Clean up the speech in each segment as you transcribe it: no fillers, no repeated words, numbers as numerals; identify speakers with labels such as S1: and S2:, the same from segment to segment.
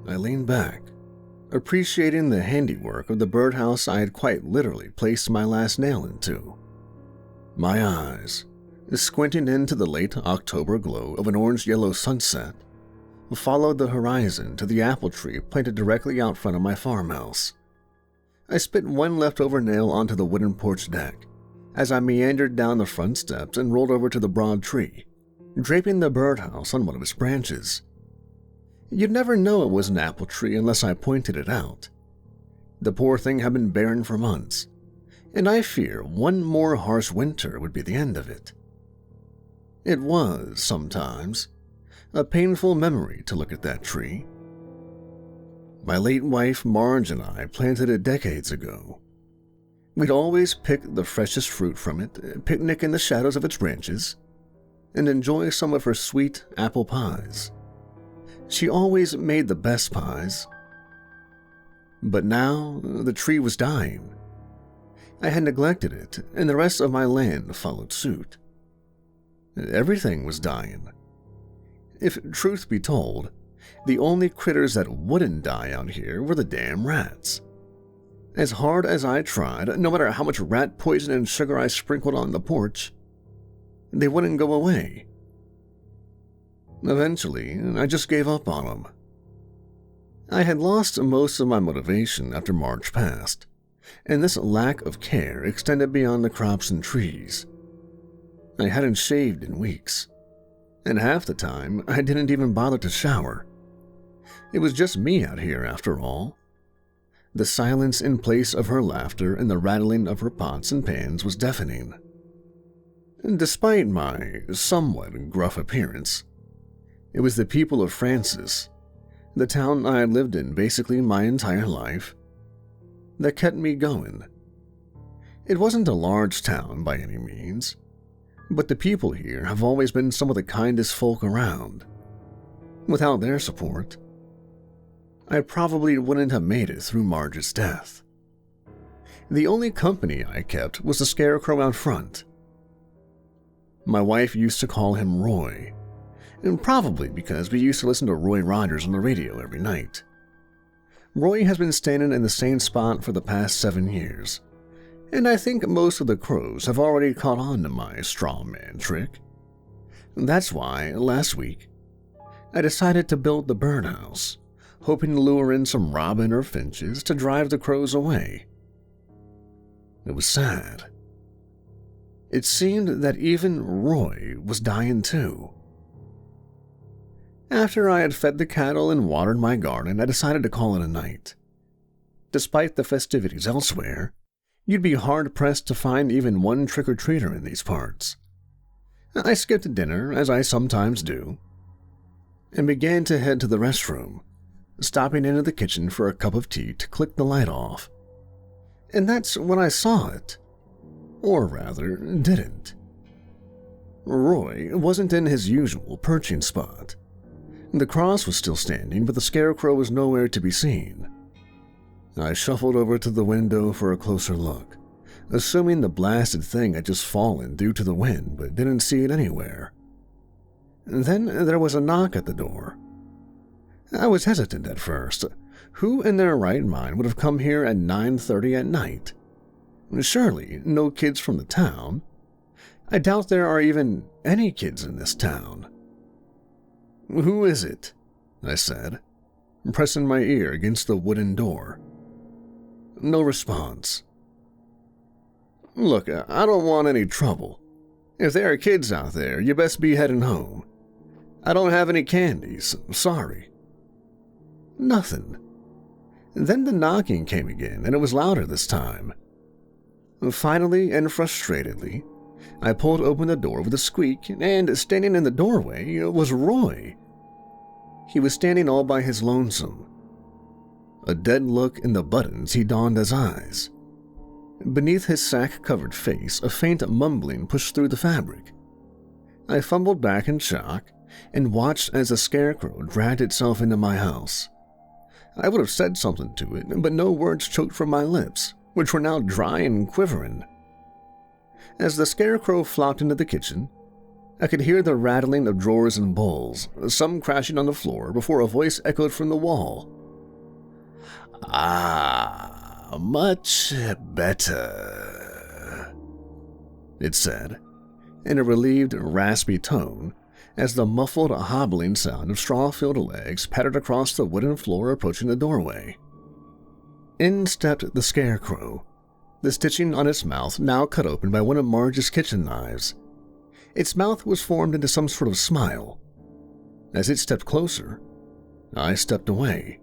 S1: I leaned back, appreciating the handiwork of the birdhouse I had quite literally placed my last nail into. My eyes, squinting into the late October glow of an orange-yellow sunset, followed the horizon to the apple tree planted directly out front of my farmhouse. I spit one leftover nail onto the wooden porch deck as I meandered down the front steps and rolled over to the broad tree, draping the birdhouse on one of its branches. You'd never know it was an apple tree unless I pointed it out. The poor thing had been barren for months, and I fear one more harsh winter would be the end of it. It was, sometimes, a painful memory to look at that tree. My late wife Marge and I planted it decades ago. We'd always pick the freshest fruit from it, picnic in the shadows of its branches, and enjoy some of her sweet apple pies. She always made the best pies. But now the tree was dying. I had neglected it, and the rest of my land followed suit. Everything was dying. If truth be told, the only critters that wouldn't die out here were the damn rats. As hard as I tried, no matter how much rat poison and sugar I sprinkled on the porch, they wouldn't go away. Eventually, I just gave up on them. I had lost most of my motivation after March passed, and this lack of care extended beyond the crops and trees. I hadn't shaved in weeks, and half the time I didn't even bother to shower. It was just me out here after all. The silence in place of her laughter and the rattling of her pots and pans was deafening. Despite my somewhat gruff appearance, it was the people of Francis, the town I had lived in basically my entire life, that kept me going. It wasn't a large town by any means, but the people here have always been some of the kindest folk around. Without their support, I probably wouldn't have made it through Marge's death. The only company I kept was the scarecrow out front. My wife used to call him Roy, and probably because we used to listen to Roy Rogers on the radio every night. Roy has been standing in the same spot for the past 7 years, and I think most of the crows have already caught on to my straw man trick. That's why, last week, I decided to build the birdhouse, hoping to lure in some robin or finches to drive the crows away. It was sad. It seemed that even Roy was dying too. After I had fed the cattle and watered my garden, I decided to call it a night. Despite the festivities elsewhere, you'd be hard-pressed to find even one trick-or-treater in these parts. I skipped dinner, as I sometimes do, and began to head to the restroom, stopping into the kitchen for a cup of tea to click the light off. And that's when I saw it. Or rather, didn't. Roy wasn't in his usual perching spot. The cross was still standing, but the scarecrow was nowhere to be seen. I shuffled over to the window for a closer look, assuming the blasted thing had just fallen due to the wind, but didn't see it anywhere. Then there was a knock at the door. I was hesitant at first. Who in their right mind would have come here at 9:30 at night? Surely no kids from the town. I doubt there are even any kids in this town. "Who is it?" I said, pressing my ear against the wooden door. No response. "Look, I don't want any trouble. If there are kids out there, you best be heading home. I don't have any candies, sorry." Nothing. Then the knocking came again, and it was louder this time. Finally and frustratedly, I pulled open the door with a squeak, and standing in the doorway was Roy. He was standing all by his lonesome. A dead look in the buttons he donned as eyes. Beneath his sack-covered face, a faint mumbling pushed through the fabric. I fumbled back in shock and watched as the scarecrow dragged itself into my house. I would have said something to it, but no words choked from my lips, which were now dry and quivering. As the scarecrow flopped into the kitchen, I could hear the rattling of drawers and bowls, some crashing on the floor before a voice echoed from the wall. "Ah, much better," it said, in a relieved, raspy tone, as the muffled, hobbling sound of straw-filled legs pattered across the wooden floor approaching the doorway. In stepped the Scarecrow, the stitching on its mouth now cut open by one of Marge's kitchen knives. Its mouth was formed into some sort of smile. As it stepped closer, I stepped away.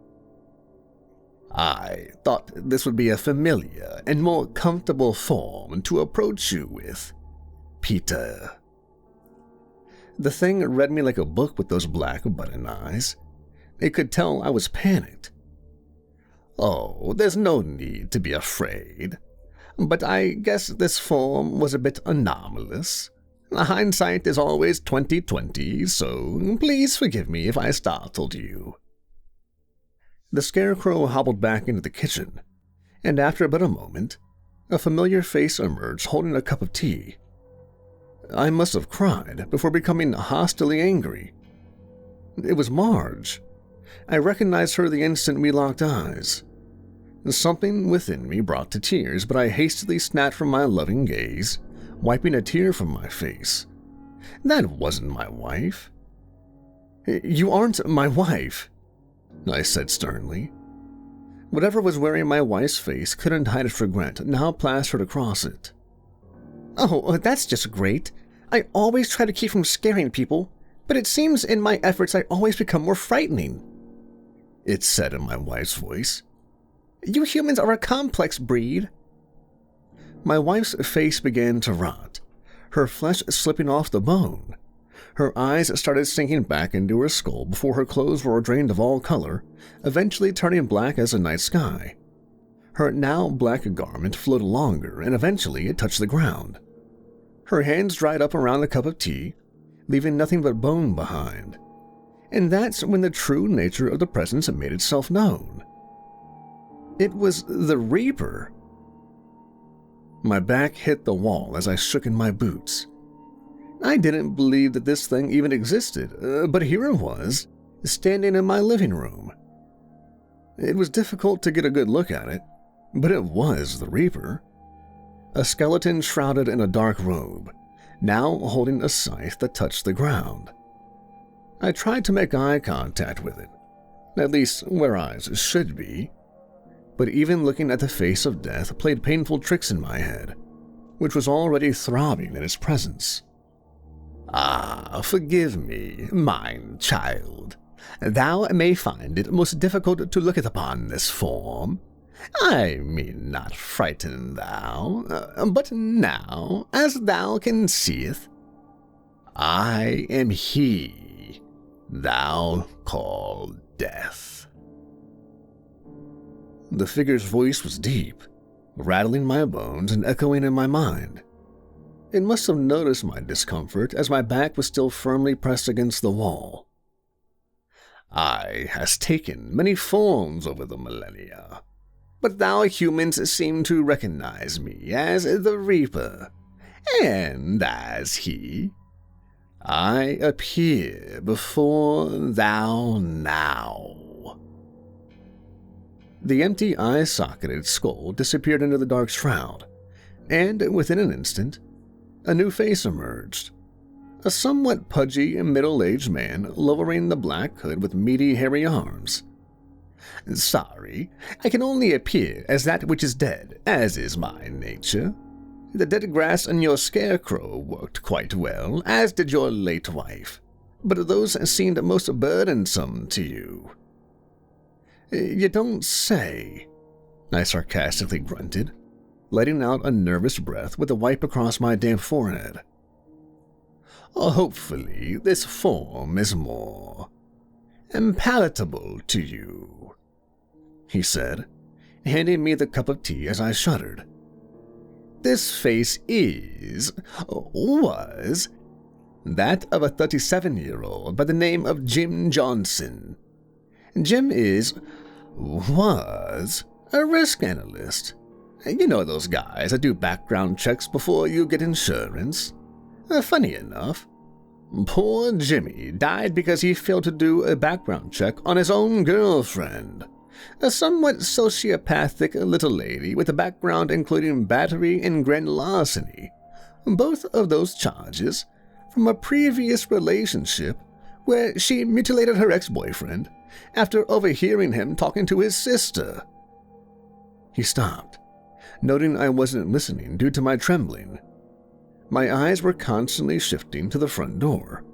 S1: "I thought this would be a familiar and more comfortable form to approach you with, Peter." The thing read me like a book with those black button eyes. It could tell I was panicked. "Oh, there's no need to be afraid. But I guess this form was a bit anomalous. Hindsight is always 20/20, so please forgive me if I startled you." The Scarecrow hobbled back into the kitchen, and after but a moment, a familiar face emerged holding a cup of tea. I must have cried before becoming hostilely angry. It was Marge. I recognized her the instant we locked eyes. Something within me brought to tears, but I hastily snapped from my loving gaze, wiping a tear from my face. That wasn't my wife. "You aren't my wife," I said sternly. Whatever was wearing my wife's face couldn't hide its regret, now plastered across it. "Oh, that's just great. I always try to keep from scaring people, but it seems in my efforts I always become more frightening," it said in my wife's voice. "You humans are a complex breed." My wife's face began to rot, her flesh slipping off the bone. Her eyes started sinking back into her skull before her clothes were drained of all color, eventually turning black as the night sky. Her now black garment flowed longer, and eventually it touched the ground. Her hands dried up around the cup of tea, leaving nothing but bone behind. And that's when the true nature of the presence made itself known. It was the Reaper. My back hit the wall as I shook in my boots. I didn't believe that this thing even existed, but here it was, standing in my living room. It was difficult to get a good look at it, but it was the Reaper. A skeleton shrouded in a dark robe, now holding a scythe that touched the ground. I tried to make eye contact with it, at least where eyes should be, but even looking at the face of death played painful tricks in my head, which was already throbbing in its presence. "Ah, forgive me, mine child. Thou may find it most difficult to look upon this form. I mean not frighten thou, but now, as thou can seeth, I am he thou call Death." The figure's voice was deep, rattling my bones and echoing in my mind. It must have noticed my discomfort as my back was still firmly pressed against the wall. "I has taken many forms over the millennia, but thou humans seem to recognize me as the Reaper, and as he, I appear before thou now." The empty eye-socketed skull disappeared into the dark shroud, and within an instant, a new face emerged. A somewhat pudgy and middle-aged man lowering the black hood with meaty, hairy arms. "Sorry, I can only appear as that which is dead, as is my nature. The dead grass and your scarecrow worked quite well, as did your late wife, but those seemed most burdensome to you." "You don't say," I sarcastically grunted, letting out a nervous breath with a wipe across my damp forehead. "Hopefully this form is more palatable to you," he said, handing me the cup of tea as I shuddered. "This face was that of a 37-year-old by the name of Jim Johnson. Jim was a risk analyst. You know those guys that do background checks before you get insurance. Funny enough, Poor Jimmy died because he failed to do a background check on his own girlfriend, a somewhat sociopathic little lady with a background including battery and grand larceny, both of those charges from a previous relationship where she mutilated her ex-boyfriend after overhearing him talking to his sister. He stopped, noting I wasn't listening due to my trembling. My eyes were constantly shifting to the front door.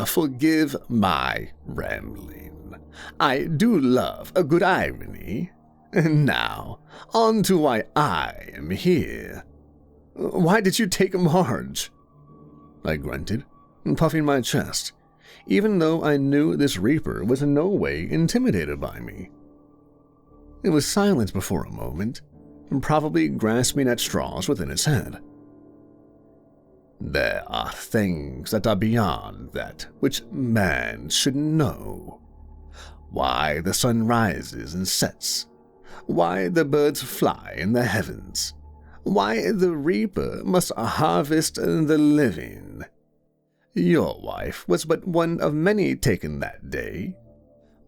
S1: Forgive my rambling. I do love a good irony. Now, on to why I am here. Why did you take Marge? I grunted, puffing my chest, even though I knew this Reaper was in no way intimidated by me. It was silence for a moment, probably grasping at straws within his head. There are things that are beyond that which man should know. Why the sun rises and sets, why the birds fly in the heavens, why the reaper must harvest the living. Your wife was but one of many taken that day.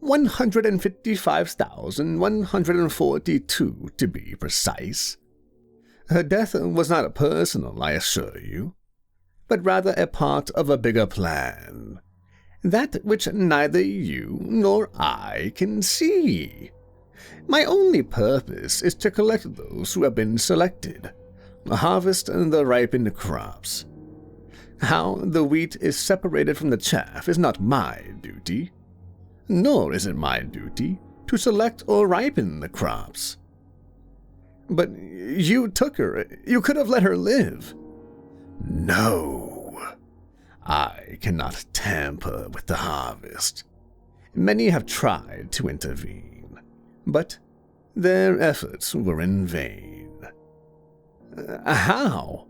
S1: 155,142 to be precise. Her death was not personal, I assure you, but rather a part of a bigger plan. That which neither you nor I can see. My only purpose is to collect those who have been selected, harvest the ripened crops. How the wheat is separated from the chaff is not my duty, nor is it my duty to select or ripen the crops. But you took her. You could have let her live. No. I cannot tamper with the harvest. Many have tried to intervene, but their efforts were in vain. How?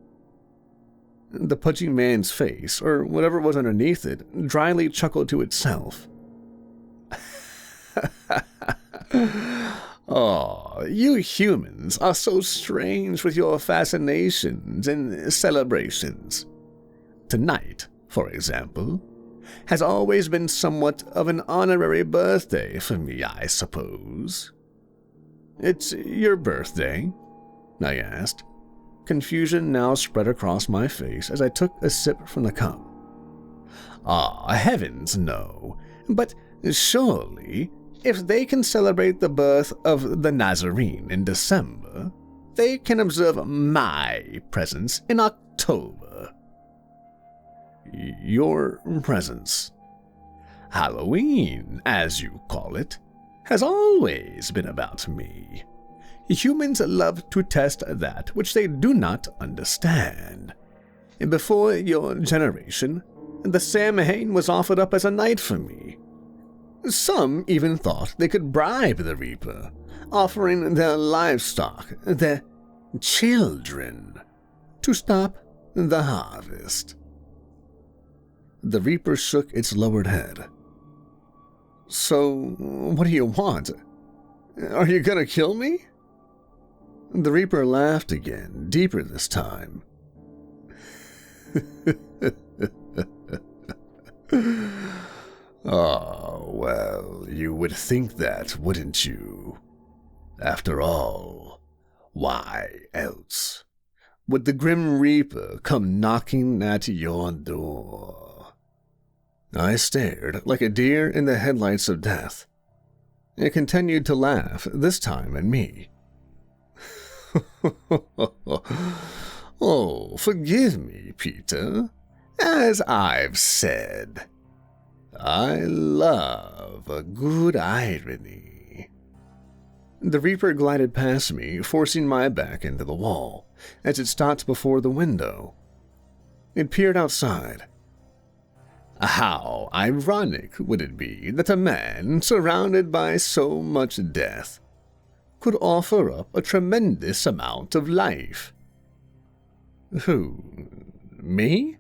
S1: The pudgy man's face, or whatever was underneath it, dryly chuckled to itself. Oh, you humans are so strange with your fascinations and celebrations. Tonight, for example, has always been somewhat of an honorary birthday for me, I suppose. It's your birthday? I asked. Confusion now spread across my face as I took a sip from the cup. Heavens, no. But surely, if they can celebrate the birth of the Nazarene in December, they can observe my presence in October. Your presence? Halloween, as you call it, has always been about me. Humans love to test that which they do not understand. Before your generation, the Samhain was offered up as a night for me. Some even thought they could bribe the Reaper, offering their livestock, their children, to stop the harvest. The Reaper shook its lowered head. So, what do you want? Are you gonna kill me? The Reaper laughed again, deeper this time. Oh, well, you would think that, wouldn't you? After all, why else would the Grim Reaper come knocking at your door? I stared like a deer in the headlights of death. It continued to laugh, this time at me. Oh, forgive me, Peter. As I've said, I love a good irony. The Reaper glided past me, forcing my back into the wall, as it stopped before the window. It peered outside. How ironic would it be that a man surrounded by so much death could offer up a tremendous amount of life? Who, me?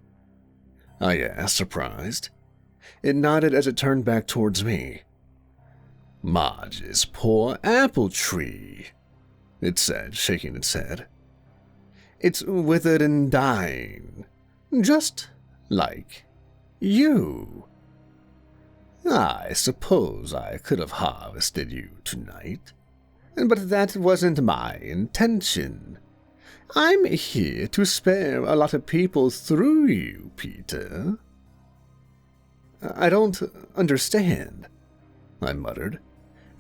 S1: I asked, surprised. It nodded as it turned back towards me. Marge's poor apple tree, it said, shaking its head. It's withered and dying, just Like you. I suppose I could have harvested you tonight, but that wasn't my intention. I'm here to spare a lot of people through you, Peter. I don't understand, I muttered,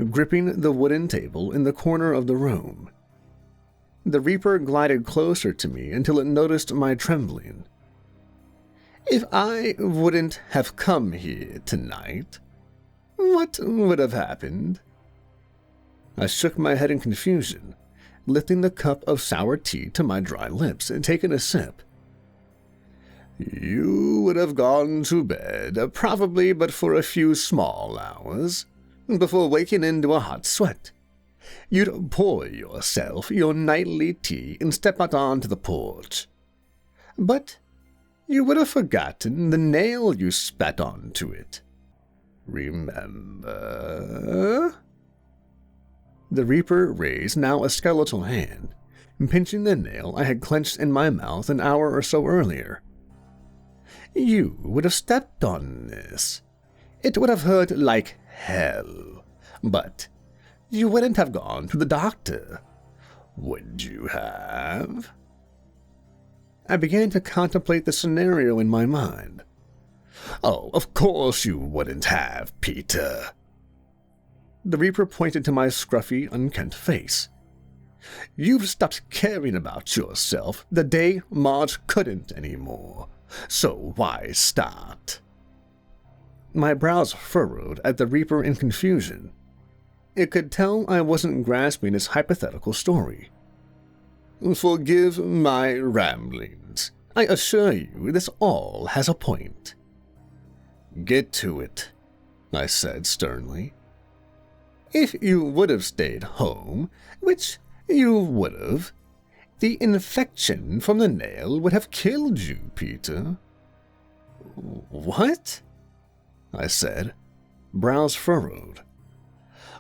S1: gripping the wooden table in the corner of the room. The Reaper glided closer to me until it noticed my trembling. If I wouldn't have come here tonight, what would have happened? I shook my head in confusion, lifting the cup of sour tea to my dry lips and taking a sip. You would have gone to bed, probably but for a few small hours, before waking into a hot sweat. You'd pour yourself your nightly tea and step out onto the porch. But you would have forgotten the nail you spat onto it. Remember? The Reaper raised now a skeletal hand, pinching the nail I had clenched in my mouth an hour or so earlier. You would have stepped on this. It would have hurt like hell, but you wouldn't have gone to the doctor, would you have? I began to contemplate the scenario in my mind. Oh, of course you wouldn't have, Peter. The Reaper pointed to my scruffy, unkempt face. You've stopped caring about yourself the day Marge couldn't anymore, so why start? My brows furrowed at the Reaper in confusion. It could tell I wasn't grasping his hypothetical story. Forgive my ramblings. I assure you this all has a point. Get to it, I said sternly. If you would have stayed home, which you would have, the infection from the nail would have killed you, Peter. What? I said, brows furrowed.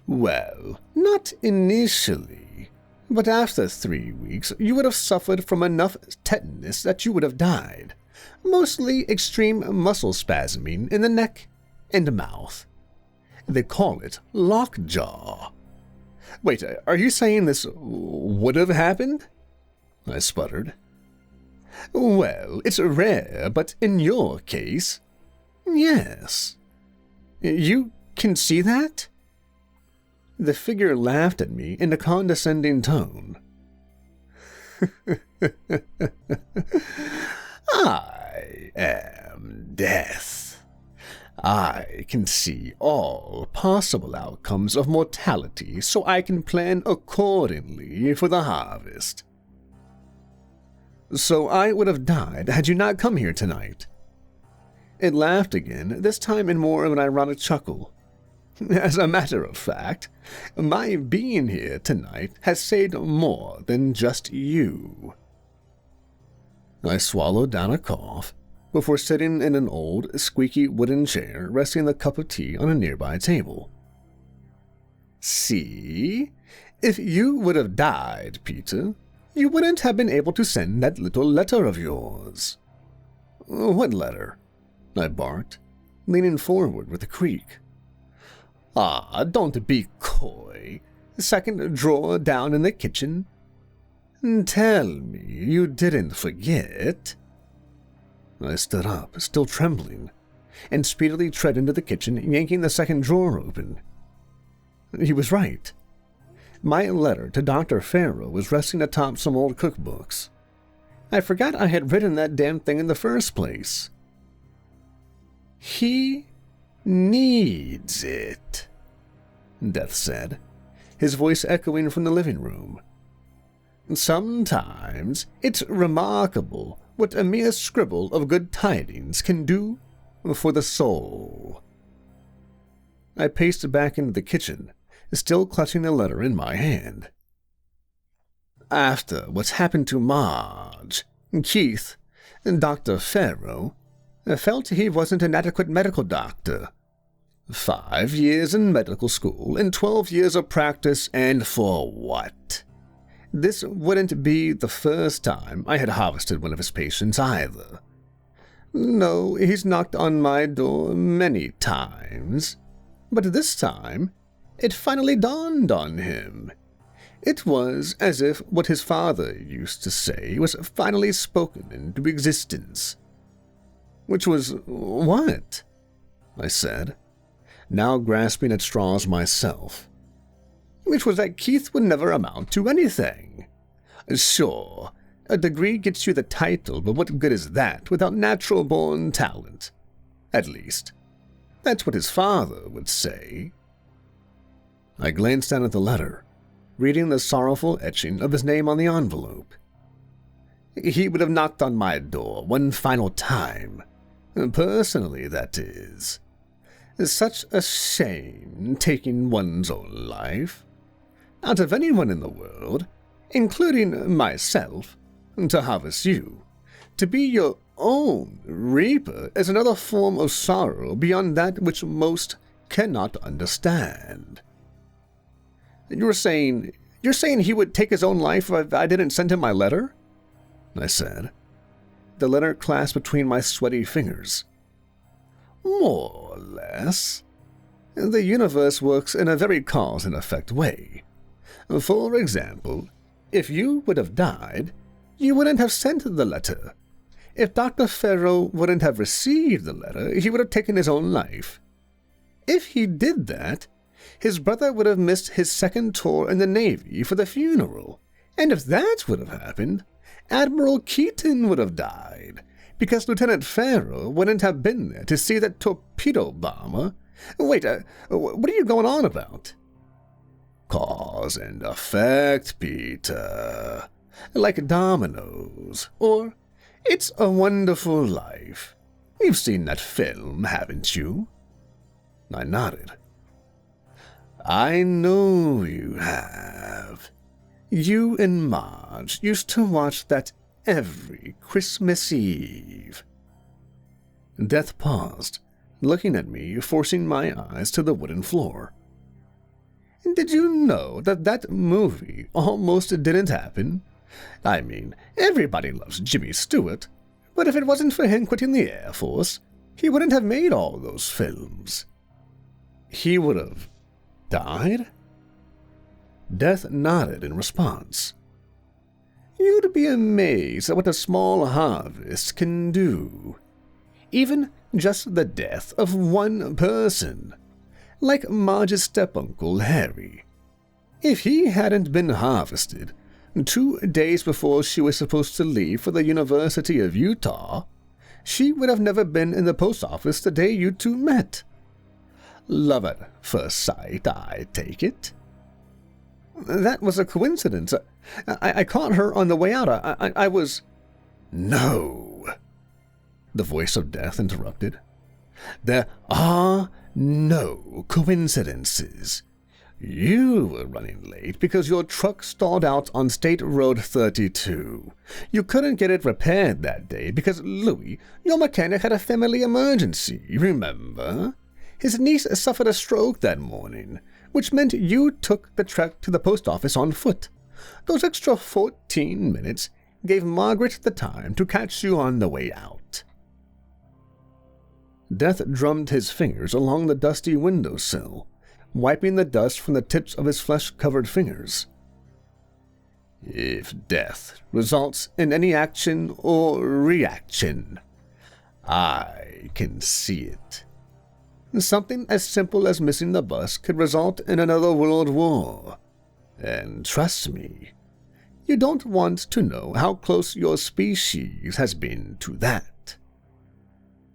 S1: Well, not initially, but after 3 weeks you would have suffered from enough tetanus that you would have died, mostly extreme muscle spasming in the neck and mouth. They call it lockjaw. Wait, are you saying this would have happened? I sputtered. Well, it's rare, but in your case, yes. You can see that? The figure laughed at me in a condescending tone. I am death. I can see all possible outcomes of mortality, so I can plan accordingly for the harvest. So I would have died had you not come here tonight. It laughed again, this time in more of an ironic chuckle. As a matter of fact, my being here tonight has saved more than just you. I swallowed down a cough before sitting in an old, squeaky wooden chair resting the cup of tea on a nearby table. See? If you would have died, Peter, you wouldn't have been able to send that little letter of yours. What letter? I barked, leaning forward with a creak. Ah, don't be coy. Second drawer down in the kitchen. Tell me you didn't forget. I stood up, still trembling, and speedily tread into the kitchen, yanking the second drawer open. He was right. My letter to Dr. Farrow was resting atop some old cookbooks. I forgot I had written that damn thing in the first place. He needs it, Death said, his voice echoing from the living room. Sometimes it's remarkable what a mere scribble of good tidings can do for the soul. I paced back into the kitchen, still clutching the letter in my hand. After what's happened to Marge, Keith, Dr. Farrow, felt he wasn't an adequate medical doctor. 5 years in medical school and 12 years of practice, and for what? This wouldn't be the first time I had harvested one of his patients either. No, he's knocked on my door many times. But this time, it finally dawned on him. It was as if what his father used to say was finally spoken into existence. Which was what? I said, now grasping at straws myself. Which was that Keith would never amount to anything. Sure, a degree gets you the title, but what good is that without natural-born talent? At least, that's what his father would say. I glanced down at the letter, reading the sorrowful etching of his name on the envelope. He would have knocked on my door one final time. Personally, that is. Such a shame taking one's own life. Out of anyone in the world, including myself, to harvest you, to be your own reaper is another form of sorrow beyond that which most cannot understand. You're saying he would take his own life if I didn't send him my letter? I said, the letter clasped between my sweaty fingers. More or less. The universe works in a very cause and effect way. For example, if you would have died, you wouldn't have sent the letter. If Dr. Farrow wouldn't have received the letter, he would have taken his own life. If he did that, his brother would have missed his second tour in the Navy for the funeral. And if that would have happened, Admiral Keaton would have died, because Lieutenant Farrow wouldn't have been there to see that torpedo bomber. Wait, what are you going on about? Cause and effect, Peter. Like dominoes, or It's a Wonderful Life. You've seen that film, haven't you? I nodded. I know you have. You and Marge used to watch that every Christmas Eve. Death paused, looking at me, forcing my eyes to the wooden floor. Did you know that movie almost didn't happen? I mean, everybody loves Jimmy Stewart, but if it wasn't for him quitting the Air Force, he wouldn't have made all those films. He would have died? Death nodded in response. You'd be amazed at what a small harvest can do. Even just the death of one person, like Marge's step-uncle Harry. If he hadn't been harvested 2 days before she was supposed to leave for the University of Utah, she would have never been in the post office the day you two met. Love at first sight, I take it. That was a coincidence. I caught her on the way out. I was... No, the voice of Death interrupted. There are no coincidences. You were running late because your truck stalled out on State Road 32. You couldn't get it repaired that day because Louis, your mechanic, had a family emergency, remember? His niece suffered a stroke that morning, which meant you took the trek to the post office on foot. Those extra 14 minutes gave Margaret the time to catch you on the way out. Death drummed his fingers along the dusty windowsill, wiping the dust from the tips of his flesh-covered fingers. If death results in any action or reaction, I can see it. Something as simple as missing the bus could result in another world war. And trust me, you don't want to know how close your species has been to that.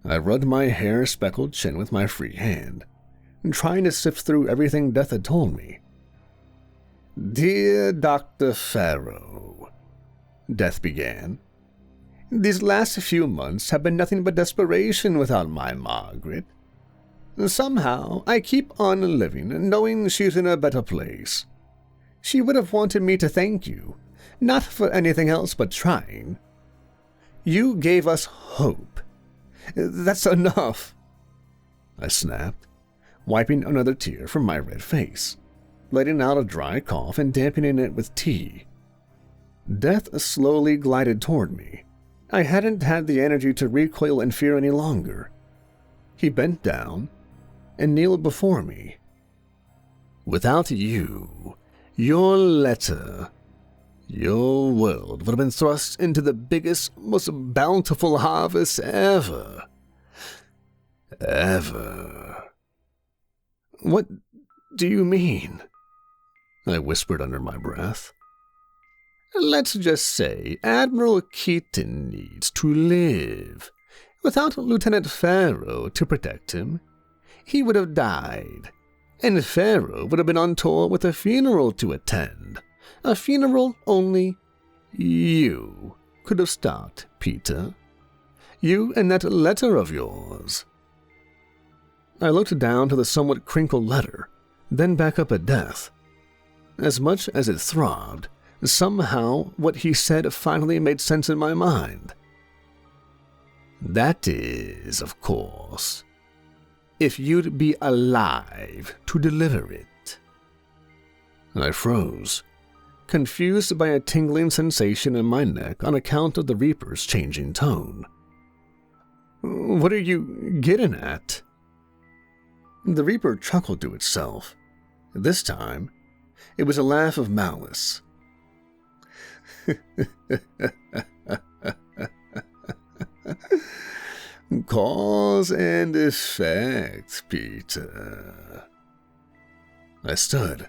S1: I rubbed my hair-speckled chin with my free hand, trying to sift through everything Death had told me. Dear Dr. Farrow, Death began, these last few months have been nothing but desperation without my Margaret. Somehow, I keep on living, knowing she's in a better place. She would have wanted me to thank you, not for anything else but trying. You gave us hope. That's enough, I snapped, wiping another tear from my red face, letting out a dry cough and dampening it with tea. Death slowly glided toward me, I hadn't had the energy to recoil in fear any longer. He bent down and kneeled before me. Without you, your letter, your world would have been thrust into the biggest, most bountiful harvest ever. Ever. What do you mean? I whispered under my breath. Let's just say Admiral Keaton needs to live. Without Lieutenant Farrow to protect him, he would have died, and Farrow would have been on tour with a funeral to attend. A funeral only you could have stopped, Peter. You and that letter of yours. I looked down to the somewhat crinkled letter, then back up at Death. As much as it throbbed, somehow what he said finally made sense in my mind. That is, of course, if you'd be alive to deliver it. I froze, confused by a tingling sensation in my neck on account of the Reaper's changing tone. What are you getting at? The Reaper chuckled to itself. This time, it was a laugh of malice. Cause and effect, Peter. I stood,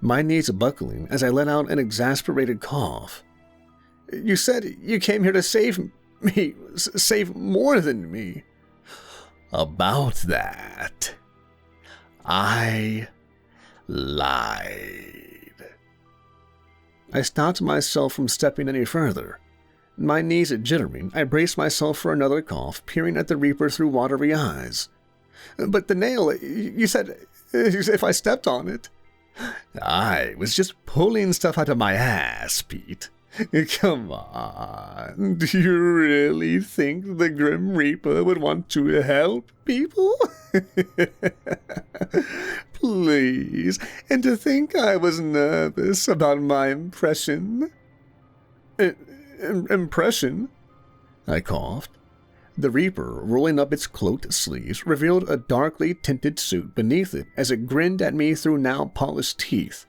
S1: my knees buckling as I let out an exasperated cough. You said you came here to save me, save more than me. About that, I lied. I stopped myself from stepping any further. My knees jittering, I braced myself for another cough, peering at the Reaper through watery eyes. But the nail, you said if I stepped on it. I was just pulling stuff out of my ass, Pete. Come on, do you really think the Grim Reaper would want to help people? Please, and to think I was nervous about my impression. Impression? I coughed. The Reaper, rolling up its cloaked sleeves, revealed a darkly tinted suit beneath it as it grinned at me through now polished teeth.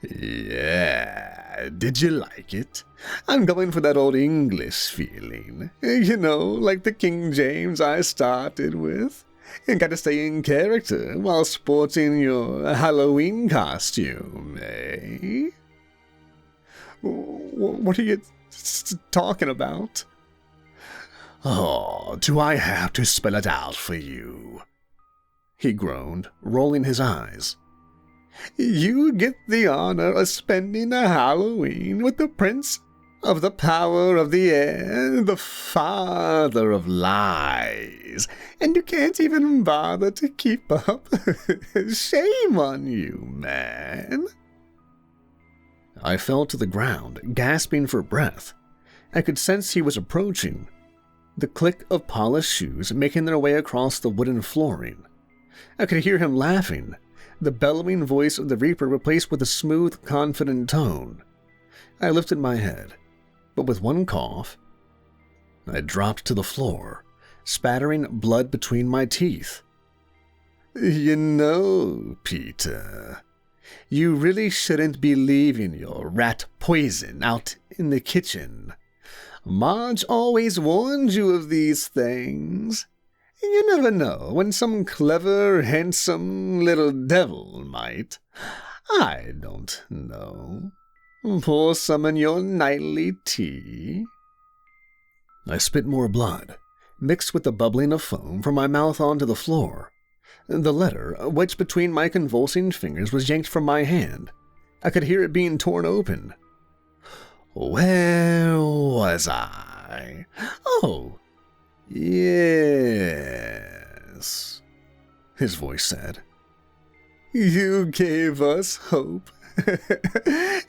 S1: Yeah, did you like it? I'm going for that old English feeling. You know, like the King James I started with. And got to stay in character while sporting your Halloween costume, eh? What are you talking about? Oh, do I have to spell it out for you? He groaned, rolling his eyes. You get the honor of spending a Halloween with the Prince of the Power of the Air, the Father of Lies, and you can't even bother to keep up. Shame on you, man. I fell to the ground, gasping for breath. I could sense he was approaching. The click of polished shoes making their way across the wooden flooring. I could hear him laughing, the bellowing voice of the Reaper replaced with a smooth, confident tone. I lifted my head, but with one cough, I dropped to the floor, spattering blood between my teeth. You know, Peter, you really shouldn't be leaving your rat poison out in the kitchen. Marge always warned you of these things. You never know when some clever, handsome little devil might, I don't know, pour some in your nightly tea. I spit more blood, mixed with the bubbling of foam from my mouth onto the floor. The letter, wedged between my convulsing fingers, was yanked from my hand. I could hear it being torn open. Where was I? Oh, yes, his voice said. You gave us hope,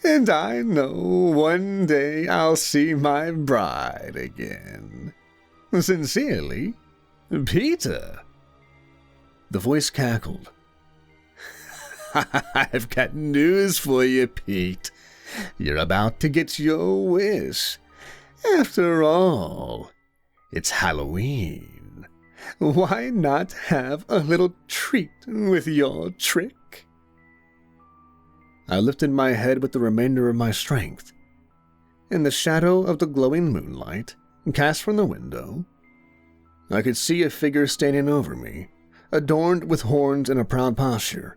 S1: and I know one day I'll see my bride again. Sincerely, Peter. The voice cackled. I've got news for you, Pete. You're about to get your wish. After all, it's Halloween. Why not have a little treat with your trick? I lifted my head with the remainder of my strength. In the shadow of the glowing moonlight, cast from the window, I could see a figure standing over me, adorned with horns and a proud posture.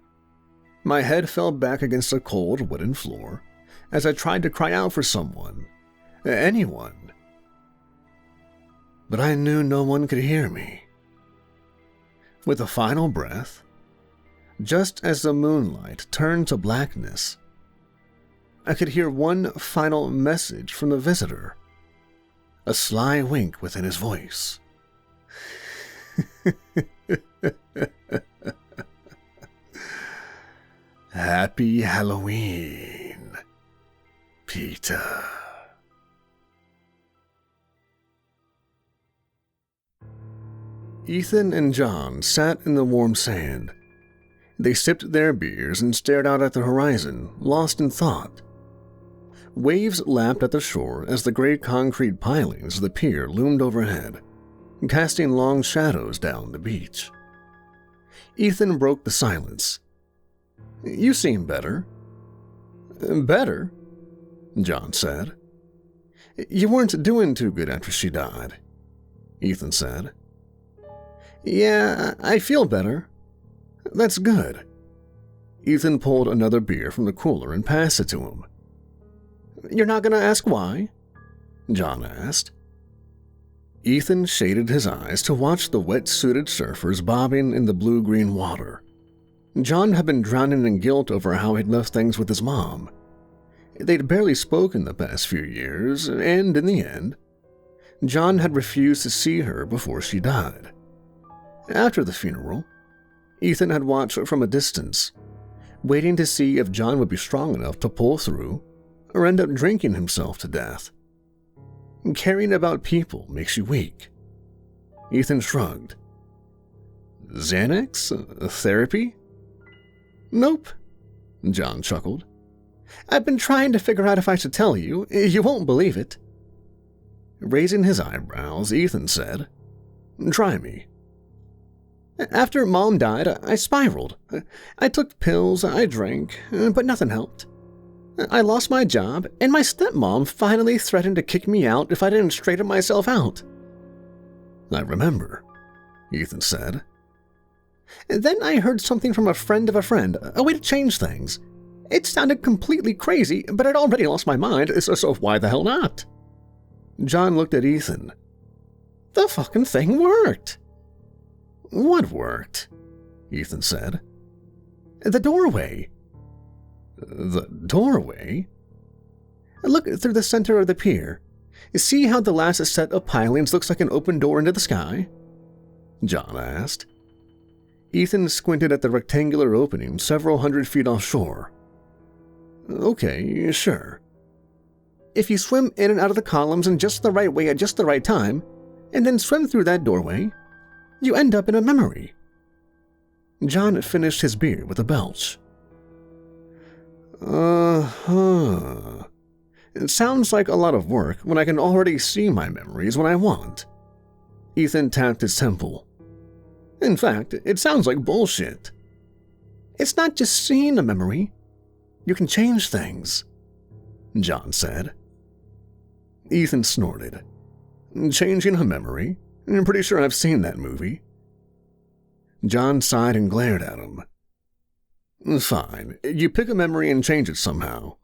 S1: My head fell back against the cold wooden floor as I tried to cry out for someone, anyone. But I knew no one could hear me. With a final breath, just as the moonlight turned to blackness, I could hear one final message from the visitor, a sly wink within his voice. Happy Halloween, Peter. Ethan and John sat in the warm sand. They sipped their beers and stared out at the horizon, lost in thought. Waves lapped at the shore as the gray concrete pilings of the pier loomed overhead, casting long shadows down the beach. Ethan broke the silence. You seem better. Better? John said. You weren't doing too good after she died, Ethan said. Yeah, I feel better. That's good. Ethan pulled another beer from the cooler and passed it to him. You're not going to ask why? John asked. Ethan shaded his eyes to watch the wet-suited surfers bobbing in the blue-green water. John had been drowning in guilt over how he'd left things with his mom. They'd barely spoken the past few years, and in the end, John had refused to see her before she died. After the funeral, Ethan had watched from a distance, waiting to see if John would be strong enough to pull through or end up drinking himself to death. Caring about people makes you weak. Ethan shrugged. Xanax? Therapy? Nope, John chuckled. I've been trying to figure out if I should tell you. You won't believe it. Raising his eyebrows, Ethan said, Try me. After Mom died, I spiraled. I took pills, I drank, but nothing helped. I lost my job, and my stepmom finally threatened to kick me out if I didn't straighten myself out. I remember, Ethan said. Then I heard something from a friend of a friend, a way to change things. It sounded completely crazy, but I'd already lost my mind, so why the hell not? John looked at Ethan. The fucking thing worked. What worked? Ethan said. The doorway. The doorway? Look through the center of the pier. See how the last set of pilings looks like an open door into the sky? John asked. Ethan squinted at the rectangular opening several hundred feet offshore. Okay, sure. If you swim in and out of the columns in just the right way at just the right time, and then swim through that doorway, you end up in a memory. John finished his beer with a belch. It sounds like a lot of work when I can already see my memories when I want. Ethan tapped his temple. In fact, it sounds like bullshit. It's not just seeing a memory. You can change things, John said. Ethan snorted. Changing a memory? I'm pretty sure I've seen that movie. John sighed and glared at him. Fine, you pick a memory and change it somehow.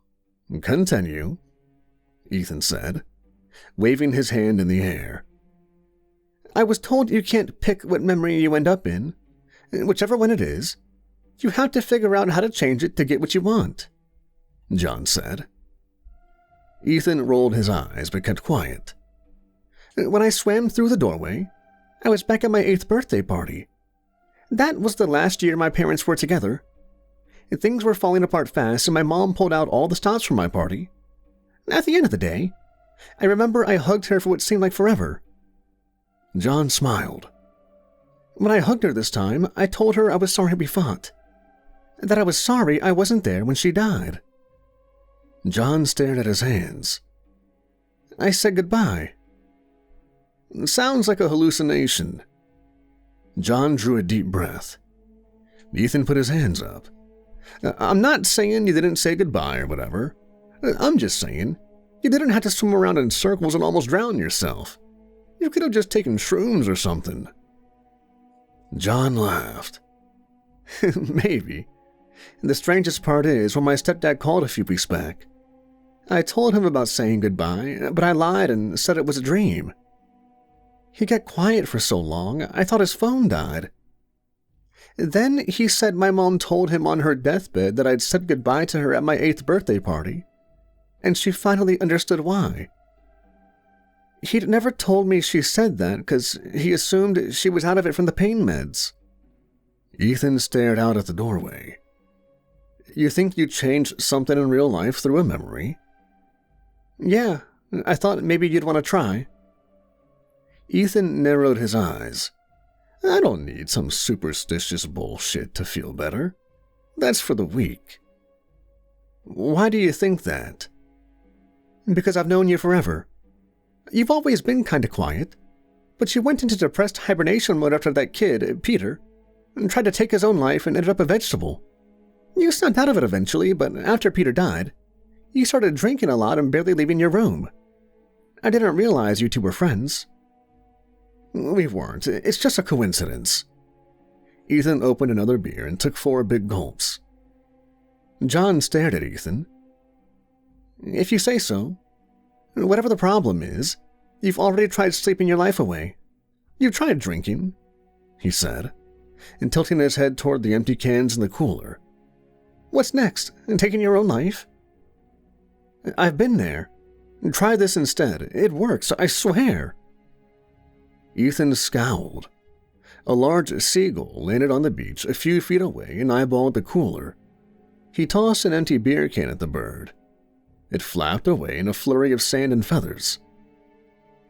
S1: Continue, Ethan said, waving his hand in the air. I was told you can't pick what memory you end up in. Whichever one it is, you have to figure out how to change it to get what you want, John said. Ethan rolled his eyes but kept quiet. When I swam through the doorway, I was back at my 8th birthday party. That was the last year my parents were together. Things were falling apart fast, and my mom pulled out all the stops from my party. At the end of the day, I remember I hugged her for what seemed like forever. John smiled. When I hugged her this time, I told her I was sorry we fought. That I was sorry I wasn't there when she died. John stared at his hands. I said goodbye. Sounds like a hallucination. John drew a deep breath. Ethan put his hands up. I'm not saying you didn't say goodbye or whatever. I'm just saying you didn't have to swim around in circles and almost drown yourself. You could have just taken shrooms or something. John laughed. Maybe. The strangest part is when my stepdad called a few weeks back. I told him about saying goodbye, but I lied and said it was a dream. He got quiet for so long, I thought his phone died. Then he said my mom told him on her deathbed that I'd said goodbye to her at my 8th birthday party, and she finally understood why. He'd never told me she said that because he assumed she was out of it from the pain meds. Ethan stared out at the doorway. You think you changed something in real life through a memory? Yeah, I thought maybe you'd want to try. Ethan narrowed his eyes. I don't need some superstitious bullshit to feel better. That's for the weak. Why do you think that? Because I've known you forever. You've always been kind of quiet, but you went into depressed hibernation mode after that kid, Peter, and tried to take his own life and ended up a vegetable. You snapped out of it eventually, but after Peter died, you started drinking a lot and barely leaving your room. I didn't realize you two were friends. We weren't. It's just a coincidence. Ethan opened another beer and took 4 big gulps. John stared at Ethan. If you say so. Whatever the problem is, you've already tried sleeping your life away. You've tried drinking, he said, and tilting his head toward the empty cans in the cooler. What's next? Taking your own life? I've been there. Try this instead. It works, I swear. Ethan scowled. A large seagull landed on the beach a few feet away and eyeballed the cooler. He tossed an empty beer can at the bird. It flapped away in a flurry of sand and feathers.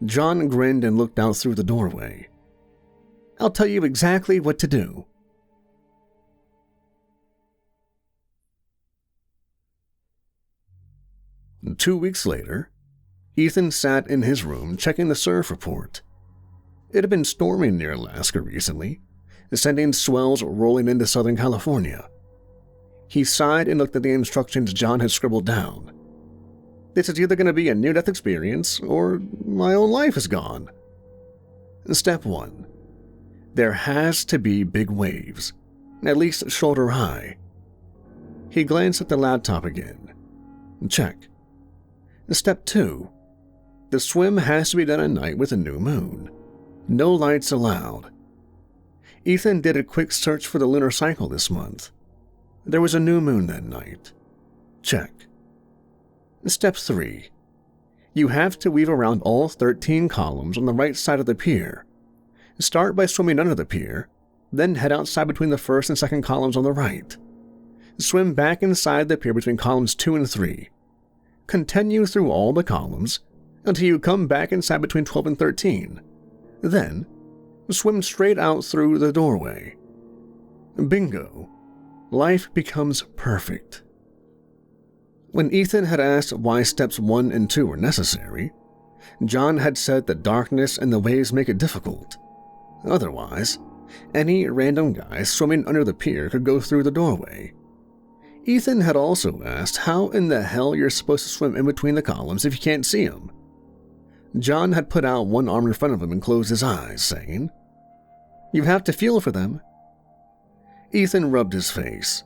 S1: John grinned and looked out through the doorway. I'll tell you exactly what to do. Two weeks later, Ethan sat in his room checking the surf report. It had been storming near Alaska recently, sending swells rolling into Southern California. He sighed and looked at the instructions John had scribbled down. This is either going to be a near-death experience, or my own life is gone. Step 1. There has to be big waves, at least shoulder high. He glanced at the laptop again. Check. Step 2. The swim has to be done at night with a new moon. No lights allowed. Ethan did a quick search for the lunar cycle this month. There was a new moon that night. Check. Step 3. You have to weave around all 13 columns on the right side of the pier. Start by swimming under the pier, then head outside between the first and second columns on the right. Swim back inside the pier between columns 2 and 3. Continue through all the columns until you come back inside between 12 and 13. Then, swim straight out through the doorway. Bingo. Life becomes perfect. When Ethan had asked why steps 1 and 2 were necessary, John had said that darkness and the waves make it difficult. Otherwise, any random guy swimming under the pier could go through the doorway. Ethan had also asked how in the hell you're supposed to swim in between the columns if you can't see them. John had put out one arm in front of him and closed his eyes, saying, You have to feel for them. Ethan rubbed his face.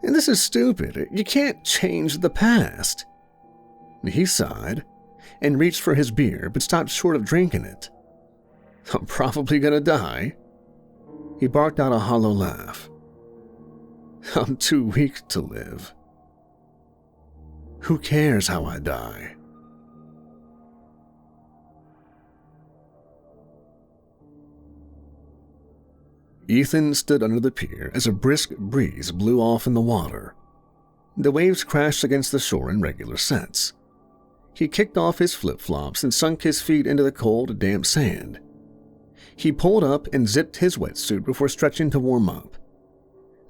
S1: This is stupid. You can't change the past. He sighed and reached for his beer, but stopped short of drinking it. I'm probably gonna die. He barked out a hollow laugh. I'm too weak to live. Who cares how I die? Ethan stood under the pier as a brisk breeze blew off in the water. The waves crashed against the shore in regular sets. He kicked off his flip-flops and sunk his feet into the cold, damp sand. He pulled up and zipped his wetsuit before stretching to warm up.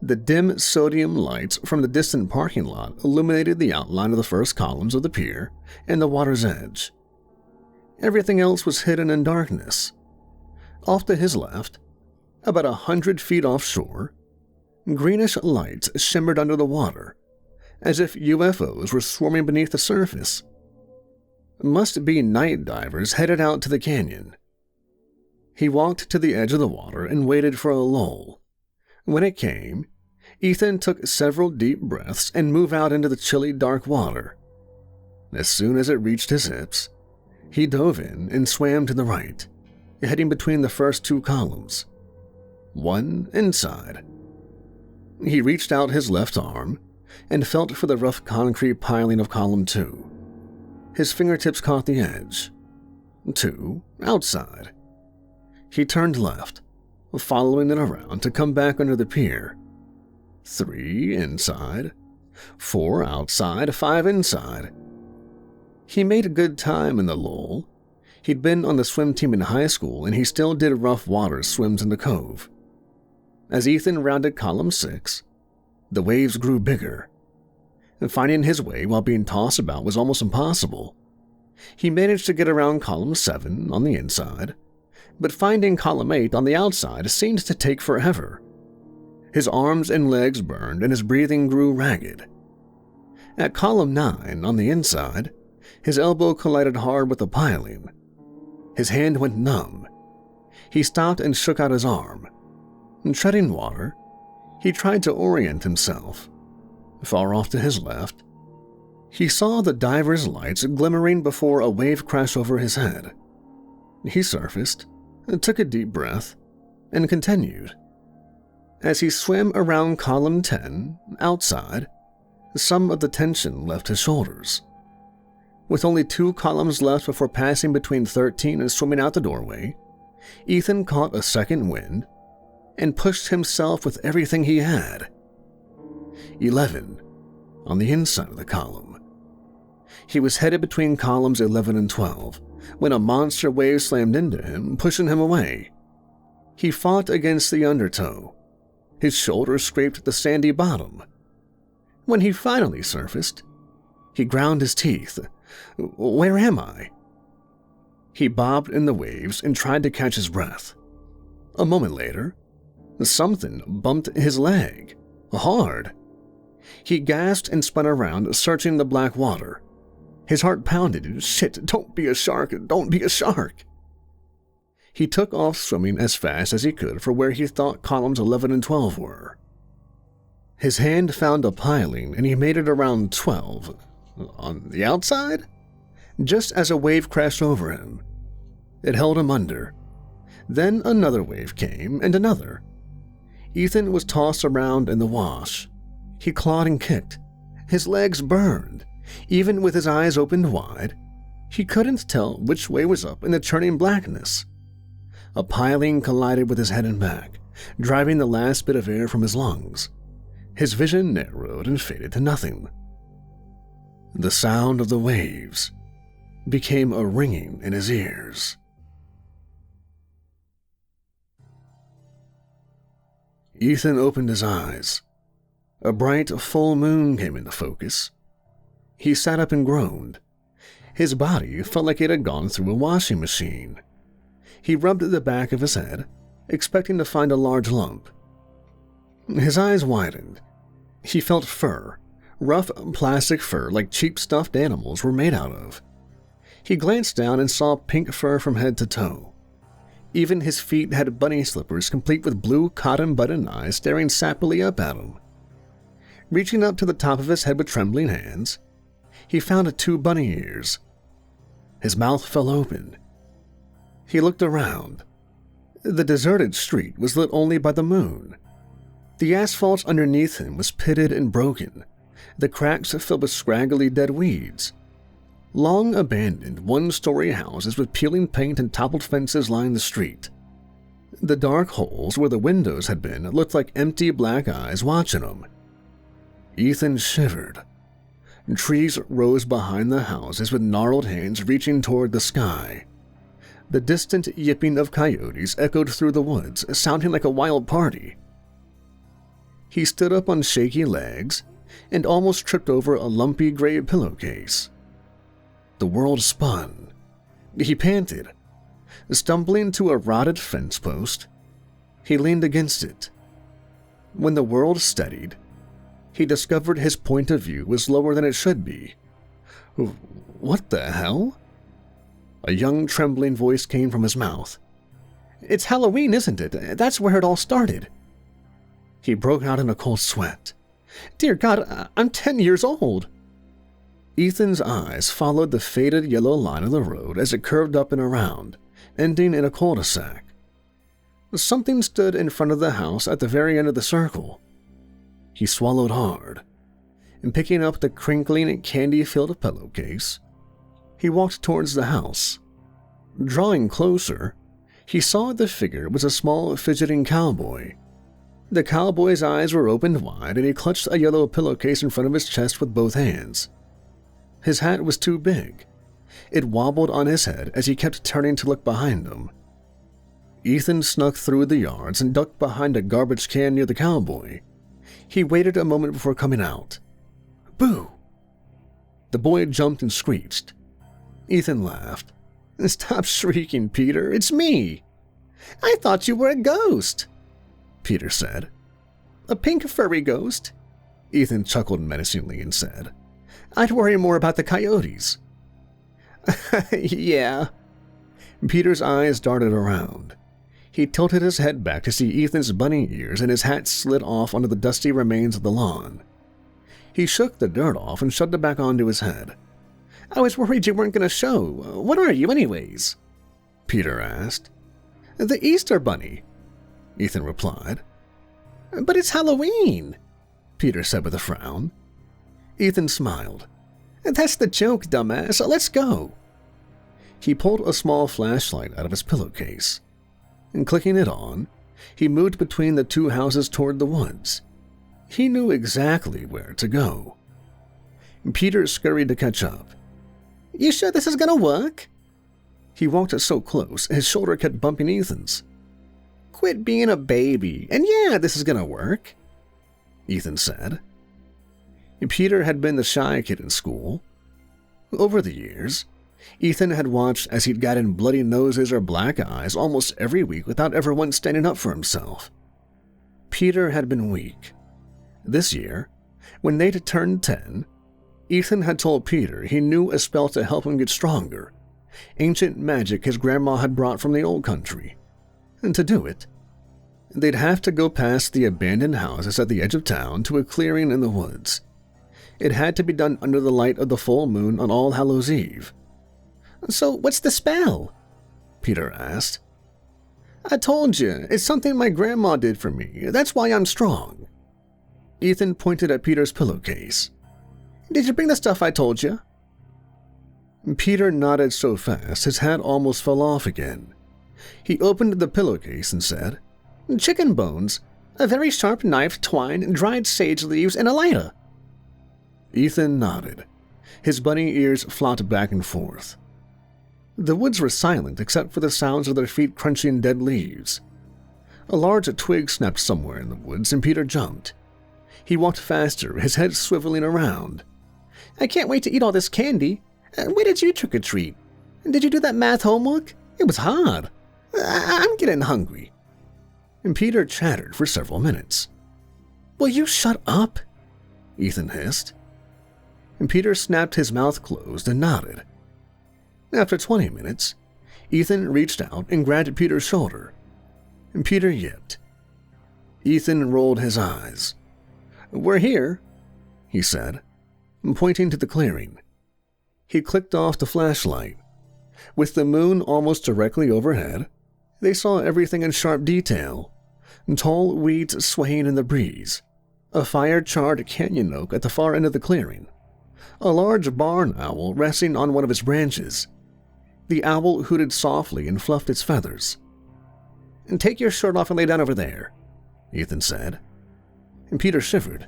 S1: The dim sodium lights from the distant parking lot illuminated the outline of the first columns of the pier and the water's edge. Everything else was hidden in darkness. Off to his left, about 100 feet offshore, greenish lights shimmered under the water, as if UFOs were swarming beneath the surface. Must be night divers headed out to the canyon. He walked to the edge of the water and waited for a lull. When it came, Ethan took several deep breaths and moved out into the chilly, dark water. As soon as it reached his hips, he dove in and swam to the right, heading between the first two columns. One inside. He reached out his left arm and felt for the rough concrete piling of column 2. His fingertips caught the edge. 2 outside. He turned left, following it around to come back under the pier. 3 inside. 4 outside. 5 inside. He made a good time in the lull. He'd been on the swim team in high school, and he still did rough water swims in the cove. As Ethan rounded column 6, the waves grew bigger. Finding his way while being tossed about was almost impossible. He managed to get around column 7 on the inside, but finding column 8 on the outside seemed to take forever. His arms and legs burned, and his breathing grew ragged. At column 9 on the inside, his elbow collided hard with the piling. His hand went numb. He stopped and shook out his arm. Treading water, he tried to orient himself. Far off to his left, he saw the diver's lights glimmering before a wave crashed over his head. He surfaced, took a deep breath, and continued. As he swam around column 10, outside, some of the tension left his shoulders. With only 2 columns left before passing between 13 and swimming out the doorway, Ethan caught a second wind and pushed himself with everything he had. 11 on the inside of the column. He was headed between columns 11 and 12 when a monster wave slammed into him, pushing him away. He fought against the undertow. His shoulder scraped the sandy bottom. When he finally surfaced, he ground his teeth. Where am I? He bobbed in the waves and tried to catch his breath. A moment later, something bumped his leg, hard. He gasped and spun around, searching the black water. His heart pounded. Shit, don't be a shark, don't be a shark. He took off swimming as fast as he could for where he thought columns 11 and 12 were. His hand found a piling and he made it around 12. On the outside? Just as a wave crashed over him. It held him under. Then another wave came, and another. Ethan was tossed around in the wash. He clawed and kicked. His legs burned. Even with his eyes opened wide, he couldn't tell which way was up in the churning blackness. A piling collided with his head and back, driving the last bit of air from his lungs. His vision narrowed and faded to nothing. The sound of the waves became a ringing in his ears. Ethan opened his eyes. A bright full moon came into focus. He sat up and groaned. His body felt like it had gone through a washing machine. He rubbed the back of his head, expecting to find a large lump. His eyes widened. He felt fur, rough plastic fur like cheap stuffed animals were made out of. He glanced down and saw pink fur from head to toe. Even his feet had bunny slippers complete with blue cotton button eyes staring sappily up at him. Reaching up to the top of his head with trembling hands, he found 2 bunny ears. His mouth fell open. He looked around. The deserted street was lit only by the moon. The asphalt underneath him was pitted and broken, the cracks filled with scraggly dead weeds. Long abandoned one-story houses with peeling paint and toppled fences lined the street. The dark holes where the windows had been looked like empty black eyes watching him. Ethan shivered. Trees rose behind the houses with gnarled hands reaching toward the sky. The distant yipping of coyotes echoed through the woods, sounding like a wild party. He stood up on shaky legs and almost tripped over a lumpy gray pillowcase. The world spun. He panted, stumbling to a rotted fence post. He leaned against it. When the world steadied, he discovered his point of view was lower than it should be. What the hell? A young, trembling voice came from his mouth. It's Halloween, isn't it? That's where it all started. He broke out in a cold sweat. Dear God, I'm 10 years old. Ethan's eyes followed the faded yellow line of the road as it curved up and around, ending in a cul-de-sac. Something stood in front of the house at the very end of the circle. He swallowed hard, and picking up the crinkling, candy-filled pillowcase, he walked towards the house. Drawing closer, he saw the figure was a small, fidgeting cowboy. The cowboy's eyes were opened wide, and he clutched a yellow pillowcase in front of his chest with both hands. His hat was too big. It wobbled on his head as he kept turning to look behind him. Ethan snuck through the yards and ducked behind a garbage can near the cowboy. He waited a moment before coming out. Boo! The boy jumped and screeched. Ethan laughed. Stop shrieking, Peter. It's me. I thought you were a ghost, Peter said. A pink furry ghost? Ethan chuckled menacingly and said, I'd worry more about the coyotes. Yeah. Peter's eyes darted around. He tilted his head back to see Ethan's bunny ears, and his hat slid off onto the dusty remains of the lawn. He shook the dirt off and shoved it back onto his head. I was worried you weren't going to show. What are you, anyways? Peter asked. The Easter Bunny, Ethan replied. But it's Halloween, Peter said with a frown. Ethan smiled. That's the joke, dumbass. Let's go. He pulled a small flashlight out of his pillowcase, and clicking it on, he moved between the two houses toward the woods. He knew exactly where to go. Peter scurried to catch up. You sure this is gonna work? He walked so close, his shoulder kept bumping Ethan's. Quit being a baby, and yeah, this is gonna work, Ethan said. Peter had been the shy kid in school. Over the years, Ethan had watched as he'd gotten bloody noses or black eyes almost every week without ever once standing up for himself. Peter had been weak. This year, when they'd turned 10, Ethan had told Peter he knew a spell to help him get stronger, ancient magic his grandma had brought from the old country. And to do it, they'd have to go past the abandoned houses at the edge of town to a clearing in the woods. It had to be done under the light of the full moon on All Hallows' Eve. So what's the spell? Peter asked. I told you, it's something my grandma did for me. That's why I'm strong. Ethan pointed at Peter's pillowcase. Did you bring the stuff I told you? Peter nodded so fast his hat almost fell off again. He opened the pillowcase and said, Chicken bones, a very sharp knife, twine, dried sage leaves, and a lighter. Ethan nodded. His bunny ears flopped back and forth. The woods were silent except for the sounds of their feet crunching dead leaves. A large twig snapped somewhere in the woods, and Peter jumped. He walked faster, his head swiveling around. I can't wait to eat all this candy. Where did you trick-or-treat? Did you do that math homework? It was hard. I'm getting hungry. And Peter chattered for several minutes. Will you shut up? Ethan hissed. And Peter snapped his mouth closed and nodded. After 20 minutes, Ethan reached out and grabbed Peter's shoulder, and Peter yipped. Ethan rolled his eyes. We're here, he said, pointing to the clearing. He clicked off the flashlight. With the moon almost directly overhead, they saw everything in sharp detail. Tall weeds swaying in the breeze, a fire-charred canyon oak at the far end of the clearing, a large barn owl resting on one of its branches. The owl hooted softly and fluffed its feathers. Take your shirt off and lay down over there, Ethan said. And Peter shivered.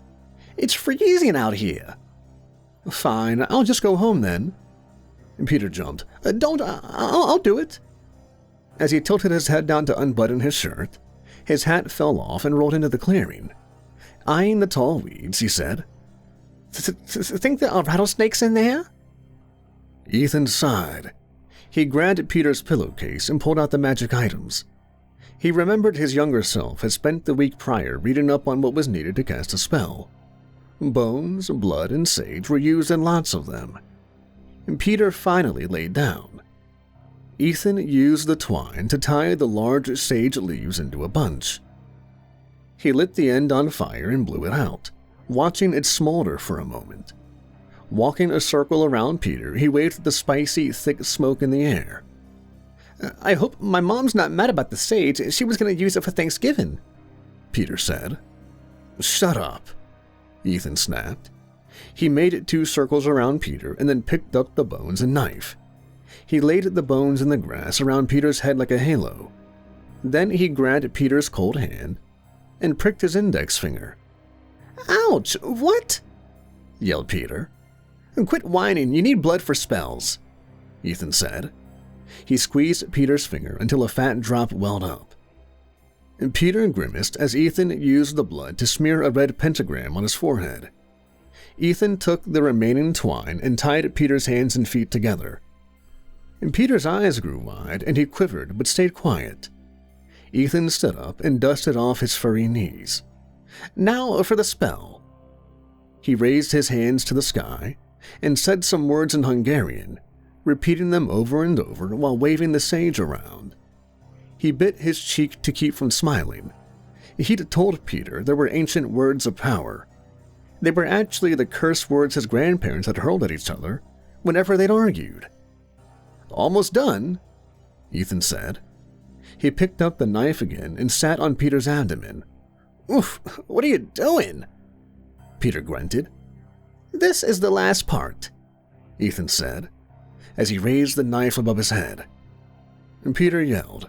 S1: It's freezing out here. Fine, I'll just go home then. And Peter jumped. Don't, I'll do it. As he tilted his head down to unbutton his shirt, his hat fell off and rolled into the clearing. Eyeing the tall weeds, he said, "Think there are rattlesnakes in there?" Ethan sighed. He grabbed Peter's pillowcase and pulled out the magic items. He remembered his younger self had spent the week prior reading up on what was needed to cast a spell. Bones, blood, and sage were used in lots of them. Peter finally laid down. Ethan used the twine to tie the large sage leaves into a bunch. He lit the end on fire and blew it out, watching it smolder for a moment. Walking a circle around Peter, he waved at the spicy, thick smoke in the air. "I hope my mom's not mad about the sage. She was going to use it for Thanksgiving," Peter said. "Shut up," Ethan snapped. He made 2 circles around Peter and then picked up the bones and knife. He laid the bones in the grass around Peter's head like a halo. Then he grabbed Peter's cold hand and pricked his index finger. "Ouch! What?" yelled Peter. "Quit whining. You need blood for spells," Ethan said. He squeezed Peter's finger until a fat drop welled up. Peter grimaced as Ethan used the blood to smear a red pentagram on his forehead. Ethan took the remaining twine and tied Peter's hands and feet together. Peter's eyes grew wide and he quivered but stayed quiet. Ethan stood up and dusted off his furry knees. "Now for the spell." He raised his hands to the sky and said some words in Hungarian, repeating them over and over while waving the sage around. He bit his cheek to keep from smiling. He'd told Peter there were ancient words of power. They were actually the curse words his grandparents had hurled at each other whenever they'd argued. "Almost done," Ethan said. He picked up the knife again and sat on Peter's abdomen. "Oof, what are you doing?" Peter grunted. "This is the last part," Ethan said, as he raised the knife above his head. Peter yelled,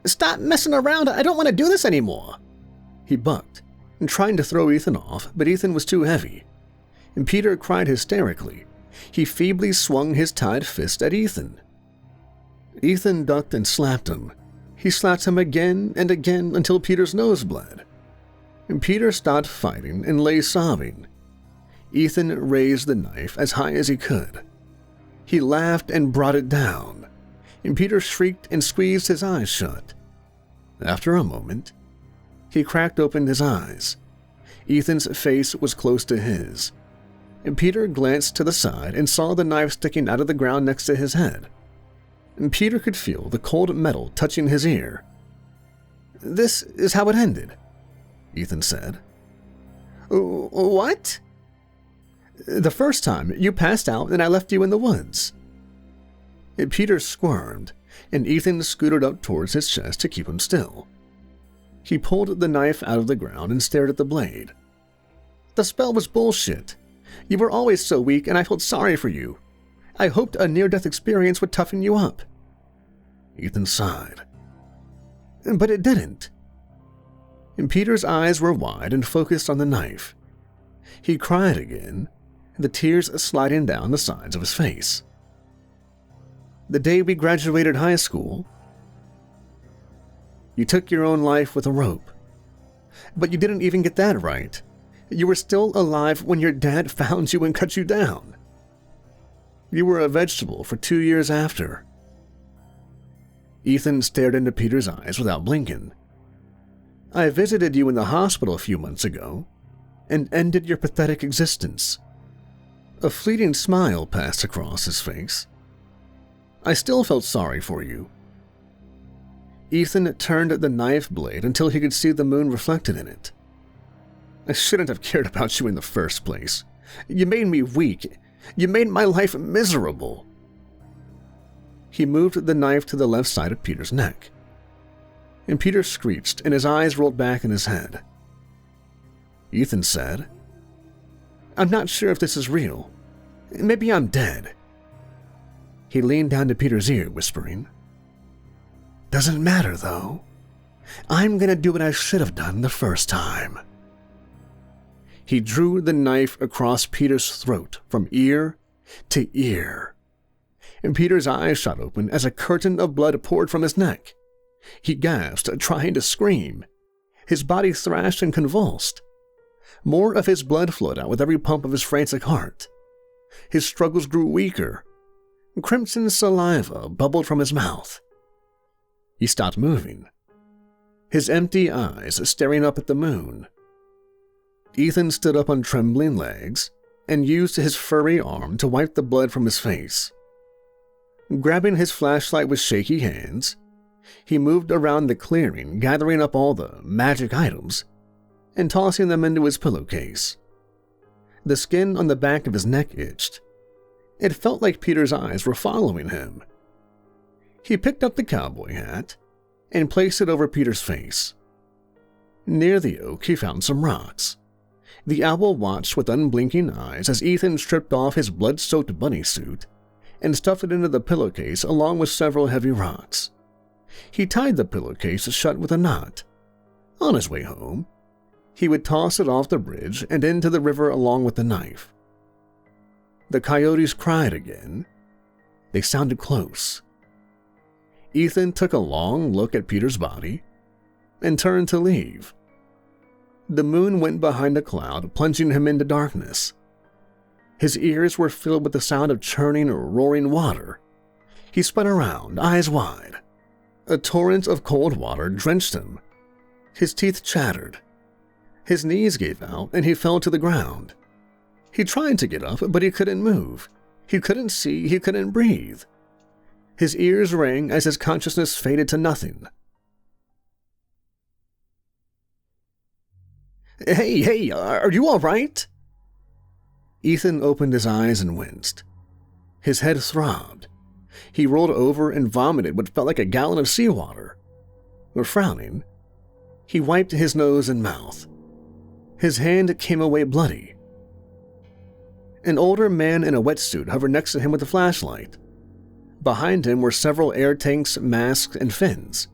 S1: "Stop messing around, I don't want to do this anymore." He bucked, trying to throw Ethan off, but Ethan was too heavy. Peter cried hysterically. He feebly swung his tied fist at Ethan. Ethan ducked and slapped him. He slapped him again and again until Peter's nose bled. Peter stopped fighting and lay sobbing. Ethan raised the knife as high as he could. He laughed and brought it down, and Peter shrieked and squeezed his eyes shut. After a moment, he cracked open his eyes. Ethan's face was close to his, and Peter glanced to the side and saw the knife sticking out of the ground next to his head. And Peter could feel the cold metal touching his ear. "This is how it ended," Ethan said. "What?" "The first time you passed out and I left you in the woods." Peter squirmed, and Ethan scooted up towards his chest to keep him still. He pulled the knife out of the ground and stared at the blade. "The spell was bullshit. You were always so weak and I felt sorry for you. I hoped a near-death experience would toughen you up." Ethan sighed. "But it didn't." And Peter's eyes were wide and focused on the knife. He cried again, the tears sliding down the sides of his face. "The day we graduated high school, you took your own life with a rope. But you didn't even get that right. You were still alive when your dad found you and cut you down. You were a vegetable for 2 years after." Ethan stared into Peter's eyes without blinking. "I visited you in the hospital a few months ago and ended your pathetic existence." A fleeting smile passed across his face. "I still felt sorry for you." Ethan turned the knife blade until he could see the moon reflected in it. "I shouldn't have cared about you in the first place. You made me weak. You made my life miserable." He moved the knife to the left side of Peter's neck. And Peter screeched and his eyes rolled back in his head. Ethan said, "I'm not sure if this is real. Maybe I'm dead." He leaned down to Peter's ear, whispering, "Doesn't matter, though. I'm going to do what I should have done the first time." He drew the knife across Peter's throat from ear to ear, and Peter's eyes shot open as a curtain of blood poured from his neck. He gasped, trying to scream. His body thrashed and convulsed. More of his blood flowed out with every pump of his frantic heart. His struggles grew weaker. Crimson saliva bubbled from his mouth. He stopped moving, his empty eyes staring up at the moon. Ethan stood up on trembling legs and used his furry arm to wipe the blood from his face. Grabbing his flashlight with shaky hands, he moved around the clearing, gathering up all the magic items and tossing them into his pillowcase. The skin on the back of his neck itched. It felt like Peter's eyes were following him. He picked up the cowboy hat and placed it over Peter's face. Near the oak, he found some rocks. The owl watched with unblinking eyes as Ethan stripped off his blood-soaked bunny suit and stuffed it into the pillowcase along with several heavy rocks. He tied the pillowcase shut with a knot. On his way home, he would toss it off the bridge and into the river along with the knife. The coyotes cried again. They sounded close. Ethan took a long look at Peter's body and turned to leave. The moon went behind a cloud, plunging him into darkness. His ears were filled with the sound of churning or roaring water. He spun around, eyes wide. A torrent of cold water drenched him. His teeth chattered. His knees gave out and he fell to the ground. He tried to get up, but he couldn't move. He couldn't see, he couldn't breathe. His ears rang as his consciousness faded to nothing. Hey, are you all right? Ethan opened his eyes and winced. His head throbbed. He rolled over and vomited what felt like a gallon of seawater. Frowning, he wiped his nose and mouth. His hand came away bloody. An older man in a wetsuit hovered next to him with a flashlight. Behind him were several air tanks, masks, and fins.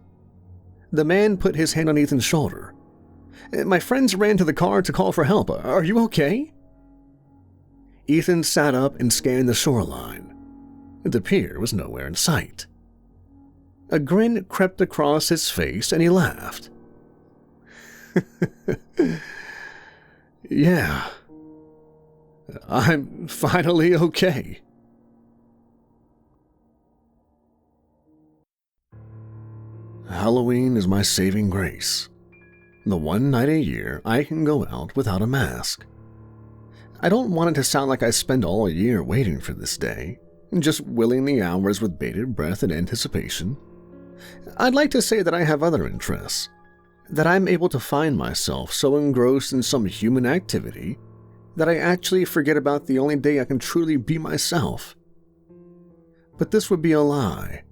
S1: The man put his hand on Ethan's shoulder. My friends ran to the car to call for help. Are you okay? Ethan sat up and scanned the shoreline. The pier was nowhere in sight. A grin crept across his face and he laughed. Yeah, I'm finally okay. Halloween is my saving grace. The one night a year I can go out without a mask. I don't want it to sound like I spend all year waiting for this day, just willing the hours with bated breath and anticipation. I'd like to say that I have other interests, that I'm able to find myself so engrossed in some human activity that I actually forget about the only day I can truly be myself. But this would be a lie.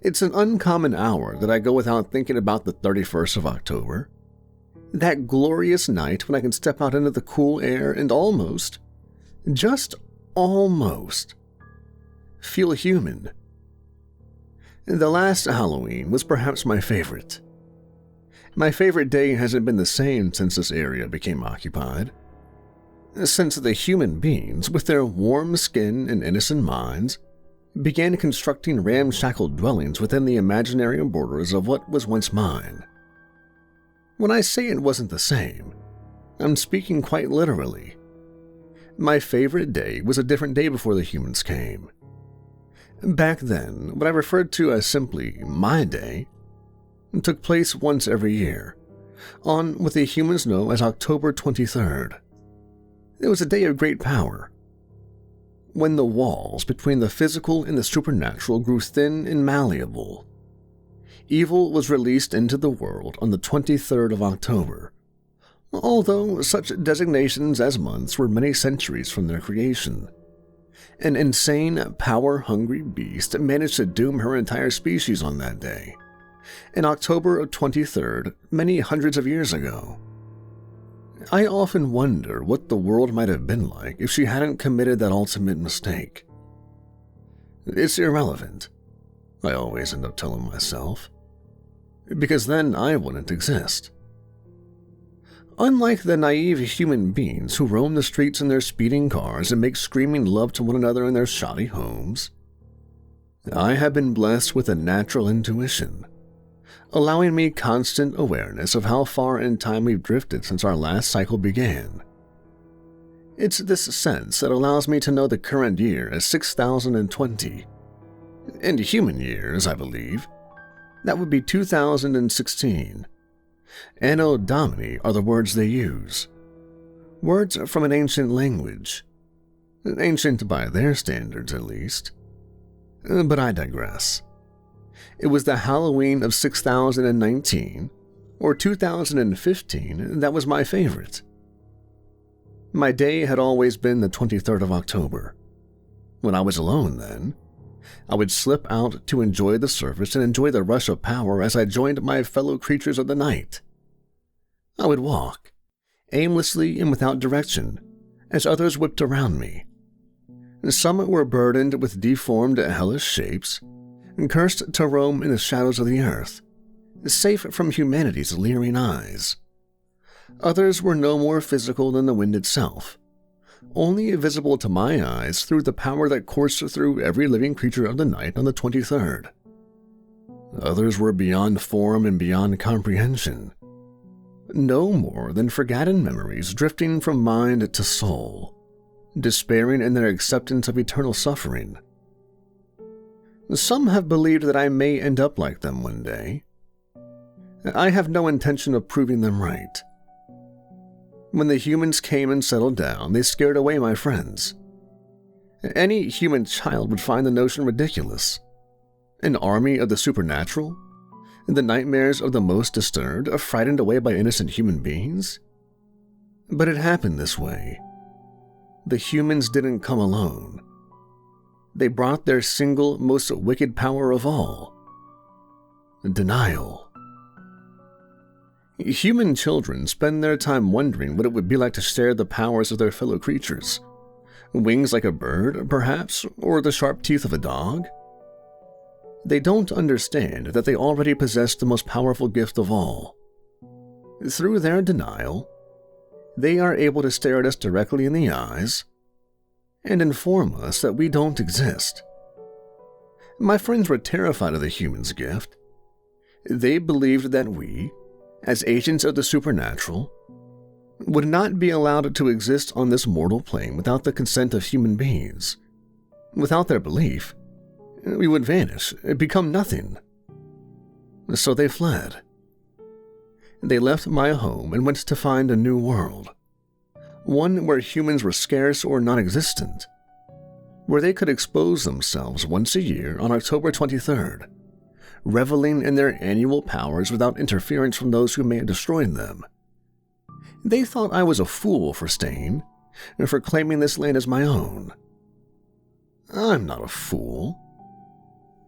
S1: It's an uncommon hour that I go without thinking about the 31st of October. That glorious night when I can step out into the cool air and almost, just almost, feel human. The last Halloween was perhaps my favorite. My favorite day hasn't been the same since this area became occupied. Since the human beings, with their warm skin and innocent minds, began constructing ramshackle dwellings within the imaginary borders of what was once mine. When I say it wasn't the same, I'm speaking quite literally. My favorite day was a different day before the humans came. Back then, what I referred to as simply my day took place once every year, on what the humans know as October 23rd. It was a day of great power, when the walls between the physical and the supernatural grew thin and malleable. Evil was released into the world on the 23rd of October, although such designations as months were many centuries from their creation. An insane, power-hungry beast managed to doom her entire species on that day, in October of 23rd, many hundreds of years ago. I often wonder what the world might have been like if she hadn't committed that ultimate mistake. It's irrelevant, I always end up telling myself, because then I wouldn't exist. Unlike the naive human beings who roam the streets in their speeding cars and make screaming love to one another in their shoddy homes, I have been blessed with a natural intuition, allowing me constant awareness of how far in time we've drifted since our last cycle began. It's this sense that allows me to know the current year as 6020. In human years, I believe, that would be 2016. Anno Domini are the words they use. Words from an ancient language. Ancient by their standards, at least. But I digress. It was the Halloween of 6019, or 2015, that was my favorite. My day had always been the 23rd of October. When I was alone then, I would slip out to enjoy the surface and enjoy the rush of power as I joined my fellow creatures of the night. I would walk, aimlessly and without direction, as others whipped around me. Some were burdened with deformed, hellish shapes, and cursed to roam in the shadows of the earth, safe from humanity's leering eyes. Others were no more physical than the wind itself, only visible to my eyes through the power that coursed through every living creature of the night on the 23rd. Others were beyond form and beyond comprehension, no more than forgotten memories drifting from mind to soul, despairing in their acceptance of eternal suffering. Some have believed that I may end up like them one day. I have no intention of proving them right. When the humans came and settled down, they scared away my friends. Any human child would find the notion ridiculous. An army of the supernatural? The nightmares of the most disturbed are frightened away by innocent human beings? But it happened this way. The humans didn't come alone. They brought their single, most wicked power of all: denial. Human children spend their time wondering what it would be like to share the powers of their fellow creatures. Wings like a bird, perhaps, or the sharp teeth of a dog? They don't understand that they already possess the most powerful gift of all. Through their denial, they are able to stare at us directly in the eyes and inform us that we don't exist. My friends were terrified of the human's gift. They believed that we, as agents of the supernatural, would not be allowed to exist on this mortal plane without the consent of human beings. Without their belief, we would vanish, become nothing. So they fled. They left my home and went to find a new world, one where humans were scarce or non-existent, where they could expose themselves once a year on October 23rd, reveling in their annual powers without interference from those who may have destroyed them. They thought I was a fool for staying, and for claiming this land as my own. I'm not a fool.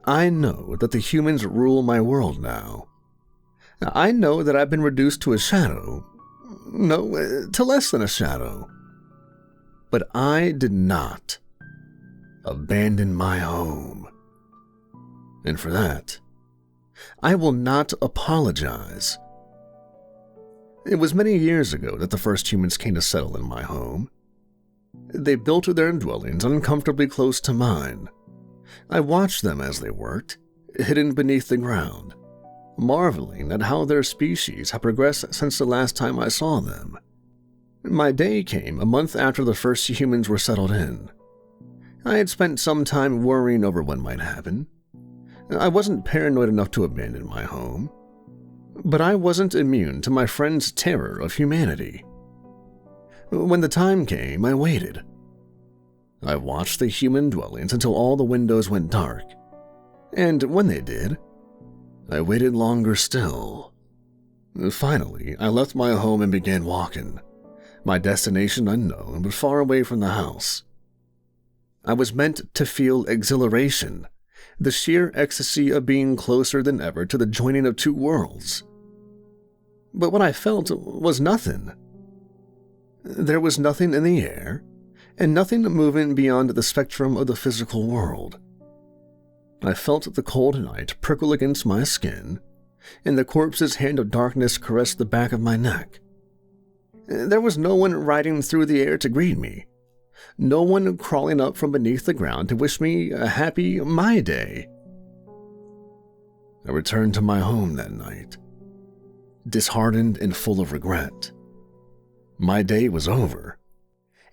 S1: I know that the humans rule my world now. I know that I've been reduced to a shadow. No, to less than a shadow. But I did not abandon my home. And for that, I will not apologize. It was many years ago that the first humans came to settle in my home. They built their dwellings uncomfortably close to mine. I watched them as they worked, hidden beneath the ground, marveling at how their species had progressed since the last time I saw them. My day came a month after the first humans were settled in. I had spent some time worrying over what might happen. I wasn't paranoid enough to abandon my home, but I wasn't immune to my friend's terror of humanity. When the time came, I waited. I watched the human dwellings until all the windows went dark, and when they did, I waited longer still. Finally, I left my home and began walking, my destination unknown but far away from the house. I was meant to feel exhilaration, the sheer ecstasy of being closer than ever to the joining of two worlds. But what I felt was nothing. There was nothing in the air, and nothing moving beyond the spectrum of the physical world. I felt the cold night prickle against my skin, and the corpse's hand of darkness caress the back of my neck. There was no one riding through the air to greet me, no one crawling up from beneath the ground to wish me a happy my day. I returned to my home that night, disheartened and full of regret. My day was over,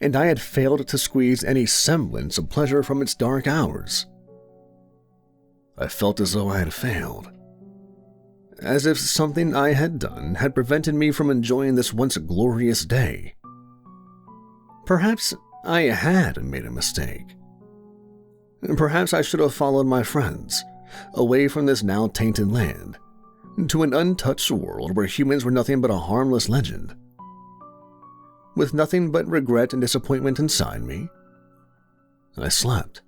S1: and I had failed to squeeze any semblance of pleasure from its dark hours. I felt as though I had failed, as if something I had done had prevented me from enjoying this once glorious day. Perhaps I had made a mistake. Perhaps I should have followed my friends, away from this now tainted land, to an untouched world where humans were nothing but a harmless legend. With nothing but regret and disappointment inside me, I slept.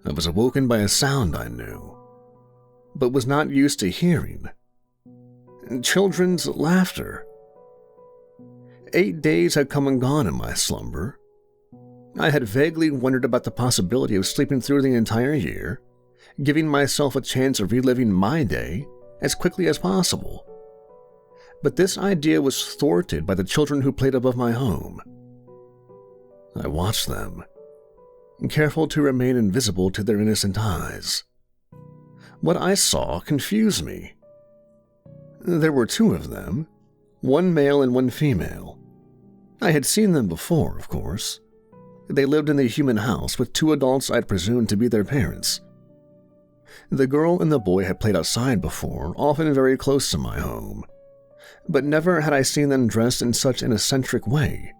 S1: I was awoken by a sound I knew, but was not used to hearing. Children's laughter. 8 days had come and gone in my slumber. I had vaguely wondered about the possibility of sleeping through the entire year, giving myself a chance of reliving my day as quickly as possible. But this idea was thwarted by the children who played above my home. I watched them, careful to remain invisible to their innocent eyes. What I saw confused me. There were 2 of them, one male and one female. I had seen them before, of course. They lived in the human house with 2 adults I'd presumed to be their parents. The girl and the boy had played outside before, often very close to my home, but never had I seen them dressed in such an eccentric way.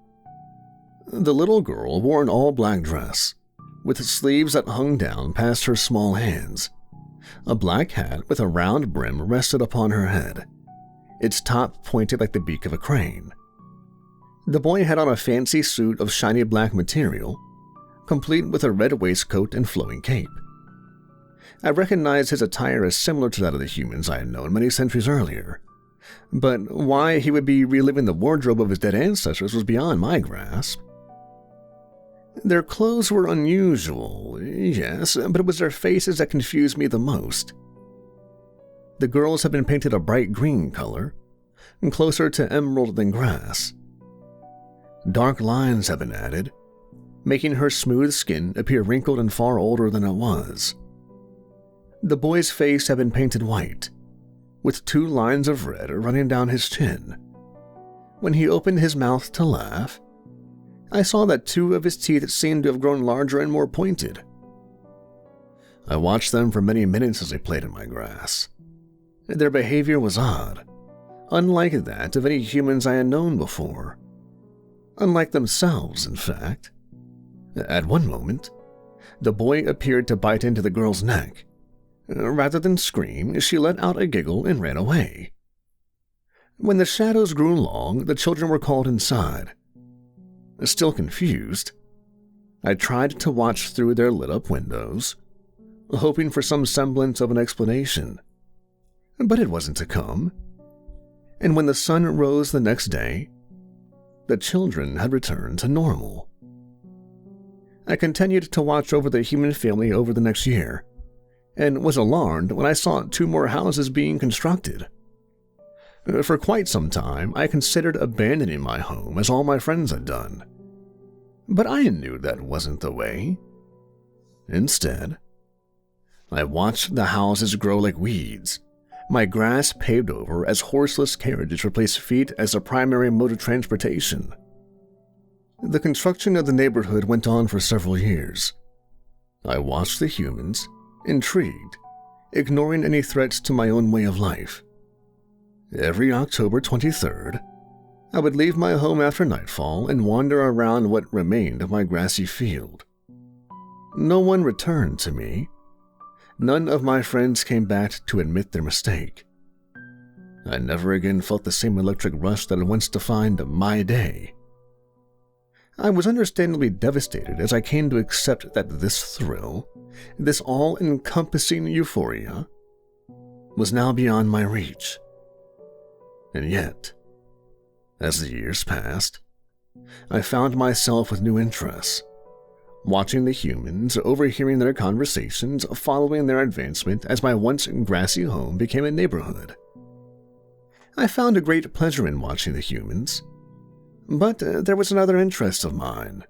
S1: The little girl wore an all-black dress, with sleeves that hung down past her small hands. A black hat with a round brim rested upon her head, its top pointed like the beak of a crane. The boy had on a fancy suit of shiny black material, complete with a red waistcoat and flowing cape. I recognized his attire as similar to that of the humans I had known many centuries earlier, but why he would be reliving the wardrobe of his dead ancestors was beyond my grasp. Their clothes were unusual, yes, but it was their faces that confused me the most. The girls had been painted a bright green color, closer to emerald than grass. Dark lines had been added, making her smooth skin appear wrinkled and far older than it was. The boy's face had been painted white, with 2 lines of red running down his chin. When he opened his mouth to laugh, I saw that 2 of his teeth seemed to have grown larger and more pointed. I watched them for many minutes as they played in my grass. Their behavior was odd, unlike that of any humans I had known before. Unlike themselves, in fact. At one moment, the boy appeared to bite into the girl's neck. Rather than scream, she let out a giggle and ran away. When the shadows grew long, the children were called inside. Still confused, I tried to watch through their lit-up windows, hoping for some semblance of an explanation. But it wasn't to come. And when the sun rose the next day, the children had returned to normal. I continued to watch over the human family over the next year, and was alarmed when I saw 2 more houses being constructed. For quite some time, I considered abandoning my home as all my friends had done. But I knew that wasn't the way. Instead, I watched the houses grow like weeds, my grass paved over as horseless carriages replaced feet as the primary mode of transportation. The construction of the neighborhood went on for several years. I watched the humans, intrigued, ignoring any threats to my own way of life. Every October 23rd, I would leave my home after nightfall and wander around what remained of my grassy field. No one returned to me. None of my friends came back to admit their mistake. I never again felt the same electric rush that had once defined my day. I was understandably devastated as I came to accept that this thrill, this all-encompassing euphoria, was now beyond my reach. And yet, as the years passed, I found myself with new interests, watching the humans, overhearing their conversations, following their advancement as my once grassy home became a neighborhood. I found a great pleasure in watching the humans, but there was another interest of mine,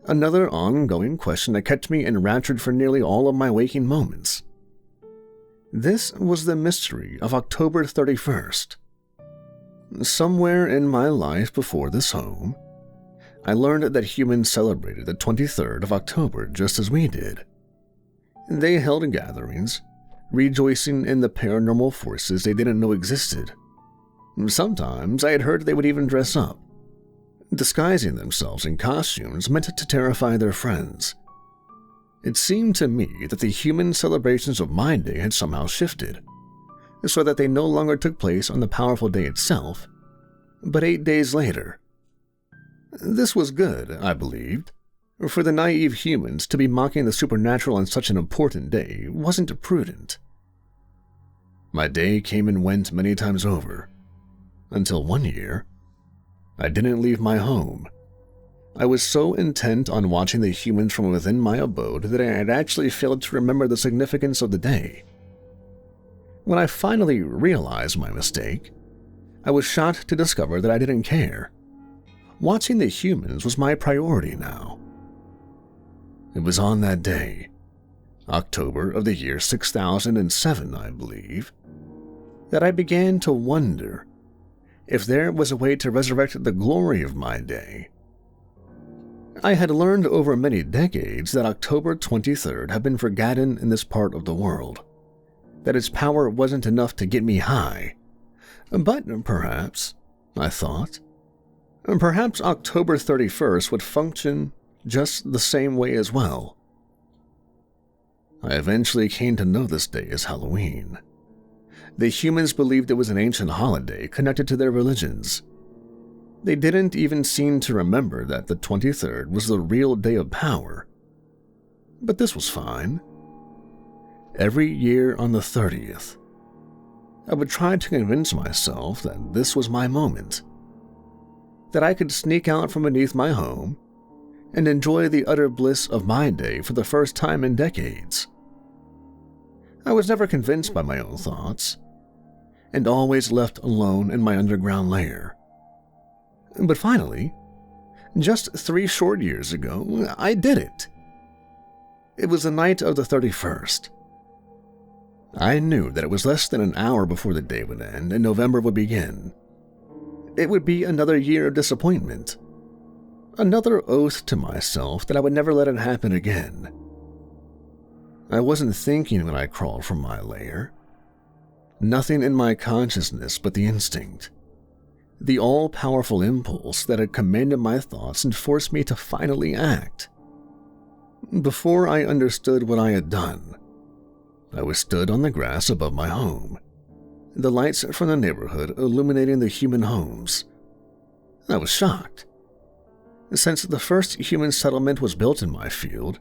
S1: another ongoing question that kept me enraptured for nearly all of my waking moments. This was the mystery of October 31st. Somewhere in my life before this home, I learned that humans celebrated the 23rd of October just as we did. They held gatherings, rejoicing in the paranormal forces they didn't know existed. Sometimes I had heard they would even dress up, disguising themselves in costumes meant to terrify their friends. It seemed to me that the human celebrations of my day had somehow shifted, so that they no longer took place on the powerful day itself, but 8 days later. This was good, I believed, for the naive humans to be mocking the supernatural on such an important day wasn't prudent. My day came and went many times over, until one year, I didn't leave my home. I was so intent on watching the humans from within my abode that I had actually failed to remember the significance of the day. When I finally realized my mistake, I was shocked to discover that I didn't care. Watching the humans was my priority now. It was on that day, October of the year 6007, I believe, that I began to wonder if there was a way to resurrect the glory of my day. I had learned over many decades that October 23rd had been forgotten in this part of the world, that its power wasn't enough to get me high. But perhaps, I thought, perhaps October 31st would function just the same way as well. I eventually came to know this day as Halloween. The humans believed it was an ancient holiday connected to their religions. They didn't even seem to remember that the 23rd was the real day of power. But this was fine. Every year on the 30th, I would try to convince myself that this was my moment, that I could sneak out from beneath my home and enjoy the utter bliss of my day for the first time in decades. I was never convinced by my own thoughts, and always left alone in my underground lair. But finally, just 3 short years ago, I did it. It was the night of the 31st. I knew that it was less than an hour before the day would end and November would begin. It would be another year of disappointment. Another oath to myself that I would never let it happen again. I wasn't thinking when I crawled from my lair. Nothing in my consciousness but the instinct. The all-powerful impulse that had commanded my thoughts and forced me to finally act. Before I understood what I had done, I was stood on the grass above my home, the lights from the neighborhood illuminating the human homes. I was shocked. Since the first human settlement was built in my field,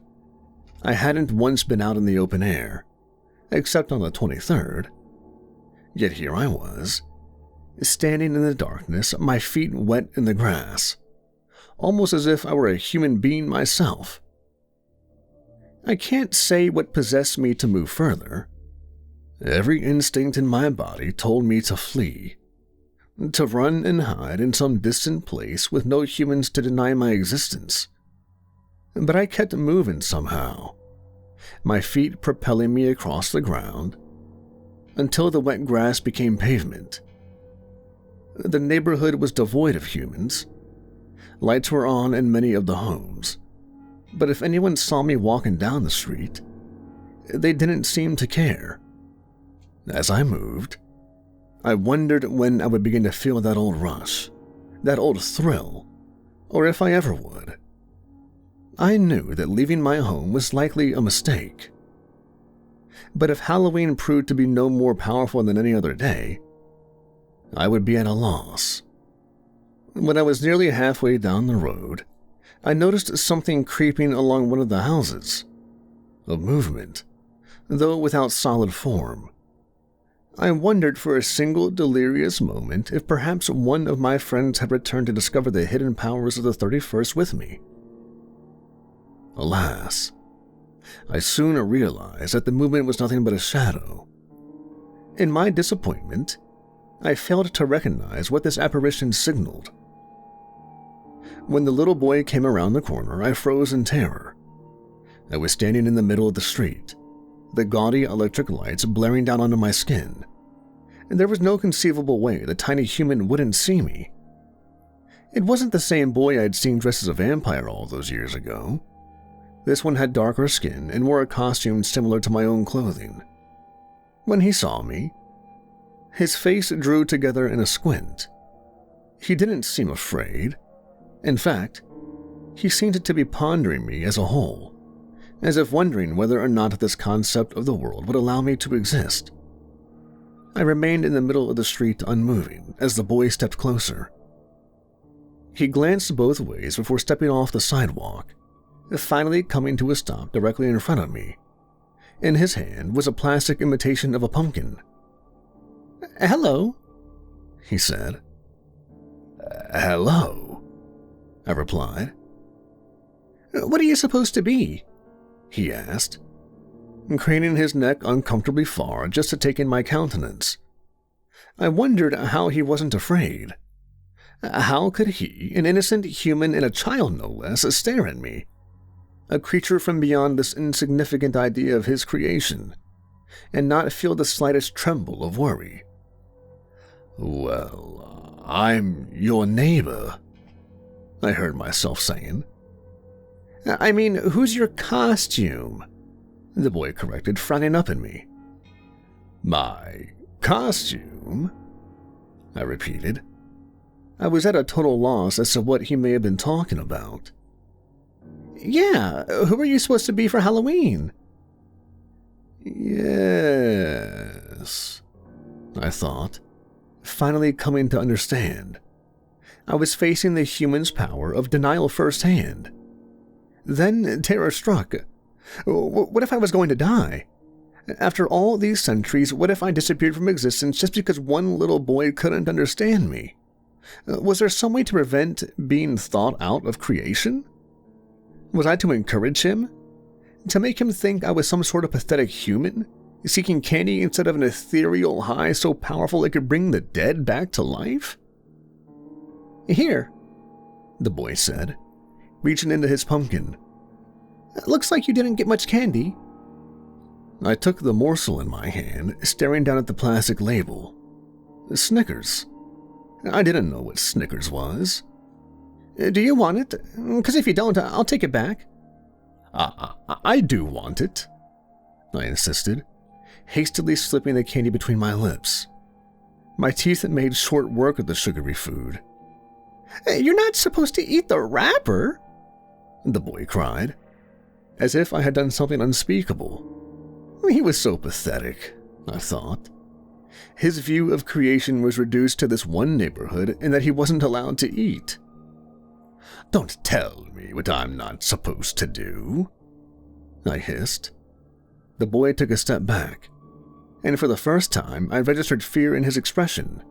S1: I hadn't once been out in the open air, except on the 23rd. Yet here I was, standing in the darkness, my feet wet in the grass, almost as if I were a human being myself. I can't say what possessed me to move further. Every instinct in my body told me to flee, to run and hide in some distant place with no humans to deny my existence. But I kept moving somehow, my feet propelling me across the ground, until the wet grass became pavement. The neighborhood was devoid of humans. Lights were on in many of the homes, but if anyone saw me walking down the street, they didn't seem to care. As I moved, I wondered when I would begin to feel that old rush, that old thrill, or if I ever would. I knew that leaving my home was likely a mistake. But if Halloween proved to be no more powerful than any other day, I would be at a loss. When I was nearly halfway down the road, I noticed something creeping along one of the houses. A movement, though without solid form. I wondered for a single delirious moment if perhaps one of my friends had returned to discover the hidden powers of the 31st with me. Alas, I soon realized that the movement was nothing but a shadow. In my disappointment, I failed to recognize what this apparition signaled. When the little boy came around the corner, I froze in terror. I was standing in the middle of the street, the gaudy electric lights blaring down onto my skin, and there was no conceivable way the tiny human wouldn't see me. It wasn't the same boy I'd seen dressed as a vampire all those years ago. This one had darker skin and wore a costume similar to my own clothing. When he saw me, his face drew together in a squint. He didn't seem afraid. In fact, he seemed to be pondering me as a whole, as if wondering whether or not this concept of the world would allow me to exist. I remained in the middle of the street unmoving as the boy stepped closer. He glanced both ways before stepping off the sidewalk, finally coming to a stop directly in front of me. In his hand was a plastic imitation of a pumpkin. "Hello," he said. "Hello," I replied. "What are you supposed to be?" he asked, craning his neck uncomfortably far just to take in my countenance. I wondered how he wasn't afraid. How could he, an innocent human and a child no less, stare at me? A creature from beyond this insignificant idea of his creation, and not feel the slightest tremble of worry. "Well, I'm your neighbor," I heard myself saying. "I mean, who's your costume?" the boy corrected, frowning up at me. "My costume?" I repeated. I was at a total loss as to what he may have been talking about. "Yeah, who are you supposed to be for Halloween?" "Yes," I thought, finally coming to understand. I was facing the human's power of denial firsthand. Then terror struck. What if I was going to die? After all these centuries, what if I disappeared from existence just because one little boy couldn't understand me? Was there some way to prevent being thought out of creation? Was I to encourage him? To make him think I was some sort of pathetic human, seeking candy instead of an ethereal high so powerful it could bring the dead back to life? "Here," the boy said, reaching into his pumpkin. "Looks like you didn't get much candy." I took the morsel in my hand, staring down at the plastic label. Snickers. I didn't know what Snickers was. "Do you want it? Because if you don't, I'll take it back." I do want it," I insisted, hastily slipping the candy between my lips. My teeth made short work of the sugary food. "You're not supposed to eat the wrapper," the boy cried, as if I had done something unspeakable. He was so pathetic, I thought. His view of creation was reduced to this one neighborhood and that he wasn't allowed to eat. "Don't tell me what I'm not supposed to do," I hissed. The boy took a step back, and for the first time I registered fear in his expression.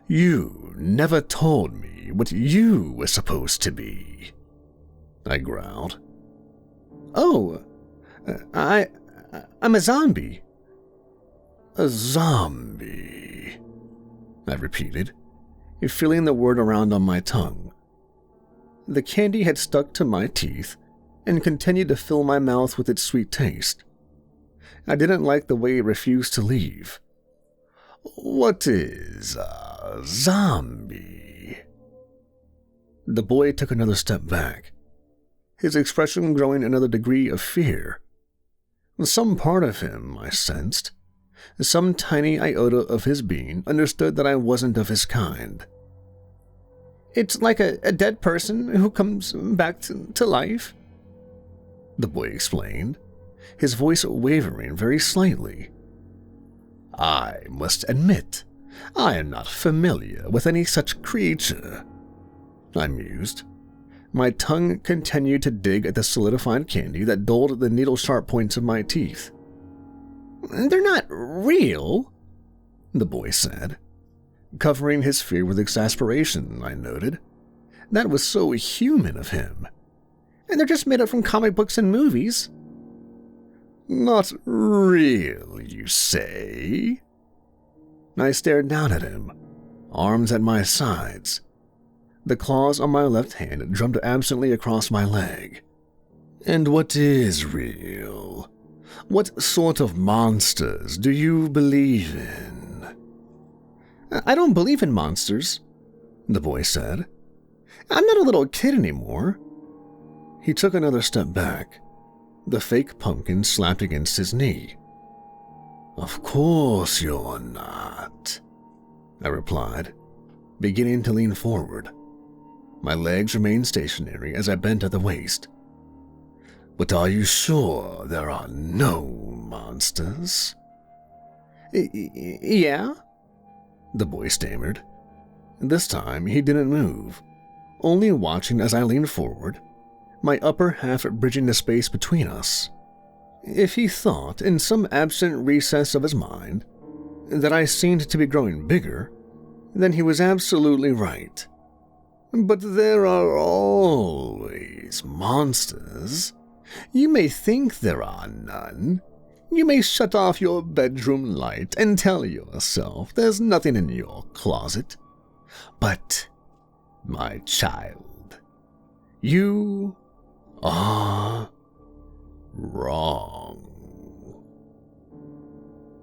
S1: "You never told me what you were supposed to be," I growled. "Oh, I'm a zombie." "A zombie," I repeated, feeling the word around on my tongue. The candy had stuck to my teeth and continued to fill my mouth with its sweet taste. I didn't like the way it refused to leave. "What is a zombie?" The boy took another step back, his expression growing another degree of fear. Some part of him, I sensed, some tiny iota of his being, understood that I wasn't of his kind. "It's like a dead person who comes back to life," the boy explained, his voice wavering very slightly. "I must admit, I am not familiar with any such creature," I mused. My tongue continued to dig at the solidified candy that dulled the needle-sharp points of my teeth. "They're not real," the boy said, covering his fear with exasperation, I noted. That was so human of him. "And they're just made up from comic books and movies." "Not real, you say?" I stared down at him, arms at my sides. The claws on my left hand drummed absently across my leg. "And what is real? What sort of monsters do you believe in?" "I don't believe in monsters," the boy said. "I'm not a little kid anymore." He took another step back, the fake pumpkin slapped against his knee. "Of course you're not," I replied, beginning to lean forward. My legs remained stationary as I bent at the waist. "But are you sure there are no monsters?" "Yeah," the boy stammered. This time he didn't move, only watching as I leaned forward, my upper half bridging the space between us. If he thought, in some absent recess of his mind, that I seemed to be growing bigger, then he was absolutely right. But there are always monsters. You may think there are none. You may shut off your bedroom light and tell yourself there's nothing in your closet. But, my child, you are wrong."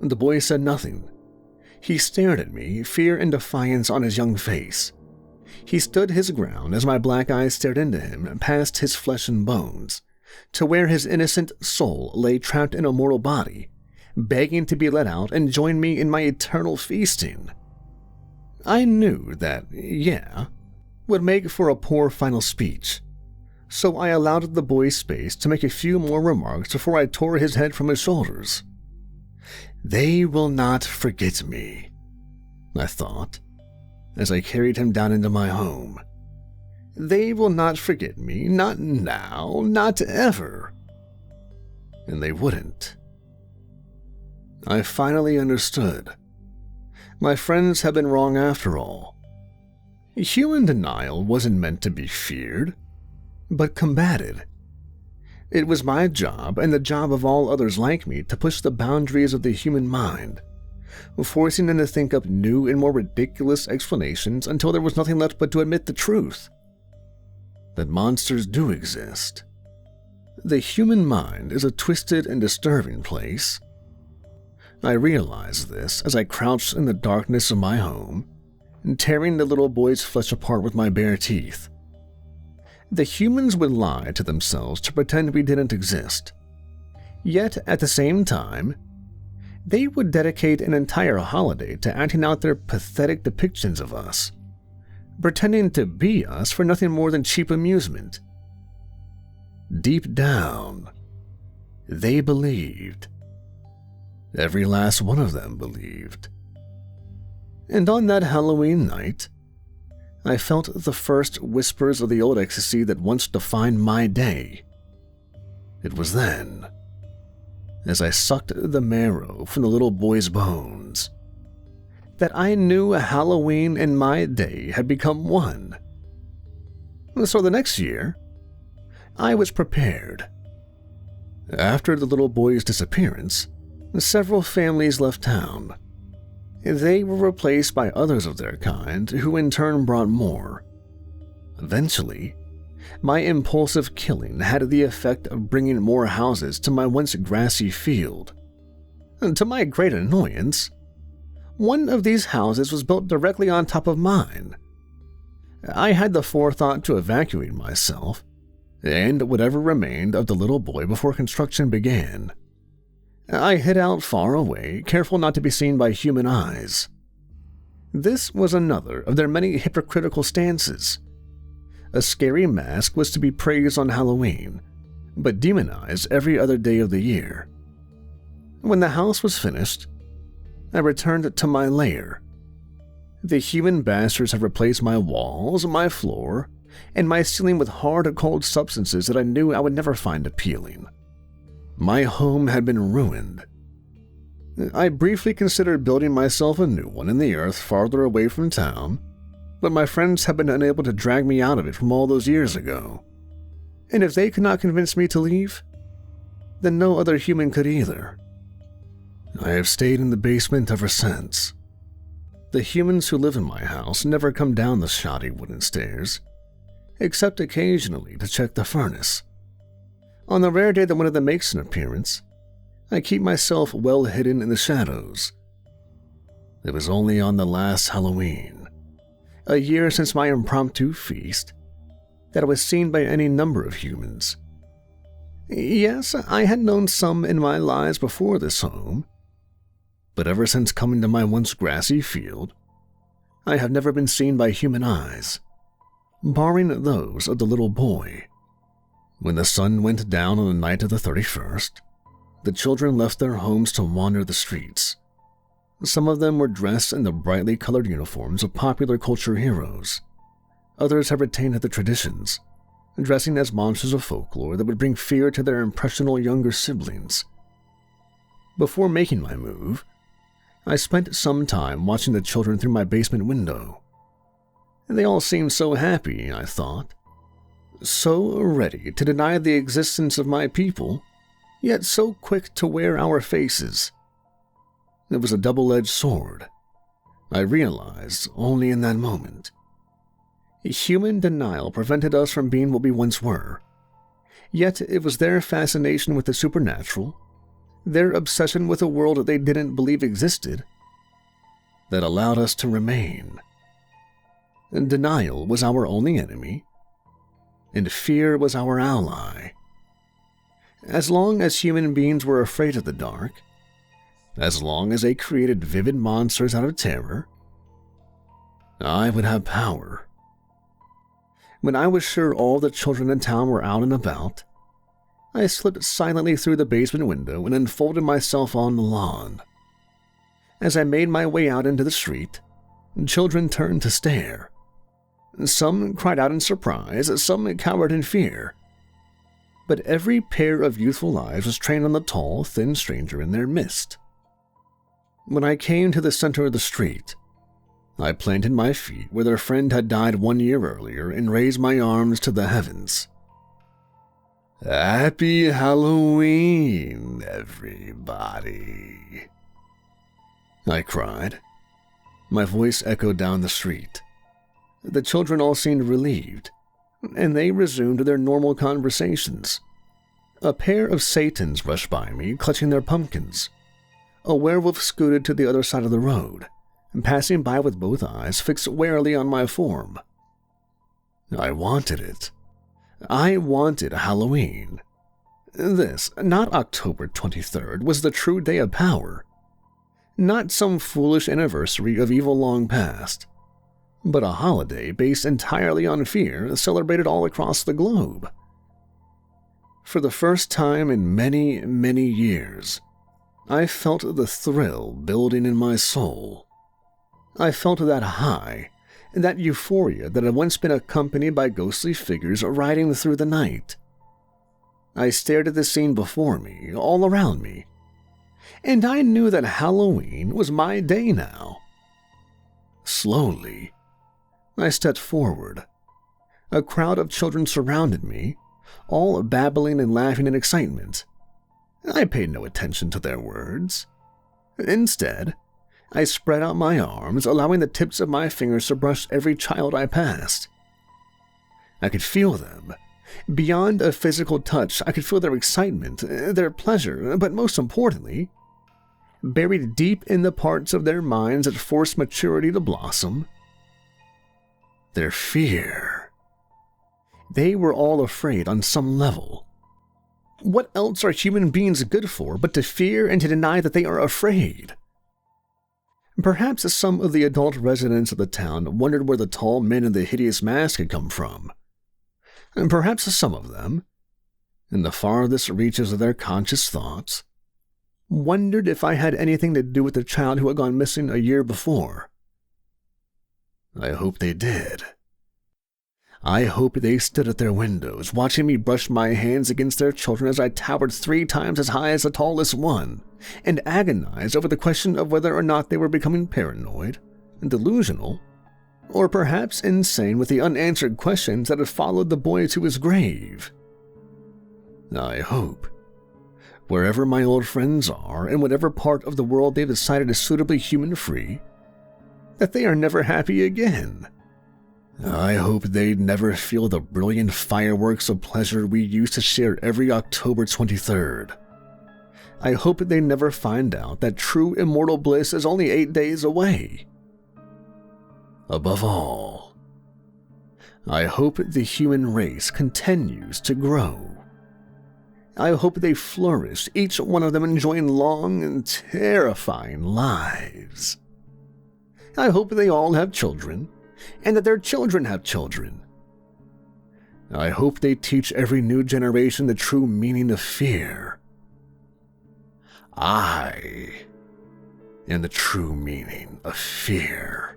S1: The boy said nothing. He stared at me, fear and defiance on his young face. He stood his ground as my black eyes stared into him past his flesh and bones, to where his innocent soul lay trapped in a mortal body, begging to be let out and join me in my eternal feasting. I knew that, yeah, would make for a poor final speech, so I allowed the boy space to make a few more remarks before I tore his head from his shoulders. "They will not forget me," I thought, as I carried him down into my home. "They will not forget me, not now, not ever." And they wouldn't. I finally understood. My friends had been wrong after all. Human denial wasn't meant to be feared, but combated. It was my job, and the job of all others like me, to push the boundaries of the human mind, forcing them to think up new and more ridiculous explanations until there was nothing left but to admit the truth. That monsters do exist. The human mind is a twisted and disturbing place. I realized this as I crouched in the darkness of my home, tearing the little boy's flesh apart with my bare teeth. The humans would lie to themselves to pretend we didn't exist. Yet, at the same time, they would dedicate an entire holiday to acting out their pathetic depictions of us, pretending to be us for nothing more than cheap amusement. Deep down, they believed. Every last one of them believed. And on that Halloween night, I felt the first whispers of the old ecstasy that once defined my day. It was then, as I sucked the marrow from the little boy's bones, that I knew Halloween and my day had become one. So the next year, I was prepared. After the little boy's disappearance, several families left town. They were replaced by others of their kind, who in turn brought more. Eventually, my impulsive killing had the effect of bringing more houses to my once grassy field. To my great annoyance, one of these houses was built directly on top of mine. I had the forethought to evacuate myself, and whatever remained of the little boy before construction began. I hid out far away, careful not to be seen by human eyes. This was another of their many hypocritical stances. A scary mask was to be praised on Halloween, but demonized every other day of the year. When the house was finished, I returned to my lair. The human bastards have replaced my walls, my floor, and my ceiling with hard, cold substances that I knew I would never find appealing. My home had been ruined. I briefly considered building myself a new one in the earth farther away from town, but my friends had been unable to drag me out of it from all those years ago. And if they could not convince me to leave, then no other human could either. I have stayed in the basement ever since. The humans who live in my house never come down the shoddy wooden stairs, except occasionally to check the furnace. On the rare day that one of them makes an appearance, I keep myself well hidden in the shadows. It was only on the last Halloween, a year since my impromptu feast, that I was seen by any number of humans. Yes, I had known some in my lives before this home, but ever since coming to my once grassy field, I have never been seen by human eyes, barring those of the little boy. When the sun went down on the night of the 31st, the children left their homes to wander the streets. Some of them were dressed in the brightly colored uniforms of popular culture heroes. Others have retained the traditions, dressing as monsters of folklore that would bring fear to their impressionable younger siblings. Before making my move, I spent some time watching the children through my basement window. They all seemed so happy, I thought. So ready to deny the existence of my people, yet so quick to wear our faces. It was a double-edged sword. I realized only in that moment. Human denial prevented us from being what we once were. Yet it was their fascination with the supernatural, their obsession with a world that they didn't believe existed, that allowed us to remain. Denial was our only enemy, and fear was our ally. As long as human beings were afraid of the dark, as long as they created vivid monsters out of terror, I would have power. When I was sure all the children in town were out and about, I slipped silently through the basement window and unfolded myself on the lawn. As I made my way out into the street, children turned to stare. Some cried out in surprise, some cowered in fear. But every pair of youthful eyes was trained on the tall, thin stranger in their midst. When I came to the center of the street, I planted my feet where their friend had died 1 year earlier and raised my arms to the heavens. Happy Halloween, everybody, I cried. My voice echoed down the street. The children all seemed relieved, and they resumed their normal conversations. A pair of Satans rushed by me, clutching their pumpkins. A werewolf scooted to the other side of the road, passing by with both eyes fixed warily on my form. I wanted it. I wanted Halloween. This, not October 23rd, was the true day of power. Not some foolish anniversary of evil long past, but a holiday based entirely on fear celebrated all across the globe. For the first time in many, many years, I felt the thrill building in my soul. I felt that high, that euphoria that had once been accompanied by ghostly figures riding through the night. I stared at the scene before me, all around me, and I knew that Halloween was my day now. Slowly, I stepped forward. A crowd of children surrounded me, all babbling and laughing in excitement. I paid no attention to their words. Instead, I spread out my arms, allowing the tips of my fingers to brush every child I passed. I could feel them. Beyond a physical touch, I could feel their excitement, their pleasure, but most importantly, buried deep in the parts of their minds that forced maturity to blossom, their fear. They were all afraid on some level. What else are human beings good for but to fear and to deny that they are afraid? Perhaps some of the adult residents of the town wondered where the tall men in the hideous mask had come from. And perhaps some of them, in the farthest reaches of their conscious thoughts, wondered if I had anything to do with the child who had gone missing a year before. I hope they did. I hope they stood at their windows, watching me brush my hands against their children as I towered 3 times as high as the tallest one, and agonized over the question of whether or not they were becoming paranoid, delusional, or perhaps insane with the unanswered questions that had followed the boy to his grave. I hope, wherever my old friends are, in whatever part of the world they've decided is suitably human-free, that they are never happy again. I hope they'd never feel the brilliant fireworks of pleasure we used to share every October 23rd. I hope they never find out that true immortal bliss is only 8 days away. Above all, I hope the human race continues to grow. I hope they flourish, each one of them enjoying long and terrifying lives. I hope they all have children, and that their children have children. I hope they teach every new generation the true meaning of fear. I am the true meaning of fear.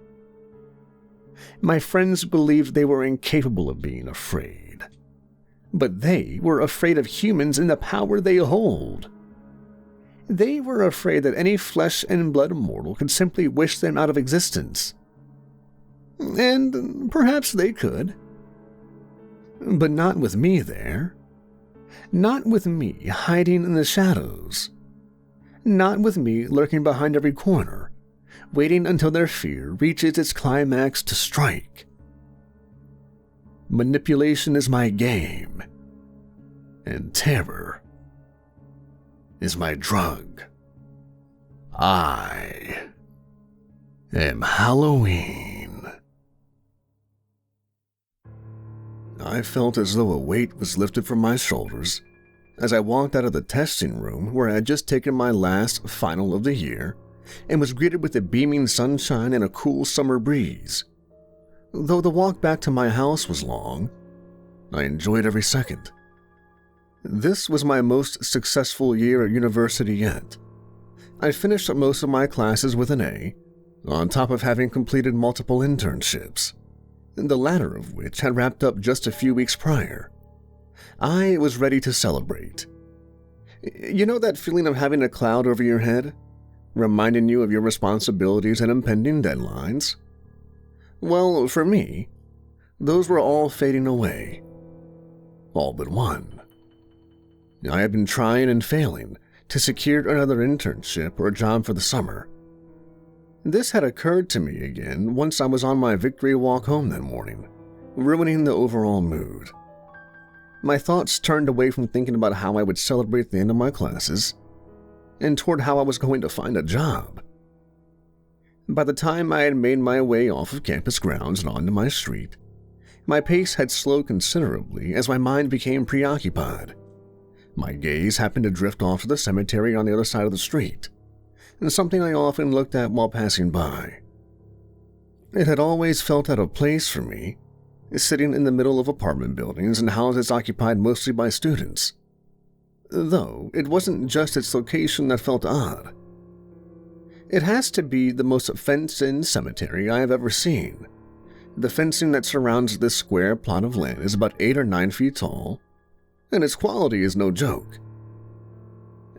S1: My friends believed they were incapable of being afraid, but they were afraid of humans and the power they hold. They were afraid that any flesh and blood mortal could simply wish them out of existence. And perhaps they could. But not with me there. Not with me hiding in the shadows. Not with me lurking behind every corner, waiting until their fear reaches its climax to strike. Manipulation is my game, and terror is my drug. I am Halloween. I felt as though a weight was lifted from my shoulders as I walked out of the testing room where I had just taken my last final of the year and was greeted with the beaming sunshine and a cool summer breeze. Though the walk back to my house was long, I enjoyed every second. This was my most successful year at university yet. I finished most of my classes with an A, on top of having completed multiple internships, the latter of which had wrapped up just a few weeks prior. I was ready to celebrate. You know that feeling of having a cloud over your head, reminding you of your responsibilities and impending deadlines? Well, for me, those were all fading away. All but one. I had been trying and failing to secure another internship or job for the summer. This had occurred to me again once I was on my victory walk home that morning, ruining the overall mood. My thoughts turned away from thinking about how I would celebrate the end of my classes and toward how I was going to find a job. By the time I had made my way off of campus grounds and onto my street, my pace had slowed considerably as my mind became preoccupied. My gaze happened to drift off to the cemetery on the other side of the street, and something I often looked at while passing by. It had always felt out of place for me, sitting in the middle of apartment buildings and houses occupied mostly by students. Though it wasn't just its location that felt odd. It has to be the most fenced-in cemetery I have ever seen. The fencing that surrounds this square plot of land is about 8 or 9 feet tall, and its quality is no joke.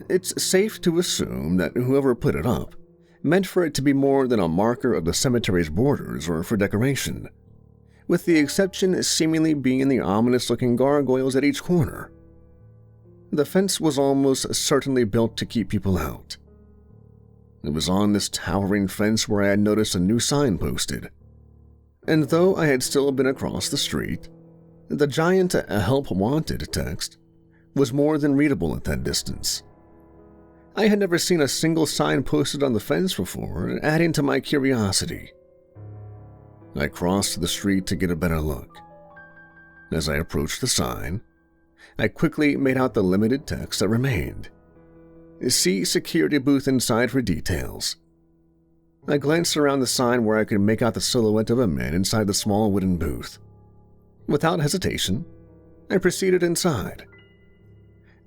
S1: It's safe to assume that whoever put it up meant for it to be more than a marker of the cemetery's borders or for decoration, with the exception seemingly being the ominous-looking gargoyles at each corner. The fence was almost certainly built to keep people out. It was on this towering fence where I had noticed a new sign posted, and though I had still been across the street, the giant "Help Wanted" text was more than readable at that distance. I had never seen a single sign posted on the fence before, adding to my curiosity. I crossed the street to get a better look. As I approached the sign, I quickly made out the limited text that remained. See security booth inside for details. I glanced around the sign where I could make out the silhouette of a man inside the small wooden booth. Without hesitation, I proceeded inside.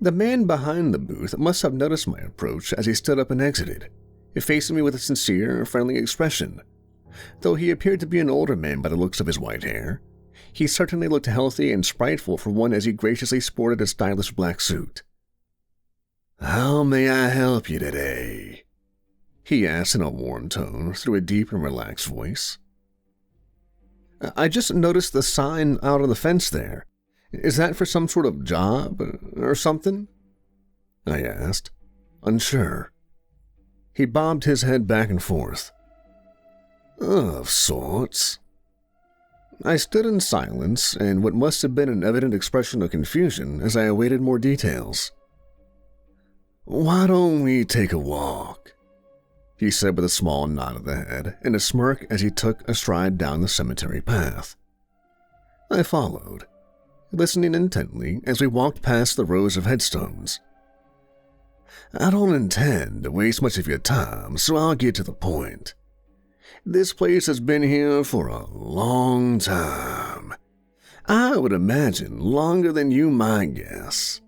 S1: The man behind the booth must have noticed my approach as he stood up and exited, facing me with a sincere, friendly expression. Though he appeared to be an older man by the looks of his white hair, he certainly looked healthy and spriteful for one as he graciously sported a stylish black suit. "How may I help you today?" he asked in a warm tone through a deep and relaxed voice. "I just noticed the sign out on the fence there. Is that for some sort of job or something?" I asked, unsure. He bobbed his head back and forth. "Of sorts." I stood in silence and what must have been an evident expression of confusion as I awaited more details. "Why don't we take a walk?" he said with a small nod of the head and a smirk as he took a stride down the cemetery path. I followed, listening intently as we walked past the rows of headstones. "I don't intend to waste much of your time, so I'll get to the point. This place has been here for a long time. I would imagine longer than you might guess.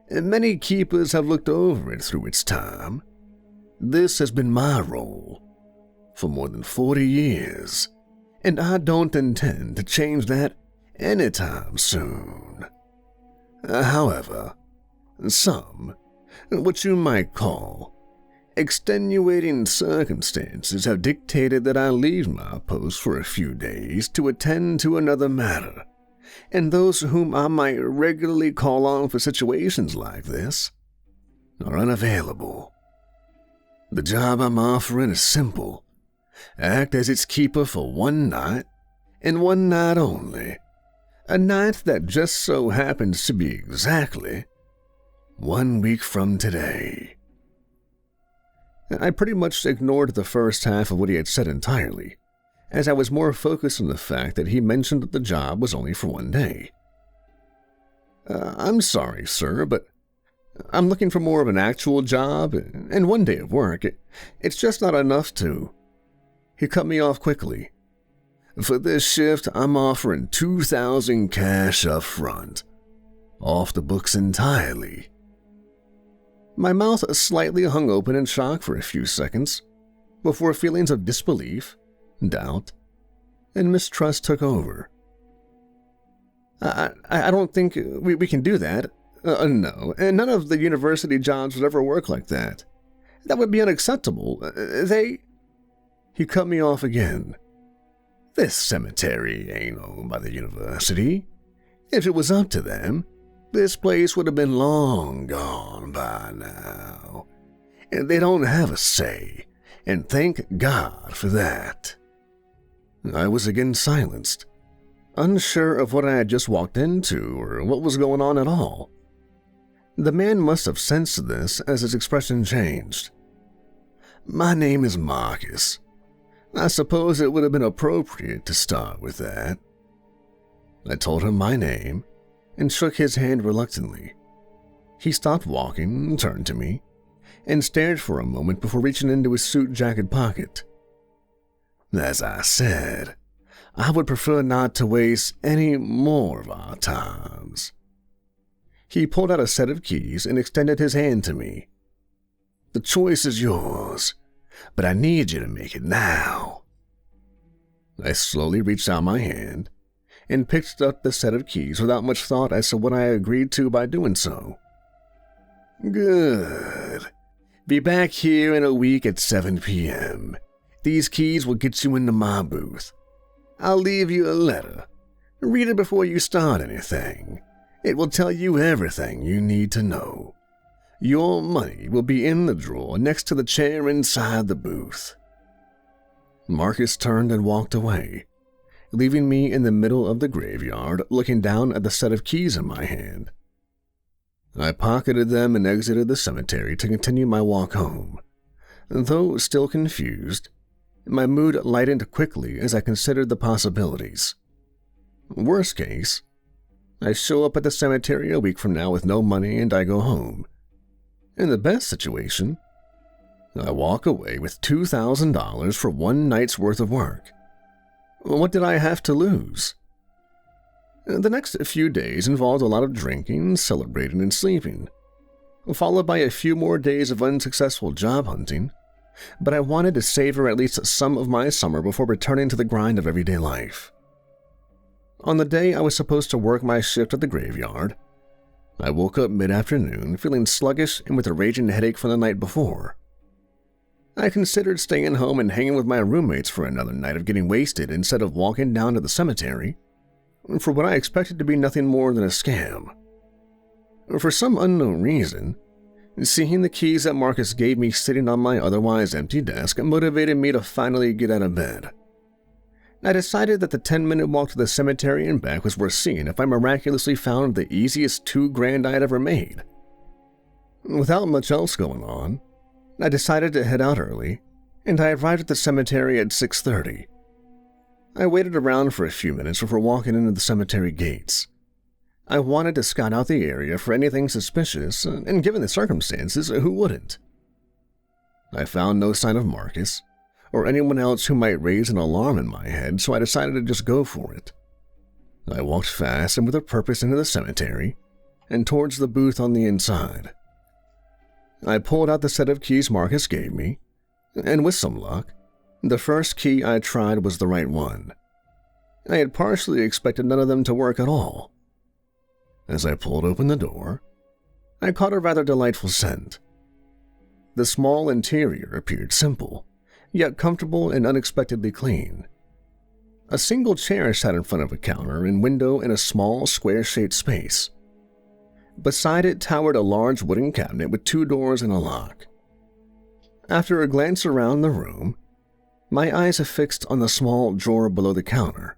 S1: And many keepers have looked over it through its time. This has been my role for more than 40 years, and I don't intend to change that anytime soon. However, some, what you might call, extenuating circumstances have dictated that I leave my post for a few days to attend to another matter, and those whom I might regularly call on for situations like this are unavailable. The job I'm offering is simple. Act as its keeper for one night, and one night only. A night that just so happens to be exactly 1 week from today." I pretty much ignored the first half of what he had said entirely, as I was more focused on the fact that he mentioned that the job was only for 1 day. "I'm sorry, sir, but I'm looking for more of an actual job and 1 day of work. It's just not enough to—" He cut me off quickly. "For this shift, I'm offering $2,000 cash up front, off the books entirely." My mouth slightly hung open in shock for a few seconds, before feelings of disbelief, doubt, and mistrust took over. I don't think we can do that. No, and none of the university jobs would ever work like that. That would be unacceptable. He cut me off again. "This cemetery ain't owned by the university. If it was up to them, this place would have been long gone by now. And they don't have a say, and thank God for that." I was again silenced, unsure of what I had just walked into or what was going on at all. The man must have sensed this as his expression changed. "My name is Marcus. I suppose it would have been appropriate to start with that." I told him my name and shook his hand reluctantly. He stopped walking, turned to me, and stared for a moment before reaching into his suit jacket pocket. "As I said, I would prefer not to waste any more of our times." He pulled out a set of keys and extended his hand to me. "The choice is yours, but I need you to make it now." I slowly reached out my hand and picked up the set of keys without much thought as to what I agreed to by doing so. "Good. Be back here in a week at 7 p.m. These keys will get you into my booth. I'll leave you a letter. Read it before you start anything. It will tell you everything you need to know. Your money will be in the drawer next to the chair inside the booth." Marcus turned and walked away, leaving me in the middle of the graveyard looking down at the set of keys in my hand. I pocketed them and exited the cemetery to continue my walk home. Though still confused, my mood lightened quickly as I considered the possibilities. Worst case, I show up at the cemetery a week from now with no money and I go home. In the best situation, I walk away with $2,000 for 1 night's worth of work. What did I have to lose? The next few days involved a lot of drinking, celebrating, and sleeping, followed by a few more days of unsuccessful job hunting, but I wanted to savor at least some of my summer before returning to the grind of everyday life. On the day I was supposed to work my shift at the graveyard, I woke up mid-afternoon feeling sluggish and with a raging headache from the night before. I considered staying home and hanging with my roommates for another night of getting wasted instead of walking down to the cemetery for what I expected to be nothing more than a scam. For some unknown reason, seeing the keys that Marcus gave me sitting on my otherwise empty desk motivated me to finally get out of bed. I decided that the 10-minute walk to the cemetery and back was worth seeing if I miraculously found the easiest $2,000 I'd ever made. Without much else going on, I decided to head out early, and I arrived at the cemetery at 6:30. I waited around for a few minutes before walking into the cemetery gates. I wanted to scout out the area for anything suspicious, and given the circumstances, who wouldn't? I found no sign of Marcus, or anyone else who might raise an alarm in my head, so I decided to just go for it. I walked fast and with a purpose into the cemetery, and towards the booth on the inside. I pulled out the set of keys Marcus gave me, and with some luck, the first key I tried was the right one. I had partially expected none of them to work at all. As I pulled open the door, I caught a rather delightful scent. The small interior appeared simple, yet comfortable and unexpectedly clean. A single chair sat in front of a counter and window in a small, square-shaped space. Beside it towered a large wooden cabinet with 2 doors and a lock. After a glance around the room, my eyes fixed on the small drawer below the counter.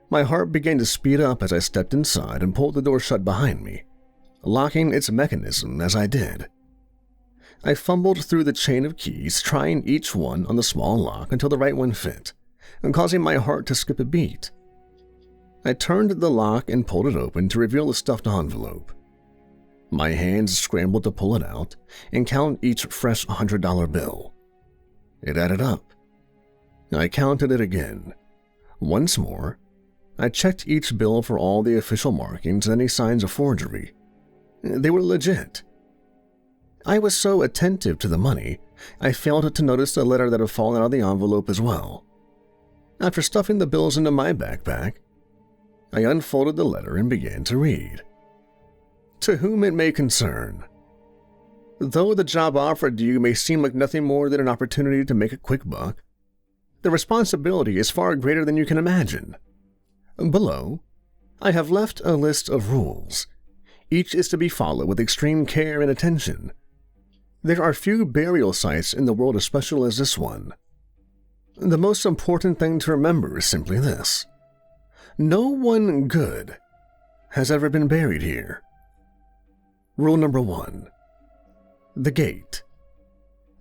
S1: My heart began to speed up as I stepped inside and pulled the door shut behind me, locking its mechanism as I did. I fumbled through the chain of keys, trying each one on the small lock until the right one fit, and causing my heart to skip a beat. I turned the lock and pulled it open to reveal a stuffed envelope. My hands scrambled to pull it out and count each fresh $100 bill. It added up. I counted it again. Once more, I checked each bill for all the official markings and any signs of forgery. They were legit. I was so attentive to the money, I failed to notice the letter that had fallen out of the envelope as well. After stuffing the bills into my backpack, I unfolded the letter and began to read. To whom it may concern. Though the job offered to you may seem like nothing more than an opportunity to make a quick buck, the responsibility is far greater than you can imagine. Below, I have left a list of rules. Each is to be followed with extreme care and attention. There are few burial sites in the world as special as this one. The most important thing to remember is simply this. No one good has ever been buried here. Rule number 1. The gate.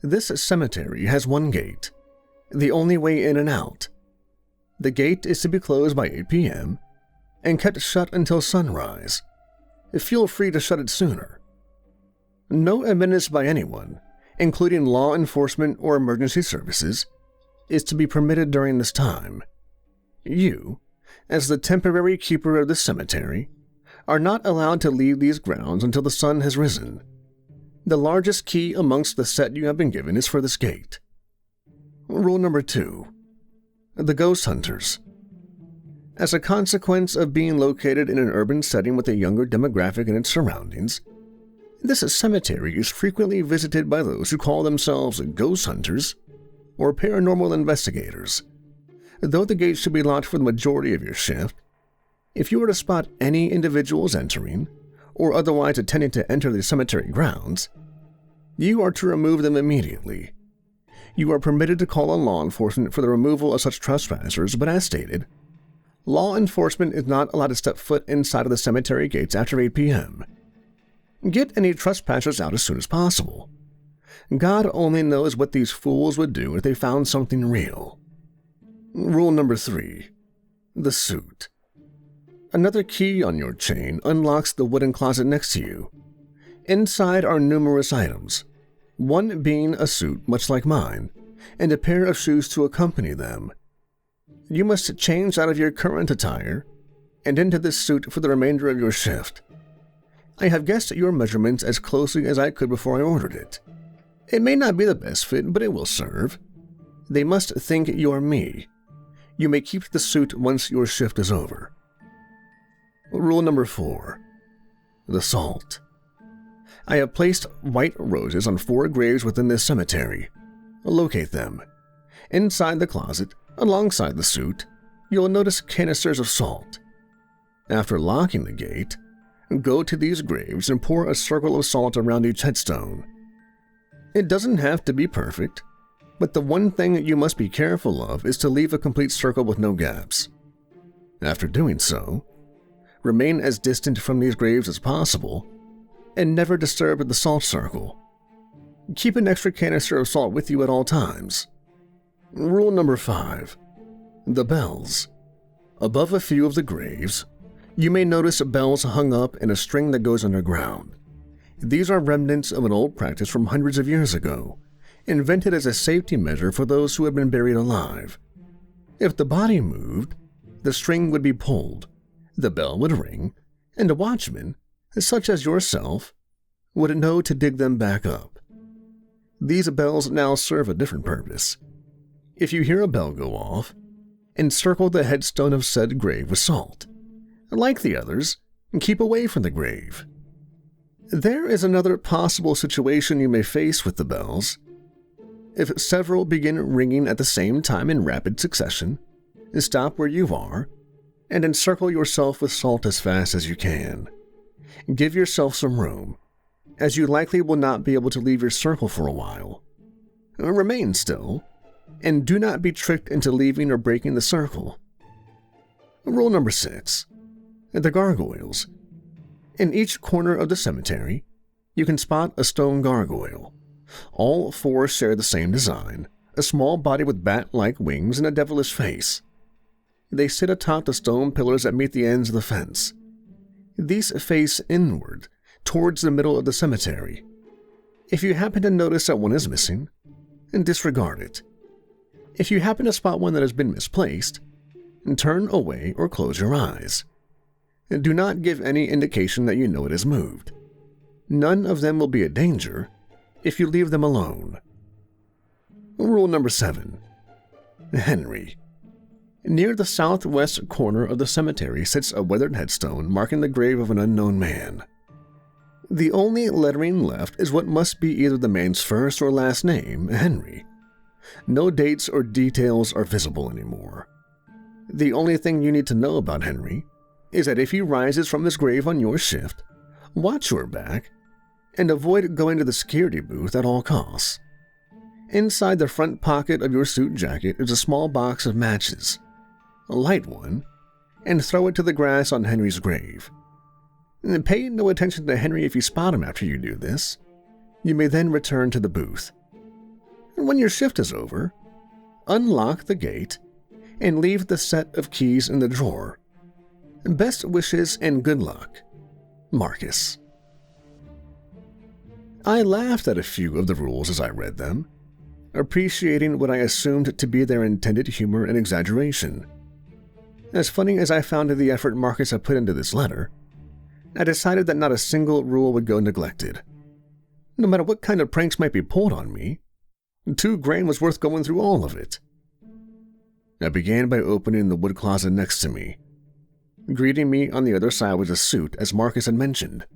S1: This cemetery has one gate, the only way in and out. The gate is to be closed by 8 p.m. and kept shut until sunrise. Feel free to shut it sooner. No admittance by anyone, including law enforcement or emergency services, is to be permitted during this time. You, as the temporary keeper of the cemetery, are not allowed to leave these grounds until the sun has risen. The largest key amongst the set you have been given is for this gate. Rule number 2. The ghost hunters. As a consequence of being located in an urban setting with a younger demographic in its surroundings, this cemetery is frequently visited by those who call themselves ghost hunters or paranormal investigators. Though the gate should be locked for the majority of your shift, if you were to spot any individuals entering or otherwise attempting to enter the cemetery grounds, you are to remove them immediately. You are permitted to call on law enforcement for the removal of such trespassers, but as stated, law enforcement is not allowed to step foot inside of the cemetery gates after 8 p.m. Get any trespassers out as soon as possible. God only knows what these fools would do if they found something real. Rule number 3. The suit. Another key on your chain unlocks the wooden closet next to you. Inside are numerous items, one being a suit much like mine, and a pair of shoes to accompany them. You must change out of your current attire and into this suit for the remainder of your shift. I have guessed your measurements as closely as I could before I ordered it. It may not be the best fit, but it will serve. They must think you're me. You may keep the suit once your shift is over. Rule number 4. The salt. I have placed white roses on 4 graves within this cemetery. Locate them. Inside the closet, alongside the suit, you'll notice canisters of salt. After locking the gate, go to these graves and pour a circle of salt around each headstone. It doesn't have to be perfect, but the one thing you must be careful of is to leave a complete circle with no gaps. After doing so, remain as distant from these graves as possible and never disturb the salt circle. Keep an extra canister of salt with you at all times. Rule number 5. The bells. Above a few of the graves, you may notice bells hung up in a string that goes underground. These are remnants of an old practice from hundreds of years ago, invented as a safety measure for those who had been buried alive. If the body moved, the string would be pulled, the bell would ring, and a watchman, such as yourself, would know to dig them back up. These bells now serve a different purpose. If you hear a bell go off, encircle the headstone of said grave with salt. Like the others, keep away from the grave. There is another possible situation you may face with the bells. If several begin ringing at the same time in rapid succession, stop where you are and encircle yourself with salt as fast as you can. Give yourself some room, as you likely will not be able to leave your circle for a while. Remain still, and do not be tricked into leaving or breaking the circle. Rule number 6. The gargoyles. In each corner of the cemetery, you can spot a stone gargoyle. All 4 share the same design, a small body with bat-like wings and a devilish face. They sit atop the stone pillars that meet the ends of the fence. These face inward, towards the middle of the cemetery. If you happen to notice that one is missing, disregard it. If you happen to spot one that has been misplaced, turn away or close your eyes. Do not give any indication that you know it has moved. None of them will be a danger if you leave them alone. Rule number 7. Henry. Near the southwest corner of the cemetery sits a weathered headstone marking the grave of an unknown man. The only lettering left is what must be either the man's first or last name, Henry. No dates or details are visible anymore. The only thing you need to know about Henry is that if he rises from his grave on your shift, watch your back and avoid going to the security booth at all costs. Inside the front pocket of your suit jacket is a small box of matches. Light one and throw it to the grass on Henry's grave. Pay no attention to Henry if you spot him after you do this. You may then return to the booth. When your shift is over, unlock the gate and leave the set of keys in the drawer. Best wishes and good luck, Marcus. I laughed at a few of the rules as I read them, appreciating what I assumed to be their intended humor and exaggeration. As funny as I found the effort Marcus had put into this letter, I decided that not a single rule would go neglected. No matter what kind of pranks might be pulled on me, $2,000 was worth going through all of it. I began by opening the wood closet next to me. Greeting me on the other side was a suit, as Marcus had mentioned.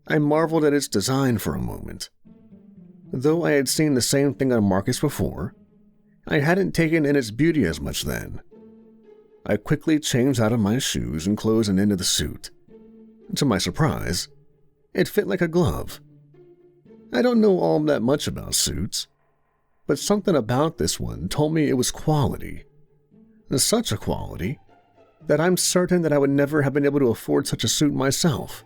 S1: I marveled at its design for a moment. Though I had seen the same thing on Marcus before, I hadn't taken in its beauty as much then. I quickly changed out of my shoes and clothes and into the suit. To my surprise, it fit like a glove. I don't know all that much about suits, but something about this one told me it was quality. Such a quality that I'm certain that I would never have been able to afford such a suit myself.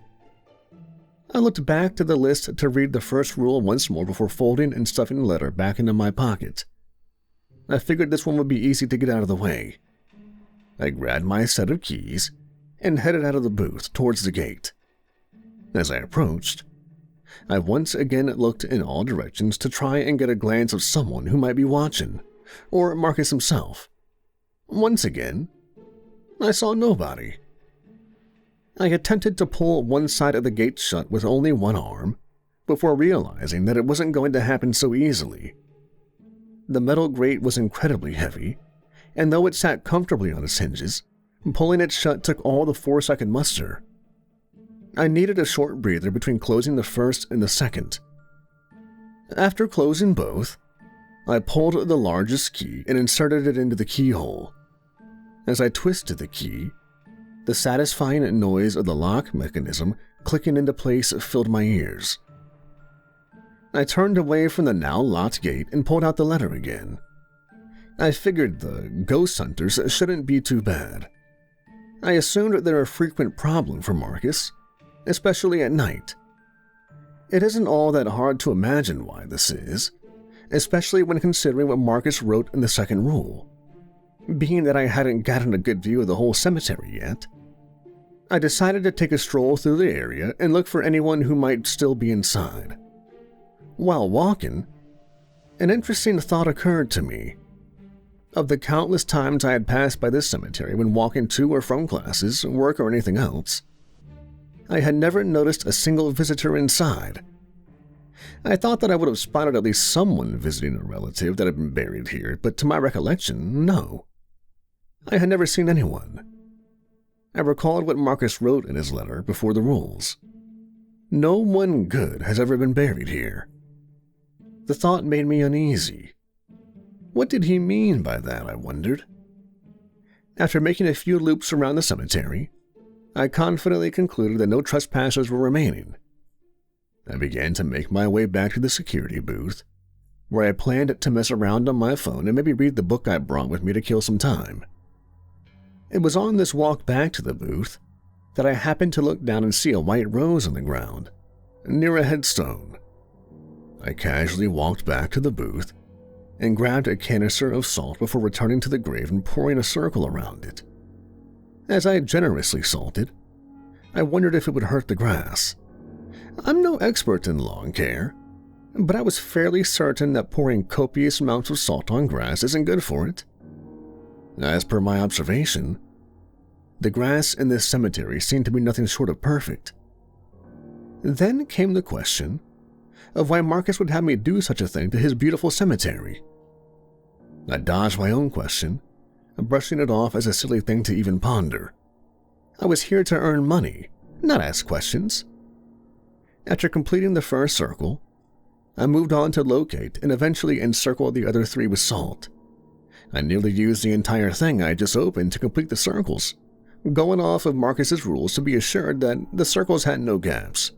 S1: I looked back to the list to read the first rule once more before folding and stuffing the letter back into my pocket. I figured this one would be easy to get out of the way. I grabbed my set of keys and headed out of the booth towards the gate. As I approached, I once again looked in all directions to try and get a glance of someone who might be watching, or Marcus himself. Once again, I saw nobody. I attempted to pull one side of the gate shut with only one arm, before realizing that it wasn't going to happen so easily. The metal grate was incredibly heavy, and though it sat comfortably on its hinges, pulling it shut took all the force I could muster. I needed a short breather between closing the first and the second. After closing both, I pulled the largest key and inserted it into the keyhole. As I twisted the key, the satisfying noise of the lock mechanism clicking into place filled my ears. I turned away from the now locked gate and pulled out the letter again. I figured the ghost hunters shouldn't be too bad. I assumed they're a frequent problem for Marcus, especially at night. It isn't all that hard to imagine why this is, especially when considering what Marcus wrote in the second rule. Being that I hadn't gotten a good view of the whole cemetery yet, I decided to take a stroll through the area and look for anyone who might still be inside. While walking, an interesting thought occurred to me. Of the countless times I had passed by this cemetery when walking to or from classes, work, or anything else, I had never noticed a single visitor inside. I thought that I would have spotted at least someone visiting a relative that had been buried here, but to my recollection, no. I had never seen anyone. I recalled what Marcus wrote in his letter before the rules. No one good has ever been buried here. The thought made me uneasy. What did he mean by that, I wondered. After making a few loops around the cemetery, I confidently concluded that no trespassers were remaining. I began to make my way back to the security booth, where I planned to mess around on my phone and maybe read the book I brought with me to kill some time. It was on this walk back to the booth that I happened to look down and see a white rose on the ground, near a headstone. I casually walked back to the booth and grabbed a canister of salt before returning to the grave and pouring a circle around it. As I generously salted, I wondered if it would hurt the grass. I'm no expert in lawn care, but I was fairly certain that pouring copious amounts of salt on grass isn't good for it. As per my observation, the grass in this cemetery seemed to be nothing short of perfect. Then came the question of why Marcus would have me do such a thing to his beautiful cemetery. I dodged my own question, brushing it off as a silly thing to even ponder. I was here to earn money, not ask questions. After completing the first circle, I moved on to locate and eventually encircle the other three with salt. I nearly used the entire thing I had just opened to complete the circles, going off of Marcus's rules to be assured that the circles had no gaps.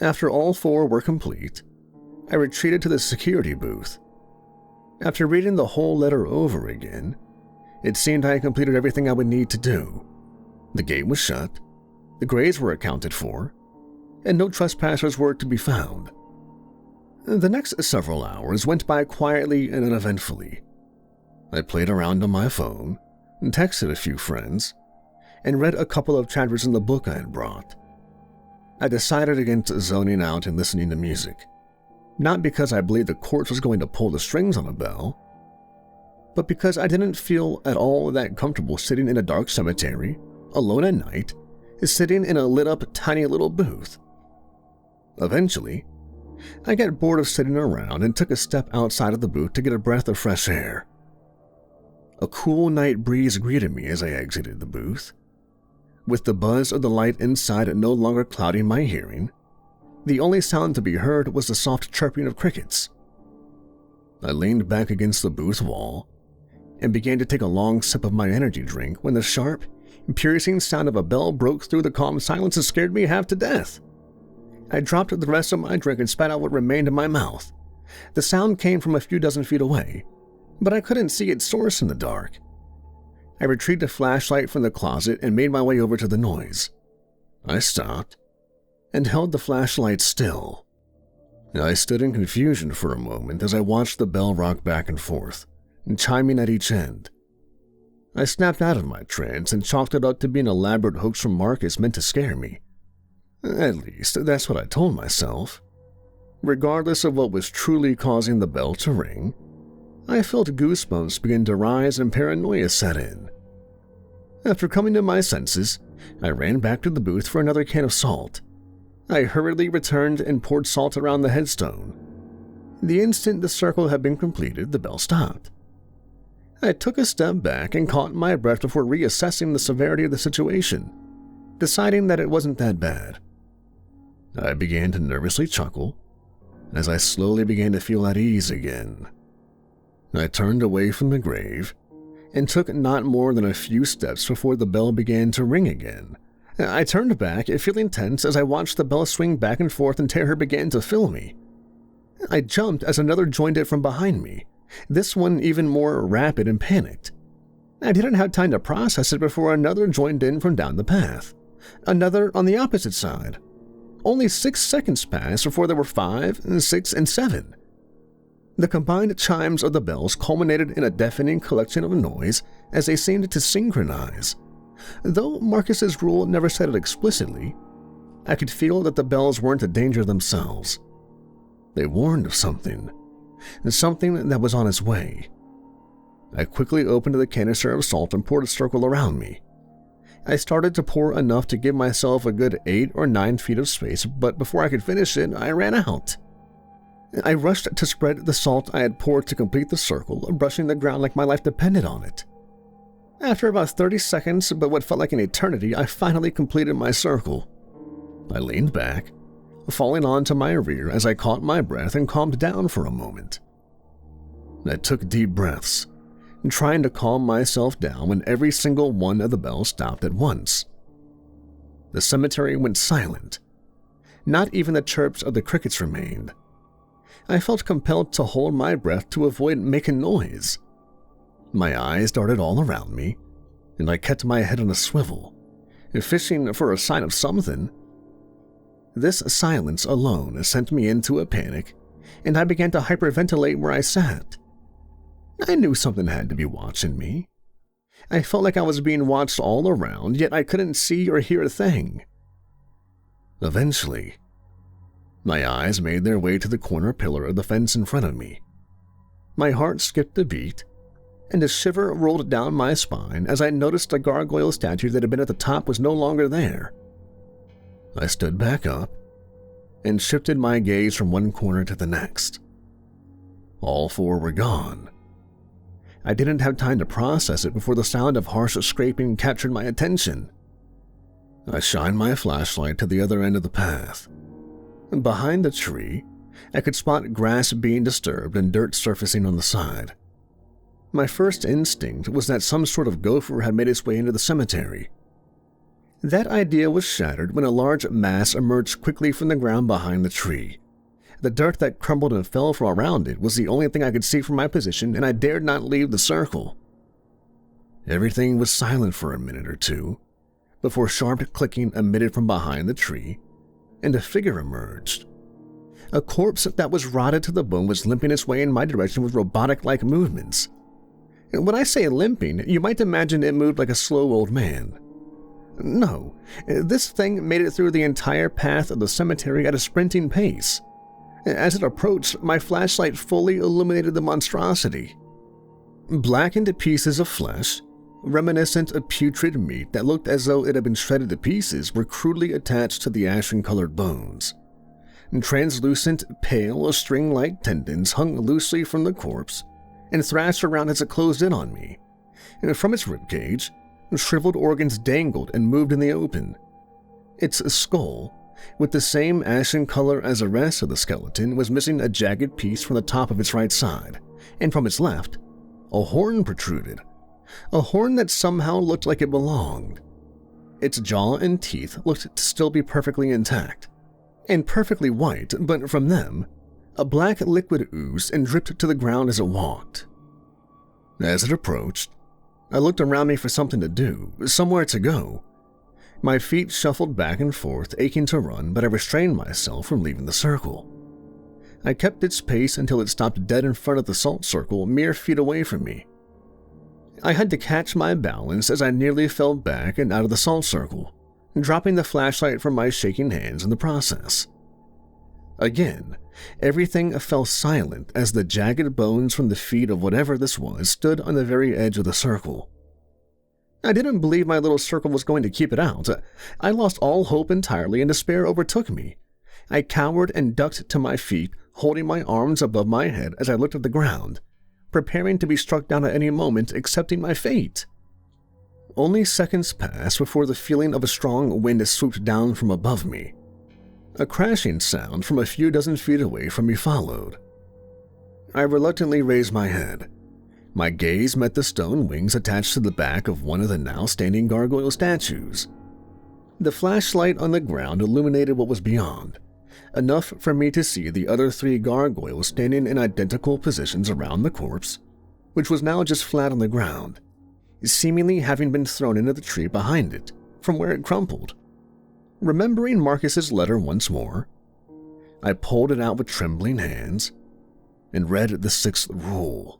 S1: After all four were complete, I retreated to the security booth. After reading the whole letter over again, it seemed I had completed everything I would need to do. The gate was shut, the graves were accounted for, and no trespassers were to be found. The next several hours went by quietly and uneventfully. I played around on my phone, texted a few friends, and read a couple of chapters in the book I had brought. I decided against zoning out and listening to music, not because I believed the corpse was going to pull the strings on a bell, but because I didn't feel at all that comfortable sitting in a dark cemetery, alone at night, sitting in a lit-up tiny little booth. Eventually, I got bored of sitting around and took a step outside of the booth to get a breath of fresh air. A cool night breeze greeted me as I exited the booth. With the buzz of the light inside no longer clouding my hearing, the only sound to be heard was the soft chirping of crickets. I leaned back against the booth wall and began to take a long sip of my energy drink when the sharp, piercing sound of a bell broke through the calm silence and scared me half to death. I dropped the rest of my drink and spat out what remained in my mouth. The sound came from a few dozen feet away, but I couldn't see its source in the dark. I retrieved a flashlight from the closet and made my way over to the noise. I stopped and held the flashlight still. I stood in confusion for a moment as I watched the bell rock back and forth, chiming at each end. I snapped out of my trance and chalked it up to be an elaborate hoax from Marcus meant to scare me. At least, that's what I told myself. Regardless of what was truly causing the bell to ring, I felt goosebumps begin to rise and paranoia set in. After coming to my senses, I ran back to the booth for another can of salt. I hurriedly returned and poured salt around the headstone. The instant the circle had been completed, the bell stopped. I took a step back and caught my breath before reassessing the severity of the situation, deciding that it wasn't that bad. I began to nervously chuckle as I slowly began to feel at ease again. I turned away from the grave and took not more than a few steps before the bell began to ring again. I turned back, feeling tense as I watched the bell swing back and forth and terror began to fill me. I jumped as another joined it from behind me, this one even more rapid and panicked. I didn't have time to process it before another joined in from down the path, another on the opposite side. Only 6 seconds passed before there were 5, 6, and 7. The combined chimes of the bells culminated in a deafening collection of noise as they seemed to synchronize. Though Marcus's rule never said it explicitly, I could feel that the bells weren't a danger themselves. They warned of something that was on its way. I quickly opened the canister of salt and poured a circle around me. I started to pour enough to give myself a good 8 or 9 feet of space, but before I could finish it, I ran out. I rushed to spread the salt I had poured to complete the circle, brushing the ground like my life depended on it. After about 30 seconds, but what felt like an eternity, I finally completed my circle. I leaned back, falling onto my rear as I caught my breath and calmed down for a moment. I took deep breaths, trying to calm myself down when every single one of the bells stopped at once. The cemetery went silent. Not even the chirps of the crickets remained. I felt compelled to hold my breath to avoid making noise. My eyes darted all around me, and I kept my head on a swivel, fishing for a sign of something. This silence alone sent me into a panic, and I began to hyperventilate where I sat. I knew something had to be watching me. I felt like I was being watched all around, yet I couldn't see or hear a thing. Eventually, my eyes made their way to the corner pillar of the fence in front of me. My heart skipped a beat, and a shiver rolled down my spine as I noticed the gargoyle statue that had been at the top was no longer there. I stood back up and shifted my gaze from one corner to the next. All 4 were gone. I didn't have time to process it before the sound of harsh scraping captured my attention. I shined my flashlight to the other end of the path. Behind the tree, I could spot grass being disturbed and dirt surfacing on the side. My first instinct was that some sort of gopher had made its way into the cemetery. That idea was shattered when a large mass emerged quickly from the ground behind the tree. The dirt that crumbled and fell from around it was the only thing I could see from my position, and I dared not leave the circle. Everything was silent for a minute or two, before sharp clicking emitted from behind the tree, and a figure emerged. A corpse that was rotted to the bone was limping its way in my direction with robotic-like movements. When I say limping, you might imagine it moved like a slow old man. No, this thing made it through the entire path of the cemetery at a sprinting pace. As it approached, my flashlight fully illuminated the monstrosity. Blackened pieces of flesh, reminiscent of putrid meat that looked as though it had been shredded to pieces, were crudely attached to the ashen-colored bones. Translucent, pale, string-like tendons hung loosely from the corpse and thrashed around as it closed in on me. From its ribcage, shriveled organs dangled and moved in the open. Its skull, with the same ashen color as the rest of the skeleton, was missing a jagged piece from the top of its right side, and from its left, a horn protruded. A horn that somehow looked like it belonged. Its jaw and teeth looked to still be perfectly intact, and perfectly white, but from them, a black liquid oozed and dripped to the ground as it walked. As it approached, I looked around me for something to do, somewhere to go. My feet shuffled back and forth, aching to run, but I restrained myself from leaving the circle. I kept its pace until it stopped dead in front of the salt circle, mere feet away from me. I had to catch my balance as I nearly fell back and out of the salt circle, dropping the flashlight from my shaking hands in the process. Again, everything fell silent as the jagged bones from the feet of whatever this was stood on the very edge of the circle. I didn't believe my little circle was going to keep it out. I lost all hope entirely, and despair overtook me. I cowered and ducked to my feet, holding my arms above my head as I looked at the ground, preparing to be struck down at any moment, accepting my fate. Only seconds passed before the feeling of a strong wind swooped down from above me. A crashing sound from a few dozen feet away from me followed. I reluctantly raised my head. My gaze met the stone wings attached to the back of one of the now standing gargoyle statues. The flashlight on the ground illuminated what was beyond, enough for me to see the other 3 gargoyles standing in identical positions around the corpse, which was now just flat on the ground, seemingly having been thrown into the tree behind it, from where it crumpled. Remembering Marcus's letter once more, I pulled it out with trembling hands and read the 6th rule.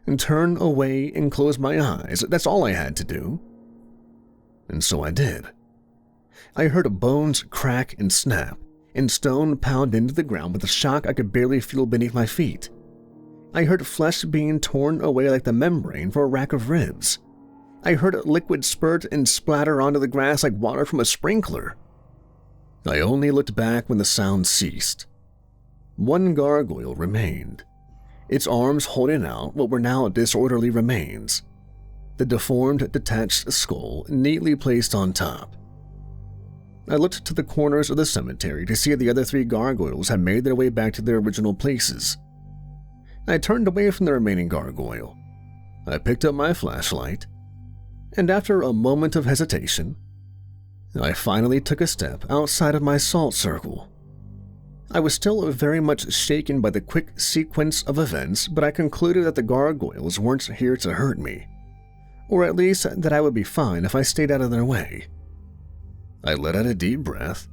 S1: And turn away and close my eyes. That's all I had to do. And so I did. I heard bones crack and snap, and stone pound into the ground with a shock I could barely feel beneath my feet. I heard flesh being torn away like the membrane for a rack of ribs. I heard liquid spurt and splatter onto the grass like water from a sprinkler. I only looked back when the sound ceased. One gargoyle remained, its arms holding out what were now disorderly remains, the deformed, detached skull neatly placed on top. I looked to the corners of the cemetery to see if the other 3 gargoyles had made their way back to their original places. I turned away from the remaining gargoyle. I picked up my flashlight, and after a moment of hesitation, I finally took a step outside of my salt circle. I was still very much shaken by the quick sequence of events, but I concluded that the gargoyles weren't here to hurt me, or at least that I would be fine if I stayed out of their way. I let out a deep breath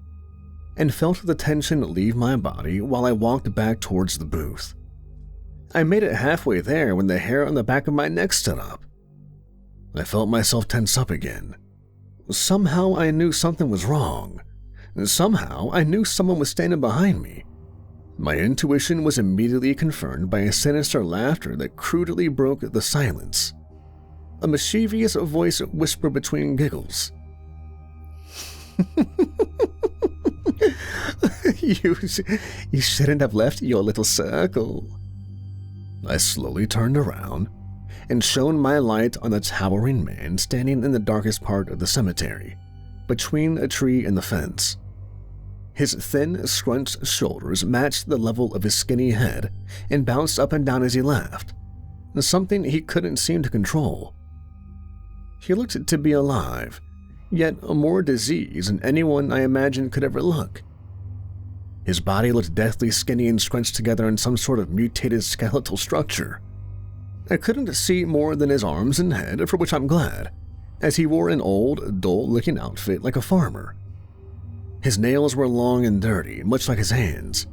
S1: and felt the tension leave my body while I walked back towards the booth. I made it halfway there when the hair on the back of my neck stood up. I felt myself tense up again. Somehow I knew something was wrong. Somehow I knew someone was standing behind me. My intuition was immediately confirmed by a sinister laughter that crudely broke the silence. A mischievous voice whispered between giggles. You shouldn't have left your little circle. I slowly turned around and shone my light on the towering man standing in the darkest part of the cemetery, between a tree and the fence. His thin, scrunched shoulders matched the level of his skinny head and bounced up and down as he laughed, something he couldn't seem to control. He looked to be alive, yet more diseased than anyone I imagined could ever look. His body looked deathly skinny and scrunched together in some sort of mutated skeletal structure. I couldn't see more than his arms and head, for which I'm glad, as he wore an old, dull-looking outfit like a farmer. His nails were long and dirty, much like his hands.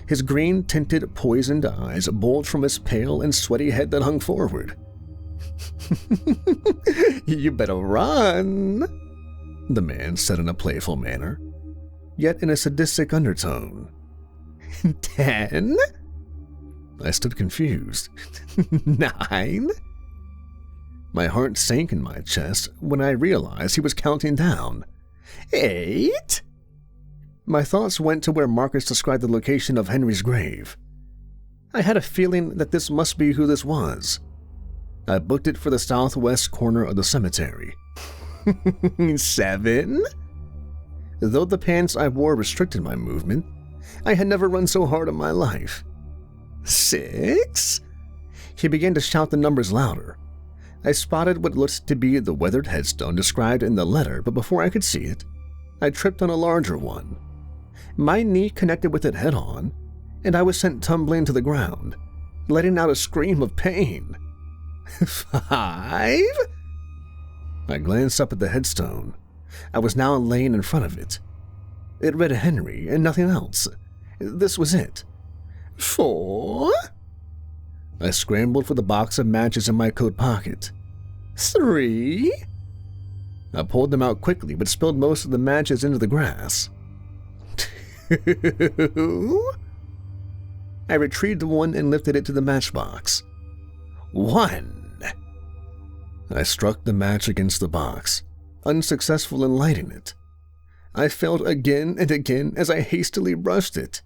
S1: His green-tinted, poisoned eyes bulged from his pale and sweaty head that hung forward. You better run, the man said in a playful manner, yet in a sadistic undertone. 10? I stood confused. 9? My heart sank in my chest when I realized he was counting down. 8? My thoughts went to where Marcus described the location of Henry's grave. I had a feeling that this must be who this was. I booked it for the southwest corner of the cemetery. 7? Though the pants I wore restricted my movement, I had never run so hard in my life. 6? He began to shout the numbers louder. I spotted what looked to be the weathered headstone described in the letter, but before I could see it, I tripped on a larger one. My knee connected with it head-on, and I was sent tumbling to the ground, letting out a scream of pain. 5? I glanced up at the headstone. I was now laying in front of it. It read Henry and nothing else. This was it. 4? I scrambled for the box of matches in my coat pocket. 3? I pulled them out quickly but spilled most of the matches into the grass. 2? I retrieved one and lifted it to the matchbox. 1. I struck the match against the box, unsuccessful in lighting it. I failed again and again as I hastily brushed it.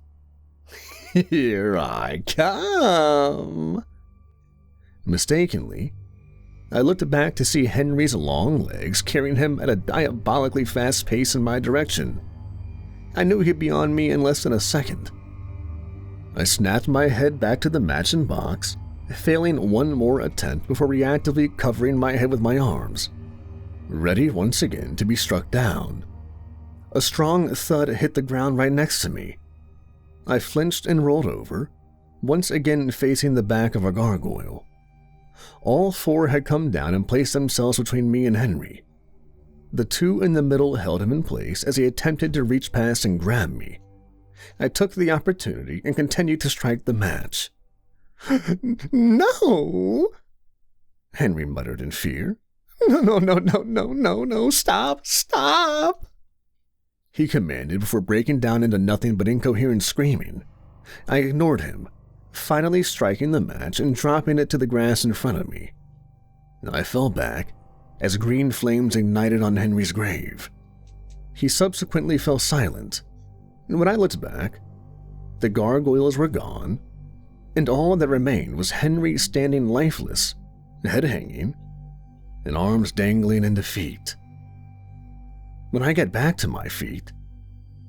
S1: Here I come. Mistakenly, I looked back to see Henry's long legs carrying him at a diabolically fast pace in my direction. I knew he'd be on me in less than a second. I snapped my head back to the match and box, failing one more attempt before reactively covering my head with my arms, ready once again to be struck down. A strong thud hit the ground right next to me. I flinched and rolled over, once again facing the back of a gargoyle. All 4 had come down and placed themselves between me and Henry. The two in the middle held him in place as he attempted to reach past and grab me. I took the opportunity and continued to strike the match. "No!" Henry muttered in fear. No, stop!" He commanded before breaking down into nothing but incoherent screaming. I ignored him, finally striking the match and dropping it to the grass in front of me. I fell back as green flames ignited on Henry's grave. He subsequently fell silent, and when I looked back, the gargoyles were gone, and all that remained was Henry standing lifeless, head hanging, and arms dangling in defeat. When I got back to my feet,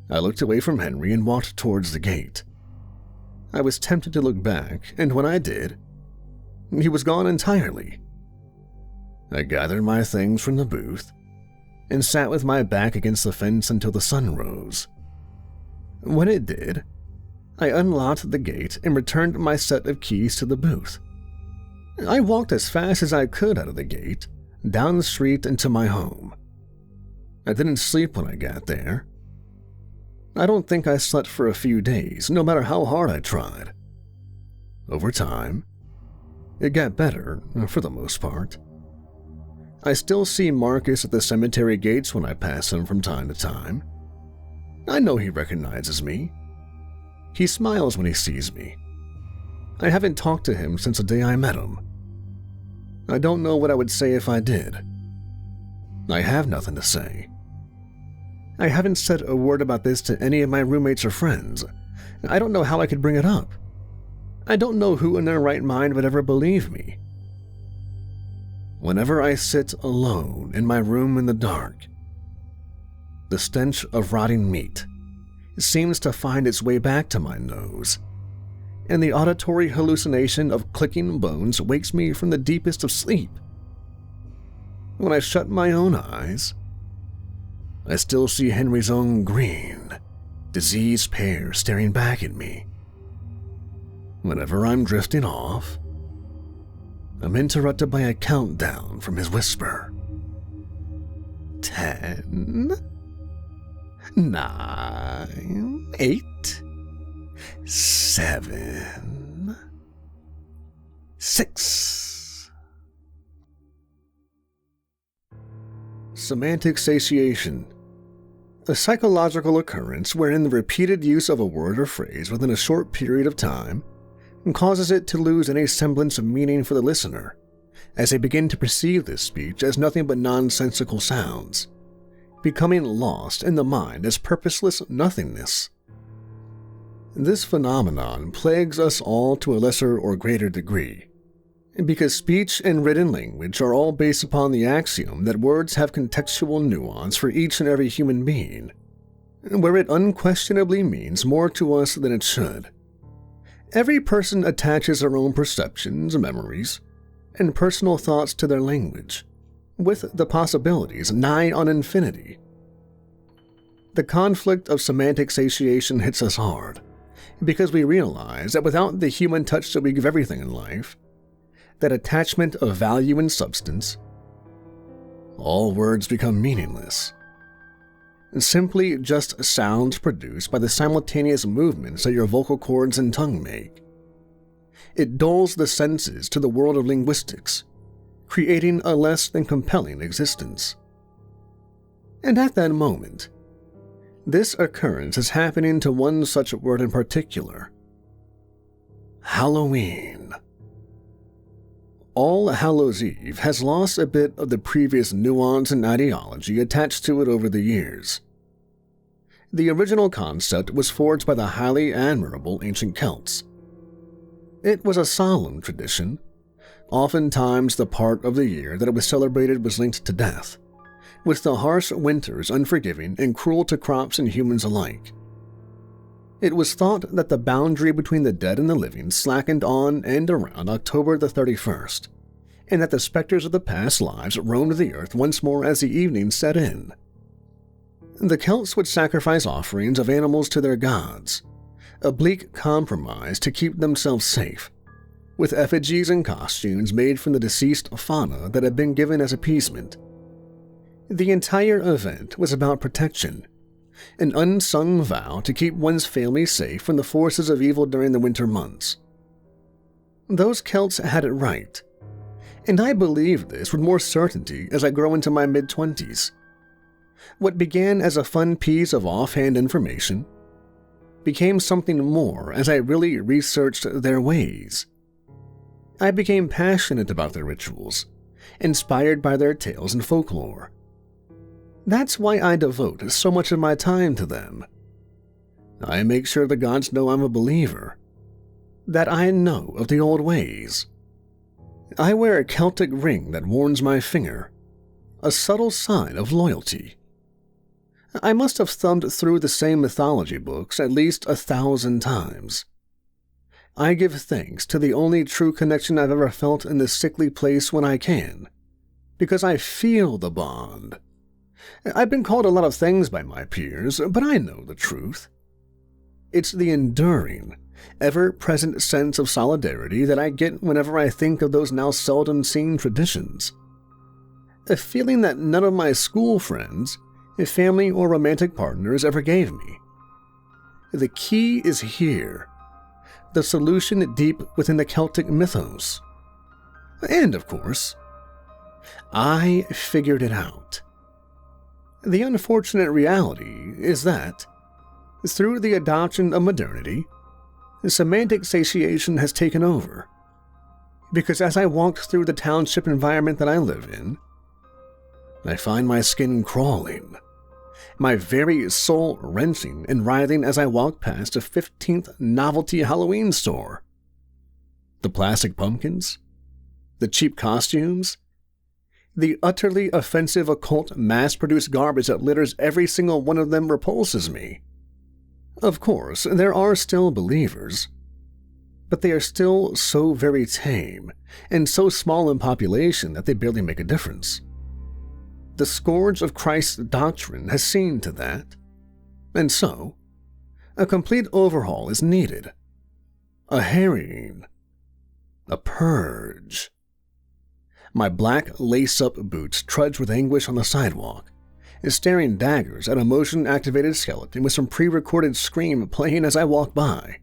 S1: I looked away from Henry and walked towards the gate. I was tempted to look back, and when I did, he was gone entirely. I gathered my things from the booth and sat with my back against the fence until the sun rose. When it did, I unlocked the gate and returned my set of keys to the booth. I walked as fast as I could out of the gate, down the street and to my home. I didn't sleep when I got there. I don't think I slept for a few days, no matter how hard I tried. Over time, it got better, for the most part. I still see Marcus at the cemetery gates when I pass him from time to time. I know he recognizes me. He smiles when he sees me. I haven't talked to him since the day I met him. I don't know what I would say if I did. I have nothing to say. I haven't said a word about this to any of my roommates or friends. I don't know how I could bring it up. I don't know who in their right mind would ever believe me. Whenever I sit alone in my room in the dark, the stench of rotting meat seems to find its way back to my nose, and the auditory hallucination of clicking bones wakes me from the deepest of sleep. When I shut my own eyes, I still see Henry's own green, diseased pair staring back at me. Whenever I'm drifting off, I'm interrupted by a countdown from his whisper. 10, 9, 8, 7, 6. Semantic satiation. A psychological occurrence wherein the repeated use of a word or phrase within a short period of time causes it to lose any semblance of meaning for the listener, as they begin to perceive this speech as nothing but nonsensical sounds, becoming lost in the mind as purposeless nothingness. This phenomenon plagues us all to a lesser or greater degree, because speech and written language are all based upon the axiom that words have contextual nuance for each and every human being, where it unquestionably means more to us than it should. Every person attaches their own perceptions, memories, and personal thoughts to their language, with the possibilities nigh on infinity. The conflict of semantic satiation hits us hard, because we realize that without the human touch that we give everything in life, that attachment of value and substance, all words become meaningless, and simply just sounds produced by the simultaneous movements that your vocal cords and tongue make. It dulls the senses to the world of linguistics, creating a less than compelling existence. And at that moment, this occurrence is happening to one such word in particular: Halloween. All Hallows' Eve has lost a bit of the previous nuance and ideology attached to it over the years. The original concept was forged by the highly admirable ancient Celts. It was a solemn tradition. Oftentimes the part of the year that it was celebrated was linked to death, with the harsh winters unforgiving and cruel to crops and humans alike. It was thought that the boundary between the dead and the living slackened on and around October the 31st, and that the specters of the past lives roamed the earth once more as the evening set in. The Celts would sacrifice offerings of animals to their gods, a bleak compromise to keep themselves safe, with effigies and costumes made from the deceased fauna that had been given as appeasement. The entire event was about protection, an unsung vow to keep one's family safe from the forces of evil during the winter months. Those Celts had it right, and I believed this with more certainty as I grow into my mid-20s. What began as a fun piece of offhand information became something more as I really researched their ways. I became passionate about their rituals, inspired by their tales and folklore. That's why I devote so much of my time to them. I make sure the gods know I'm a believer, that I know of the old ways. I wear a Celtic ring that warms my finger, a subtle sign of loyalty. I must have thumbed through the same mythology books at least 1,000 times. I give thanks to the only true connection I've ever felt in this sickly place when I can, because I feel the bond. I've been called a lot of things by my peers, but I know the truth. It's the enduring, ever-present sense of solidarity that I get whenever I think of those now seldom seen traditions. A feeling that none of my school friends, family, or romantic partners ever gave me. The key is here, the solution deep within the Celtic mythos. And, of course, I figured it out. The unfortunate reality is that, through the adoption of modernity, semantic satiation has taken over. Because as I walked through the township environment that I live in, I find my skin crawling, my very soul wrenching and writhing as I walk past a 15th novelty Halloween store. The plastic pumpkins, the cheap costumes, the utterly offensive occult mass-produced garbage that litters every single one of them repulses me. Of course, there are still believers, but they are still so very tame and so small in population that they barely make a difference. The scourge of Christ's doctrine has seen to that, and so, a complete overhaul is needed. A harrying. A purge. My black lace-up boots trudge with anguish on the sidewalk, staring daggers at a motion-activated skeleton with some pre-recorded scream playing as I walk by.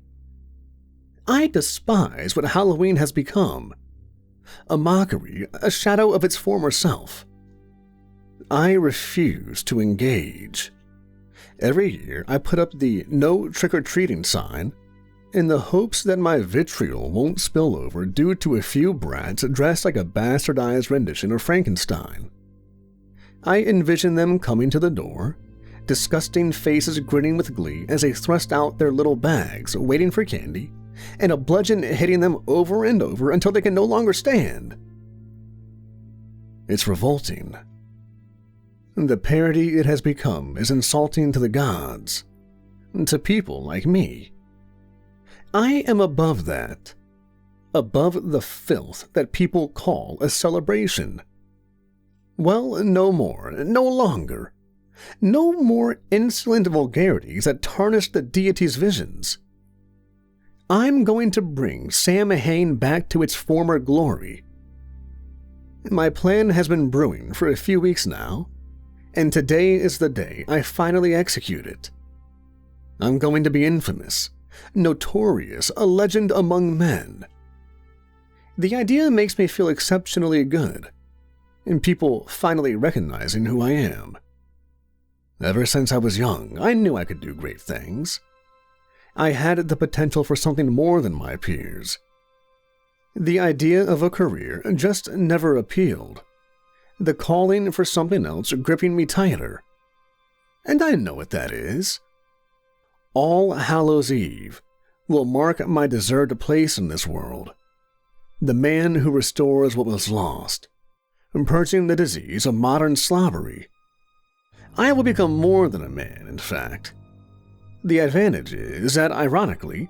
S1: I despise what Halloween has become. A mockery, a shadow of its former self. I refuse to engage. Every year I put up the no trick-or-treating sign in the hopes that my vitriol won't spill over due to a few brats dressed like a bastardized rendition of Frankenstein. I envision them coming to the door, disgusting faces grinning with glee as they thrust out their little bags, waiting for candy, and a bludgeon hitting them over and over until they can no longer stand. It's revolting. The parody it has become is insulting to the gods, to people like me. I am above that, above the filth that people call a celebration. Well, no more, no longer. No more insolent vulgarities that tarnish the deity's visions. I'm going to bring Samhain back to its former glory. My plan has been brewing for a few weeks now, and today is the day I finally execute it. I'm going to be infamous, notorious, a legend among men. The idea makes me feel exceptionally good, and people finally recognizing who I am. Ever since I was young, I knew I could do great things. I had the potential for something more than my peers. The idea of a career just never appealed, the calling for something else gripping me tighter. And I know what that is. All Hallows' Eve will mark my deserved place in this world. The man who restores what was lost, purging the disease of modern slobbery. I will become more than a man, in fact. The advantage is that, ironically,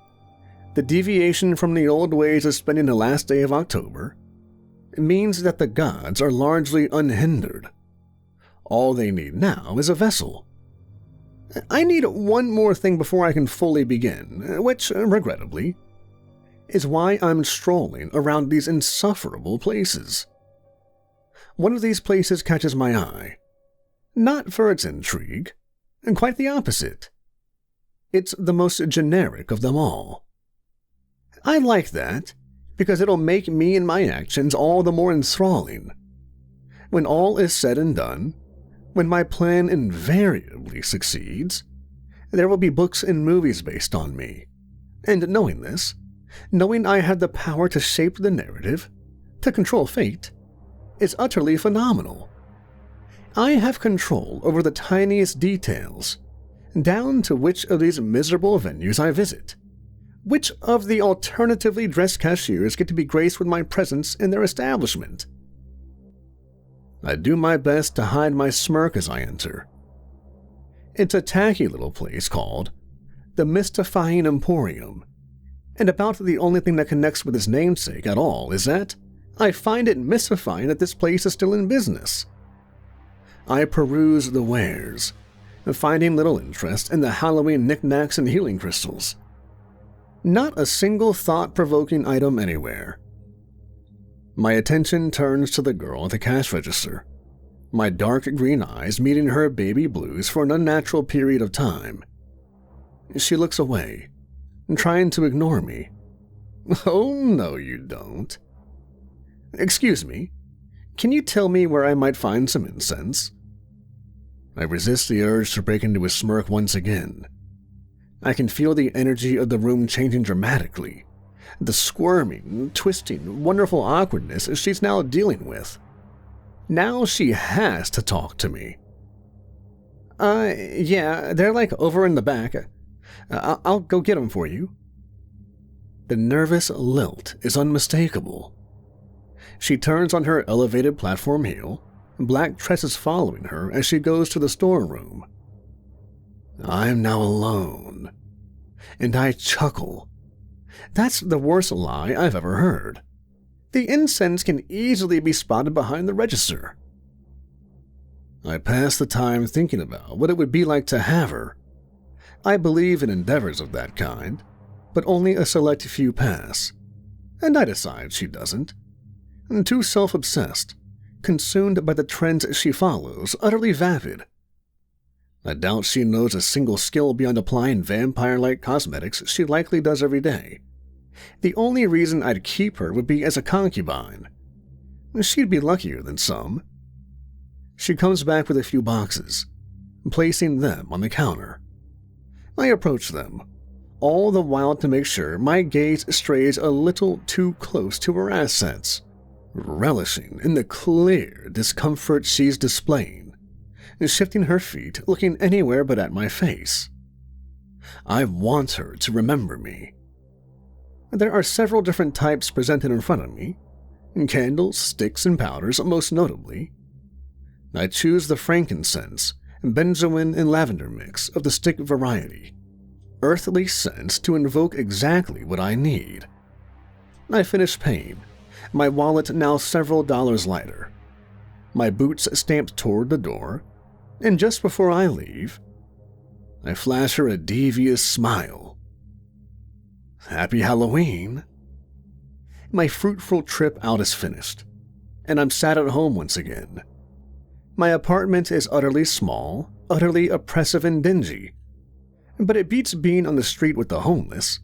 S1: the deviation from the old ways of spending the last day of October means that the gods are largely unhindered. All they need now is a vessel. I need one more thing before I can fully begin, which, regrettably, is why I'm strolling around these insufferable places. One of these places catches my eye, Not for its intrigue, and quite the opposite. It's the most generic of them all. I like that because it'll make me and my actions all the more enthralling. When all is said and done, when my plan invariably succeeds, there will be books and movies based on me. And knowing this, knowing I have the power to shape the narrative, to control fate, is utterly phenomenal. I have control over the tiniest details, down to which of these miserable venues I visit, which of the alternatively dressed cashiers get to be graced with my presence in their establishment. I do my best to hide my smirk as I enter. It's a tacky little place called the Mystifying Emporium, and about the only thing that connects with its namesake at all is that I find it mystifying that this place is still in business. I peruse the wares, finding little interest in the Halloween knickknacks and healing crystals. Not a single thought-provoking item anywhere. My attention turns to the girl at the cash register, my dark green eyes meeting her baby blues for an unnatural period of time. She looks away, trying to ignore me. Oh, no you don't. Excuse me, can you tell me where I might find some incense? I resist the urge to break into a smirk once again. I can feel the energy of the room changing dramatically, the squirming, twisting, wonderful awkwardness she's now dealing with. Now she has to talk to me. Yeah, they're like over in the back. I'll go get them for you. The nervous lilt is unmistakable. She turns on her elevated platform heel, black tresses following her as she goes to the storeroom. I am now alone, and I chuckle. That's the worst lie I've ever heard. The incense can easily be spotted behind the register. I pass the time thinking about what it would be like to have her. I believe in endeavors of that kind, but only a select few pass, and I decide she doesn't. Too self-obsessed, consumed by the trends she follows, utterly vapid. I doubt she knows a single skill beyond applying vampire-like cosmetics she likely does every day. The only reason I'd keep her would be as a concubine. She'd be luckier than some. She comes back with a few boxes, placing them on the counter. I approach them, all the while to make sure my gaze strays a little too close to her assets, relishing in the clear discomfort she's displaying, shifting her feet, looking anywhere but at my face. I want her to remember me. There are several different types presented in front of me, candles, sticks, and powders most notably. I choose the frankincense, benzoin, and lavender mix of the stick variety, earthly scents to invoke exactly what I need. I finish paying, my wallet now several dollars lighter, my boots stamped toward the door, and just before I leave, I flash her a devious smile. Happy Halloween! My fruitful trip out is finished, and I'm sat at home once again. My apartment is utterly small, utterly oppressive and dingy, but it beats being on the street with the homeless.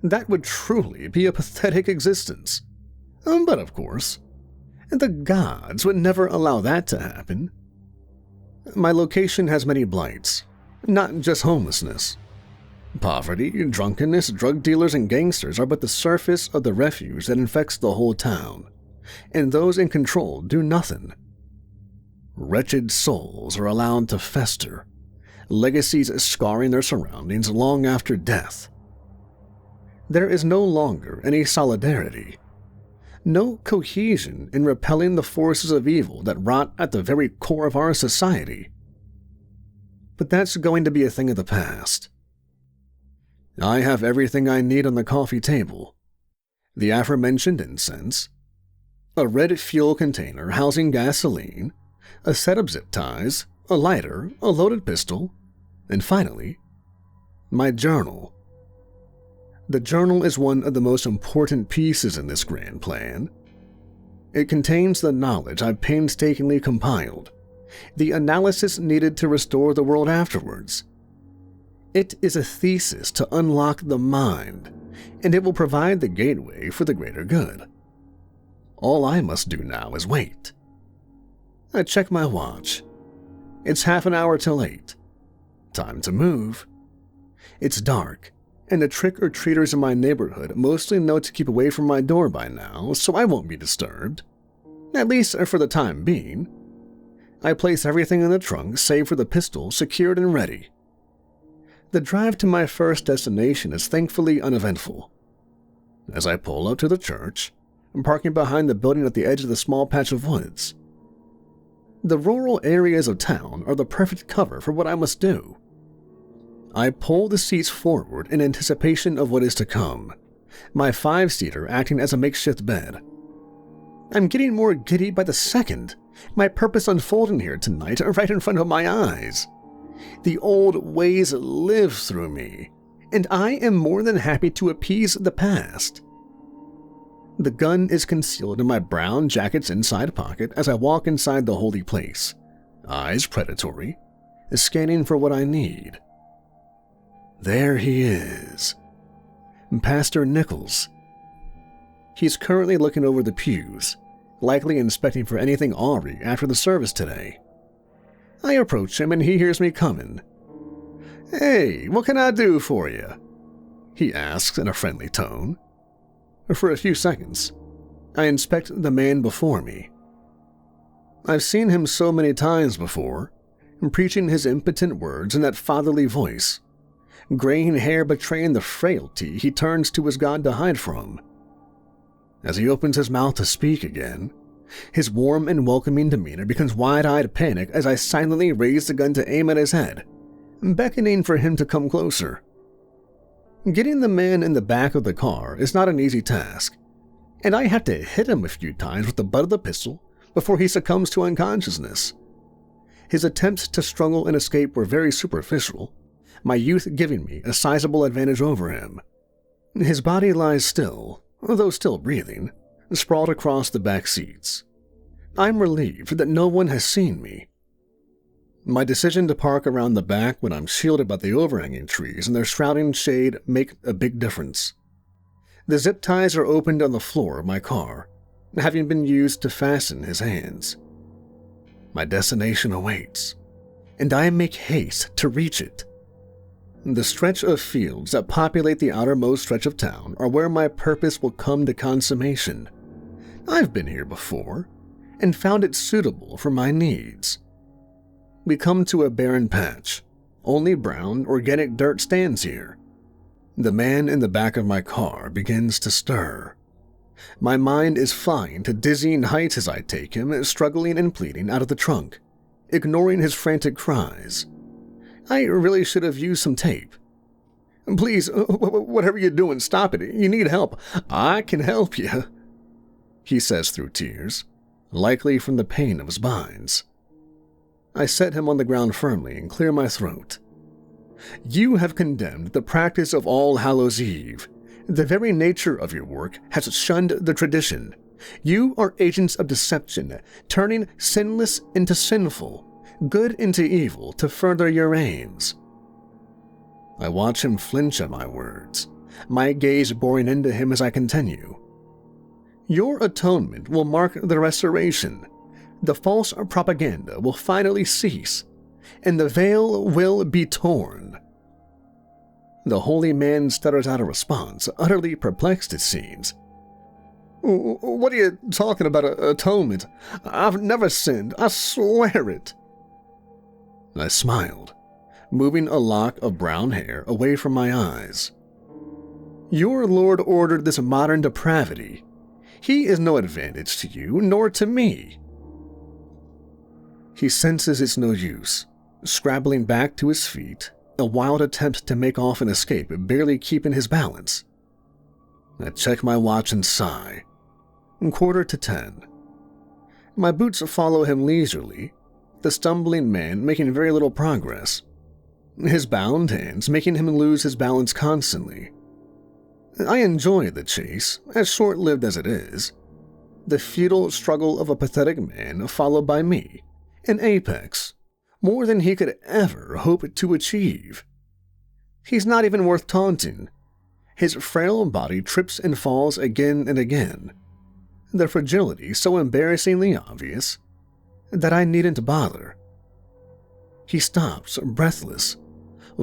S1: That would truly be a pathetic existence. But of course, the gods would never allow that to happen. My location has many blights, not just homelessness. Poverty, drunkenness, drug dealers, and gangsters are but the surface of the refuge that infects the whole town, and those in control do nothing. Wretched souls are allowed to fester, legacies scarring their surroundings long after death. There is no longer any solidarity, no cohesion in repelling the forces of evil that rot at the very core of our society. But that's going to be a thing of the past. I have everything I need on the coffee table. The aforementioned incense, a red fuel container housing gasoline, a set of zip ties, a lighter, a loaded pistol, and finally, my journal. The journal is one of the most important pieces in this grand plan. It contains the knowledge I've painstakingly compiled, the analysis needed to restore the world afterwards. It is a thesis to unlock the mind, and it will provide the gateway for the greater good. All I must do now is wait. I check my watch. It's half an hour till 8. Time to move. It's dark, and the trick-or-treaters in my neighborhood mostly know to keep away from my door by now, so I won't be disturbed. At least for the time being. I place everything in the trunk save for the pistol secured and ready. The drive to my first destination is thankfully uneventful. As I pull up to the church, I'm parking behind the building at the edge of the small patch of woods. The rural areas of town are the perfect cover for what I must do. I pull the seats forward in anticipation of what is to come, my 5-seater acting as a makeshift bed. I'm getting more giddy by the second, my purpose unfolding here tonight right in front of my eyes. The old ways live through me, and I am more than happy to appease the past. The gun is concealed in my brown jacket's inside pocket as I walk inside the holy place, eyes predatory, scanning for what I need. There he is, Pastor Nichols. He's currently looking over the pews, likely inspecting for anything awry after the service today. I approach him and he hears me coming. "Hey, what can I do for you?" he asks in a friendly tone. For a few seconds, I inspect the man before me. I've seen him so many times before, preaching his impotent words in that fatherly voice, graying hair betraying the frailty he turns to his God to hide from. As he opens his mouth to speak again, his warm and welcoming demeanor becomes wide-eyed panic as I silently raise the gun to aim at his head, beckoning for him to come closer. Getting the man in the back of the car is not an easy task, and I have to hit him a few times with the butt of the pistol before he succumbs to unconsciousness. His attempts to struggle and escape were very superficial, my youth giving me a sizable advantage over him. His body lies still, though still breathing, sprawled across the back seats. I'm relieved that no one has seen me. My decision to park around the back when I'm shielded by the overhanging trees and their shrouding shade make a big difference. The zip ties are opened on the floor of my car, having been used to fasten his hands. My destination awaits, and I make haste to reach it. The stretch of fields that populate the outermost stretch of town are where my purpose will come to consummation. I've been here before, and found it suitable for my needs. We come to a barren patch. Only brown, organic dirt stands here. The man in the back of my car begins to stir. My mind is flying to dizzying heights as I take him, struggling and pleading, out of the trunk, ignoring his frantic cries. I really should have used some tape. "Please, whatever you're doing, stop it. You need help. I can help you," he says through tears, likely from the pain of his binds. I set him on the ground firmly and clear my throat. "You have condemned the practice of All Hallows' Eve. The very nature of your work has shunned the tradition. You are agents of deception, turning sinless into sinful, good into evil to further your aims." I watch him flinch at my words, my gaze boring into him as I continue. "Your atonement will mark the restoration. The false propaganda will finally cease, and the veil will be torn." The holy man stutters out a response, utterly perplexed it seems. "What are you talking about, atonement? I've never sinned, I swear it." I smiled, moving a lock of brown hair away from my eyes. "Your Lord ordered this modern depravity. He is no advantage to you, nor to me." He senses it's no use, scrabbling back to his feet, a wild attempt to make off and escape, barely keeping his balance. I check my watch and sigh. 10:15. My boots follow him leisurely, the stumbling man making very little progress, his bound hands making him lose his balance constantly. I enjoy the chase, as short-lived as it is. The futile struggle of a pathetic man followed by me, An apex, more than he could ever hope to achieve. He's not even worth taunting. His frail body trips and falls again and again, the fragility so embarrassingly obvious that I needn't bother. He stops, breathless,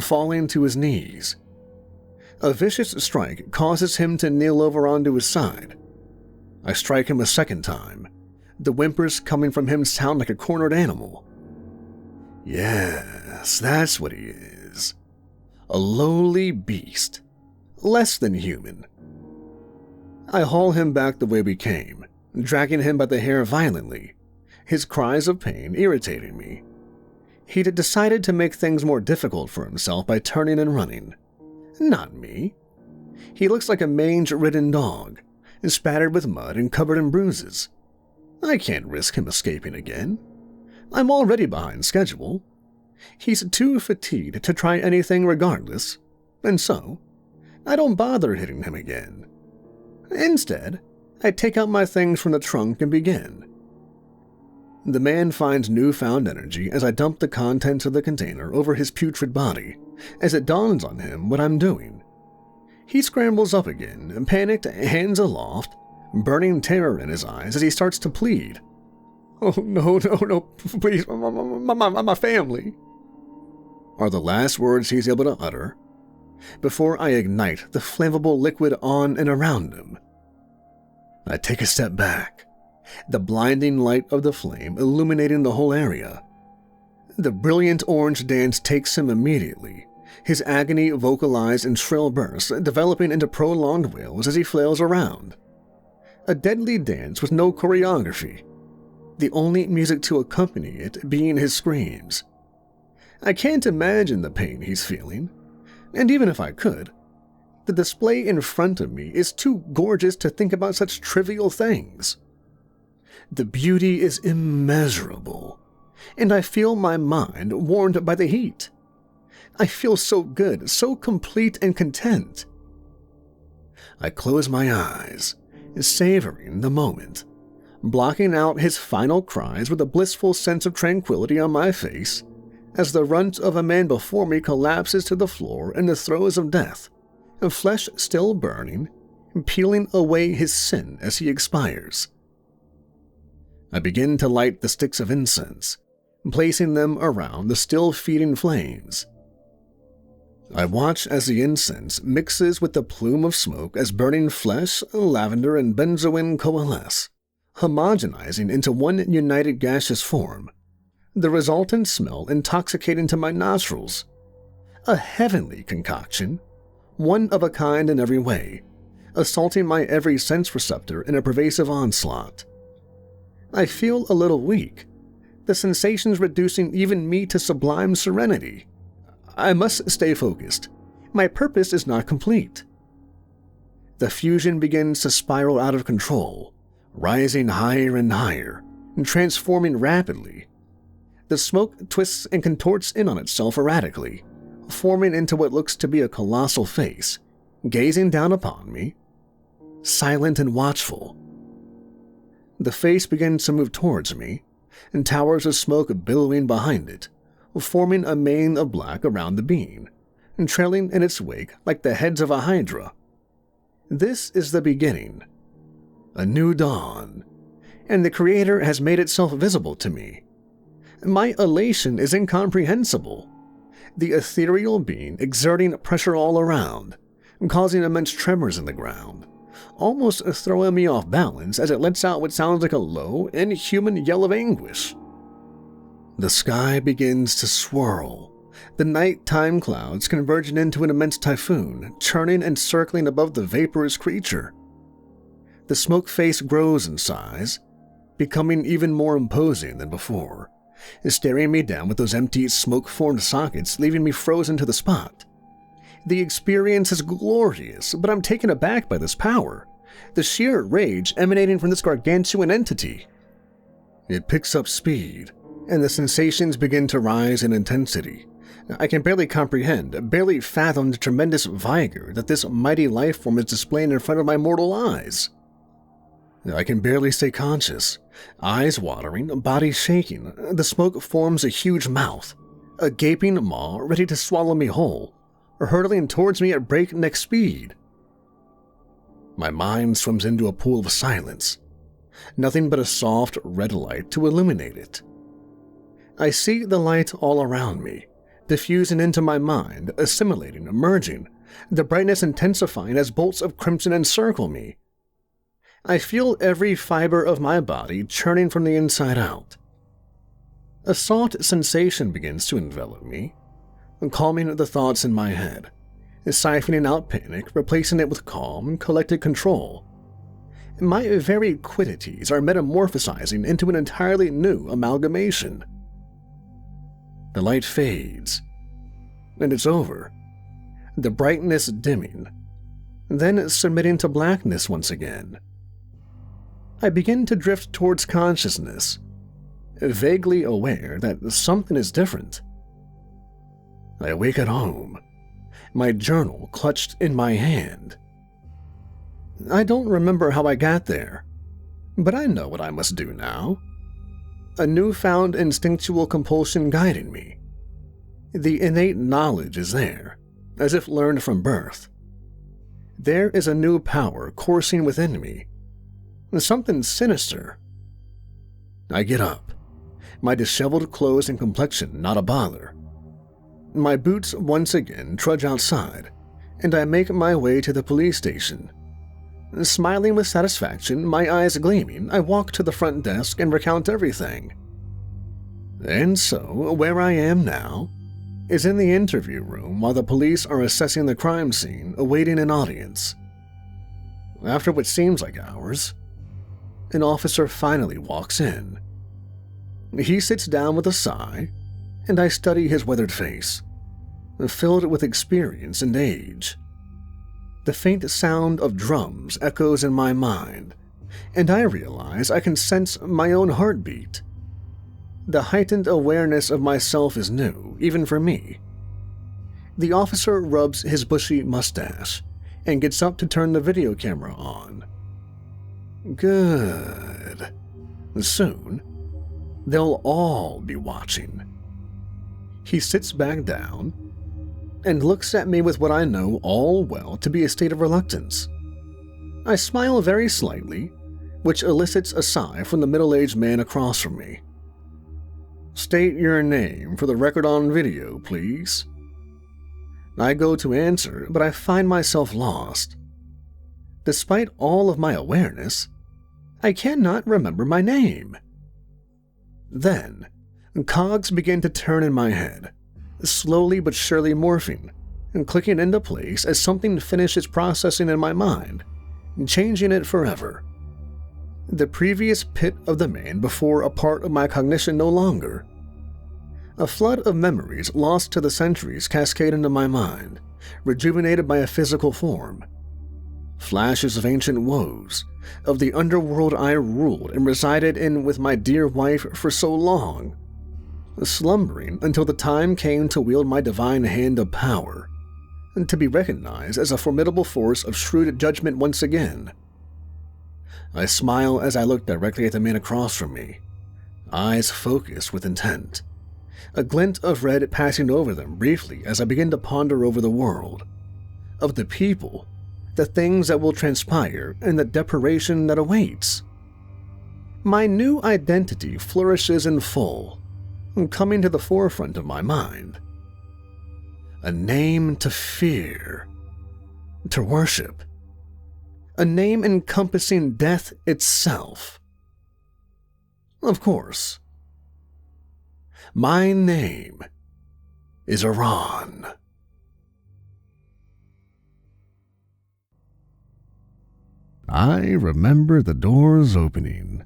S1: falling to his knees. A vicious strike causes him to kneel over onto his side. I strike him a second time. The whimpers coming from him sound like a cornered animal. Yes, that's what he is. A lowly beast, less than human. I haul him back the way we came, dragging him by the hair violently, his cries of pain irritating me. He'd decided to make things more difficult for himself by turning and running. Not me. He looks like a mange-ridden dog, spattered with mud and covered in bruises. I can't risk him escaping again. I'm already behind schedule. He's too fatigued to try anything regardless, and so I don't bother hitting him again. Instead, I take out my things from the trunk and begin. The man finds newfound energy as I dump the contents of the container over his putrid body, as it dawns on him what I'm doing. He scrambles up again, panicked, hands aloft, burning terror in his eyes as he starts to plead. "Oh, no, please, my family," are the last words he's able to utter before I ignite the flammable liquid on and around him. I take a step back, the blinding light of the flame illuminating the whole area. The brilliant orange dance takes him immediately, his agony vocalized in shrill bursts, developing into prolonged wails as he flails around. A deadly dance with no choreography, the only music to accompany it being his screams. I can't imagine the pain he's feeling, and even if I could, the display in front of me is too gorgeous to think about such trivial things. The beauty is immeasurable, and I feel my mind warmed by the heat. I feel so good, so complete and content. I close my eyes, savoring the moment, blocking out his final cries with a blissful sense of tranquility on my face as the runt of a man before me collapses to the floor in the throes of death, flesh still burning, peeling away his sin as he expires. I begin to light the sticks of incense, placing them around the still feeding flames. I watch as the incense mixes with the plume of smoke as burning flesh, lavender, and benzoin coalesce, homogenizing into one united gaseous form, the resultant smell intoxicating to my nostrils. A heavenly concoction, one of a kind in every way, assaulting my every sense receptor in a pervasive onslaught. I feel a little weak, the sensations reducing even me to sublime serenity. I must stay focused. My purpose is not complete. The fusion begins to spiral out of control, rising higher and higher, and transforming rapidly. The smoke twists and contorts in on itself erratically, forming into what looks to be a colossal face, gazing down upon me, silent and watchful. The face begins to move towards me, and towers of smoke billowing behind it, forming a mane of black around the beam, and trailing in its wake like the heads of a hydra. This is the beginning, a new dawn, and the Creator has made itself visible to me. My elation is incomprehensible, the ethereal being exerting pressure all around, causing immense tremors in the ground, almost throwing me off balance as it lets out what sounds like a low, inhuman yell of anguish. The sky begins to swirl, the nighttime clouds converging into an immense typhoon, churning and circling above the vaporous creature. The smoke face grows in size, becoming even more imposing than before, staring me down with those empty, smoke-formed sockets, leaving me frozen to the spot. The experience is glorious, but I'm taken aback by this power, the sheer rage emanating from this gargantuan entity. It picks up speed, and the sensations begin to rise in intensity. I can barely comprehend, barely fathom the tremendous vigor that this mighty life form is displaying in front of my mortal eyes. I can barely stay conscious, eyes watering, body shaking. The smoke forms a huge mouth, a gaping maw ready to swallow me whole, hurtling towards me at breakneck speed. My mind swims into a pool of silence, nothing but a soft red light to illuminate it. I see the light all around me, diffusing into my mind, assimilating, merging, the brightness intensifying as bolts of crimson encircle me. I feel every fiber of my body churning from the inside out. A soft sensation begins to envelop me, calming the thoughts in my head, siphoning out panic, replacing it with calm, collected control. My very quiddities are metamorphosizing into an entirely new amalgamation. The light fades, and it's over, the brightness dimming, then submitting to blackness once again. I begin to drift towards consciousness, vaguely aware that something is different. I wake at home, my journal clutched in my hand. I don't remember how I got there, but I know what I must do now. A newfound instinctual compulsion guiding me. The innate knowledge is there, as if learned from birth. There is a new power coursing within me, something sinister. I get up, my disheveled clothes and complexion not a bother. My boots once again trudge outside, and I make my way to the police station. Smiling with satisfaction, my eyes gleaming, I walk to the front desk and recount everything. And so, where I am now is in the interview room while the police are assessing the crime scene, awaiting an audience. After what seems like hours, an officer finally walks in. He sits down with a sigh, and I study his weathered face, filled with experience and age. The faint sound of drums echoes in my mind, and I realize I can sense my own heartbeat. The heightened awareness of myself is new, even for me. The officer rubs his bushy mustache and gets up to turn the video camera on. Good. Soon, they'll all be watching. He sits back down and looks at me with what I know all well to be a state of reluctance. I smile very slightly, which elicits a sigh from the middle-aged man across from me. State your name for the record on video, please. I go to answer, but I find myself lost. Despite all of my awareness, I cannot remember my name. Then, cogs begin to turn in my head, slowly but surely morphing and clicking into place as something finishes processing in my mind, changing it forever. The previous pit of the man before a part of my cognition no longer. A flood of memories lost to the centuries cascade into my mind, rejuvenated by a physical form. Flashes of ancient woes, of the underworld I ruled and resided in with my dear wife for so long, slumbering until the time came to wield my divine hand of power, and to be recognized as a formidable force of shrewd judgment once again. I smile as I look directly at the man across from me, eyes focused with intent, a glint of red passing over them briefly as I begin to ponder over the world, of the people, the things that will transpire, and the deprivation that awaits. My new identity flourishes in full, coming to the forefront of my mind. A name to fear, to worship. A name encompassing death itself. Of course. My name is Iran. I remember the doors opening,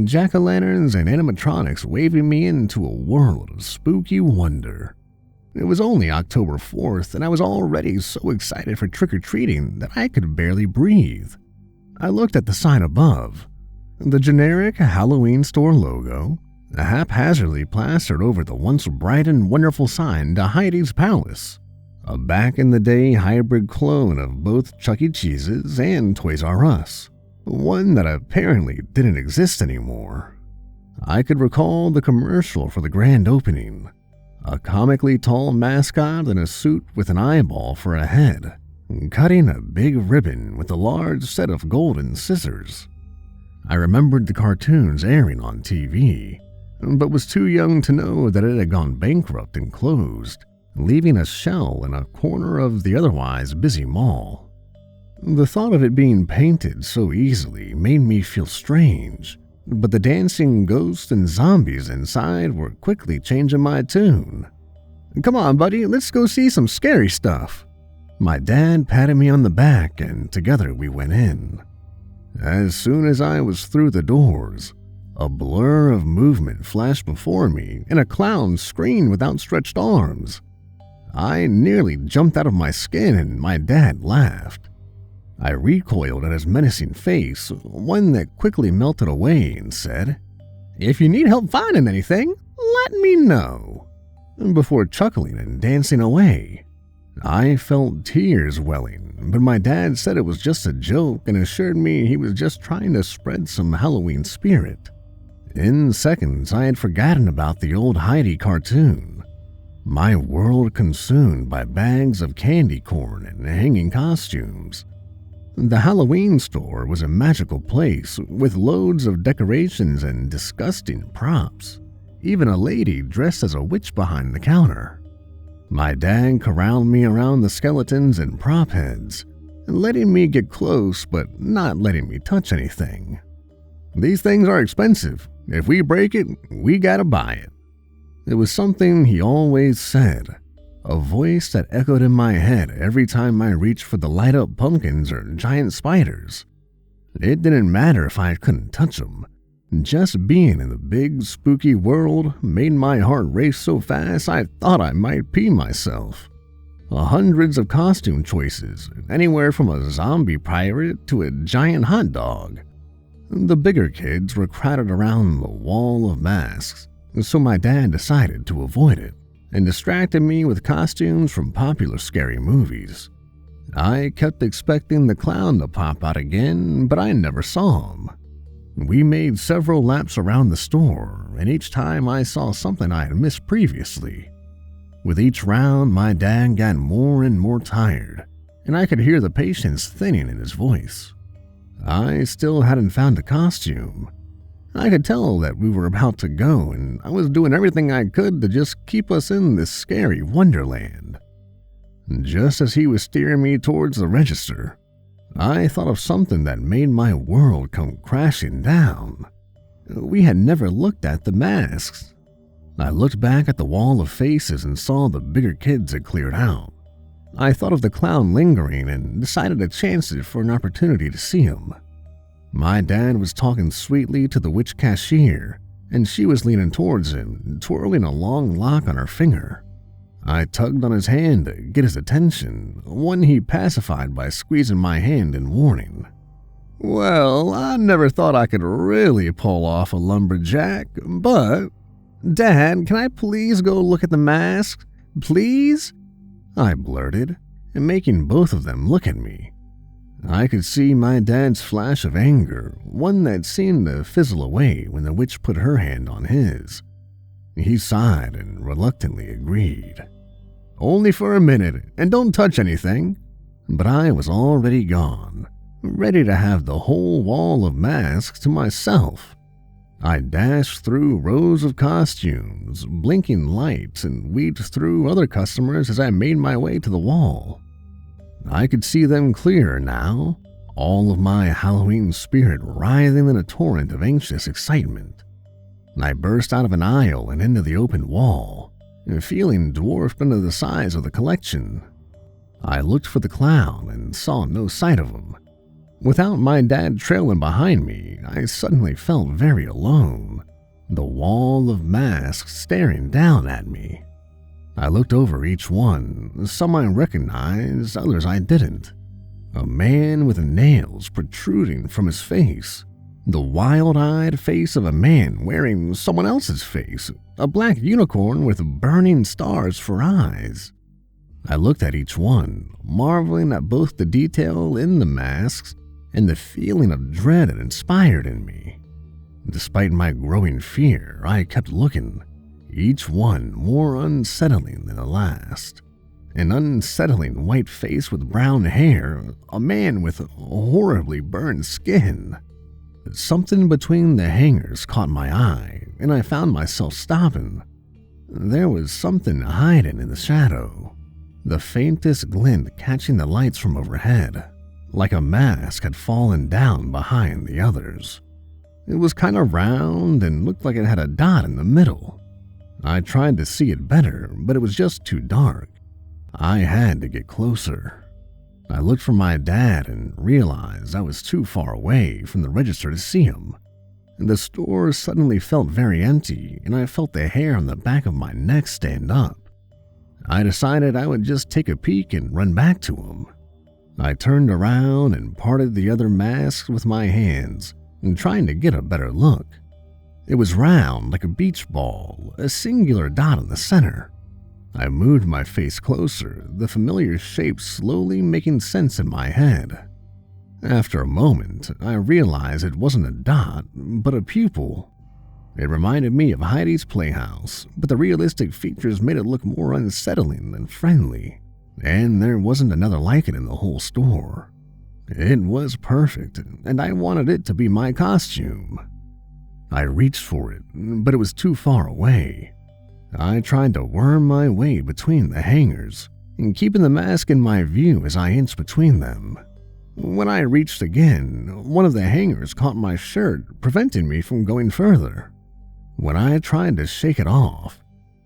S1: jack-o'-lanterns and animatronics waving me into a world of spooky wonder. It was only October 4th, and I was already so excited for trick-or-treating that I could barely breathe. I looked at the sign above, the generic Halloween store logo, haphazardly plastered over the once bright and wonderful sign to Heidi's Palace, a back-in-the-day hybrid clone of both Chuck E. Cheese's and Toys R Us. one that apparently didn't exist anymore. I could recall the commercial for the grand opening, a comically tall mascot in a suit with an eyeball for a head, cutting a big ribbon with a large set of golden scissors. I remembered the cartoons airing on TV, but was too young to know that it had gone bankrupt and closed, leaving a shell in a corner of the otherwise busy mall. The thought of it being painted so easily made me feel strange, but the dancing ghosts and zombies inside were quickly changing my tune. "Come on, buddy, let's go see some scary stuff." My dad patted me on the back, and together we went in. As soon as I was through the doors, a blur of movement flashed before me, and a clown screamed with outstretched arms. I nearly jumped out of my skin, and my dad laughed. I recoiled at his menacing face, one that quickly melted away, and said, "If you need help finding anything, let me know," before chuckling and dancing away. I felt tears welling, but my dad said it was just a joke and assured me he was just trying to spread some Halloween spirit. In seconds, I had forgotten about the old Heidi cartoon, my world consumed by bags of candy corn and hanging costumes. The Halloween store was a magical place with loads of decorations and disgusting props, even a lady dressed as a witch behind the counter. My dad corralled me around the skeletons and prop heads, letting me get close but not letting me touch anything. "These things are expensive. If we break it, we gotta buy it." It was something he always said, a voice that echoed in my head every time I reached for the light-up pumpkins or giant spiders. It didn't matter if I couldn't touch them. Just being in the big, spooky world made my heart race so fast I thought I might pee myself. Hundreds of costume choices, anywhere from a zombie pirate to a giant hot dog. The bigger kids were crowded around the wall of masks, so my dad decided to avoid it and distracted me with costumes from popular scary movies. I kept expecting the clown to pop out again, but I never saw him. We made several laps around the store, and each time I saw something I had missed previously. With each round, my dad got more and more tired, and I could hear the patience thinning in his voice. I still hadn't found a costume. I could tell that we were about to go, and I was doing everything I could to just keep us in this scary wonderland. Just as he was steering me towards the register, I thought of something that made my world come crashing down. We had never looked at the masks. I looked back at the wall of faces and saw the bigger kids had cleared out. I thought of the clown lingering and decided to chance it for an opportunity to see him. My dad was talking sweetly to the witch cashier, and she was leaning towards him, twirling a long lock on her finger. I tugged on his hand to get his attention, one he pacified by squeezing my hand in warning. "Well, I never thought I could really pull off a lumberjack, but... Dad, can I please go look at the masks? Please?" I blurted, making both of them look at me. I could see my dad's flash of anger, one that seemed to fizzle away when the witch put her hand on his. He sighed and reluctantly agreed. "Only for a minute, and don't touch anything." But I was already gone, ready to have the whole wall of masks to myself. I dashed through rows of costumes, blinking lights, and weaved through other customers as I made my way to the wall. I could see them clearer now, all of my Halloween spirit writhing in a torrent of anxious excitement. I burst out of an aisle and into the open wall, feeling dwarfed under the size of the collection. I looked for the clown and saw no sight of him. Without my dad trailing behind me, I suddenly felt very alone, the wall of masks staring down at me. I looked over each one, some I recognized, others I didn't. A man with nails protruding from his face, the wild-eyed face of a man wearing someone else's face, a black unicorn with burning stars for eyes. I looked at each one, marveling at both the detail in the masks and the feeling of dread it inspired in me. Despite my growing fear, I kept looking, each one more unsettling than the last. An unsettling white face with brown hair, a man with horribly burned skin. Something between the hangers caught my eye, and I found myself stopping. There was something hiding in the shadow, the faintest glint catching the lights from overhead, like a mask had fallen down behind the others. It was kind of round and looked like it had a dot in the middle. I tried to see it better, but it was just too dark. I had to get closer. I looked for my dad and realized I was too far away from the register to see him. The store suddenly felt very empty, and I felt the hair on the back of my neck stand up. I decided I would just take a peek and run back to him. I turned around and parted the other masks with my hands, trying to get a better look. It was round like a beach ball, a singular dot in the center. I moved my face closer, the familiar shape slowly making sense in my head. After a moment, I realized it wasn't a dot, but a pupil. It reminded me of Heidi's playhouse, but the realistic features made it look more unsettling than friendly, and there wasn't another like it in the whole store. It was perfect, and I wanted it to be my costume. I reached for it, but it was too far away. I tried to worm my way between the hangers, and keeping the mask in my view as I inched between them. When I reached again, one of the hangers caught my shirt, preventing me from going further. When I tried to shake it off,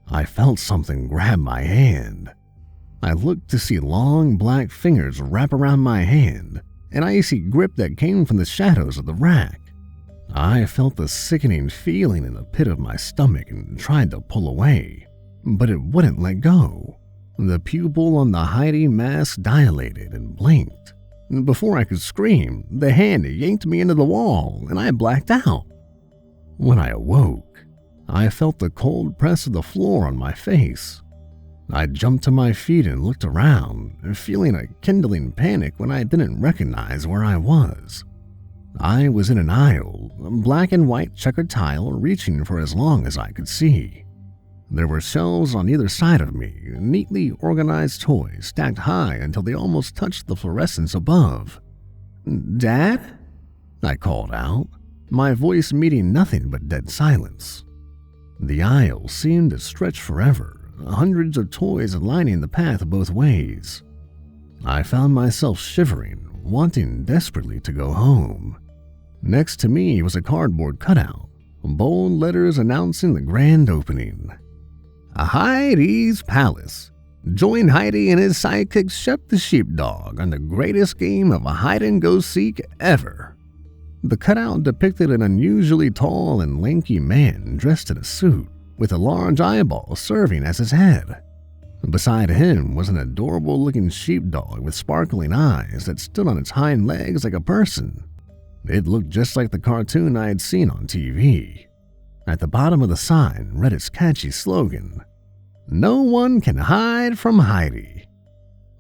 S1: I felt something grab my hand. I looked to see long black fingers wrap around my hand, an icy grip that came from the shadows of the rack. I felt the sickening feeling in the pit of my stomach and tried to pull away, but it wouldn't let go. The pupil on the Heidi mask dilated and blinked. Before I could scream, the hand yanked me into the wall and I blacked out. When I awoke, I felt the cold press of the floor on my face. I jumped to my feet and looked around, feeling a kindling panic when I didn't recognize where I was. I was in an aisle, black and white checkered tile reaching for as long as I could see. There were shelves on either side of me, neatly organized toys stacked high until they almost touched the fluorescence above. "Dad?" I called out, my voice meeting nothing but dead silence. The aisle seemed to stretch forever, hundreds of toys lining the path both ways. I found myself shivering, wanting desperately to go home. Next to me was a cardboard cutout, bold letters announcing the grand opening. Heidi's Palace. Join Heidi and his sidekick Shep the Sheepdog on the greatest game of hide-and-go-seek ever. The cutout depicted an unusually tall and lanky man dressed in a suit, with a large eyeball serving as his head. Beside him was an adorable-looking sheepdog with sparkling eyes that stood on its hind legs like a person. It looked just like the cartoon I had seen on TV. At the bottom of the sign read its catchy slogan, "No one can hide from Heidi."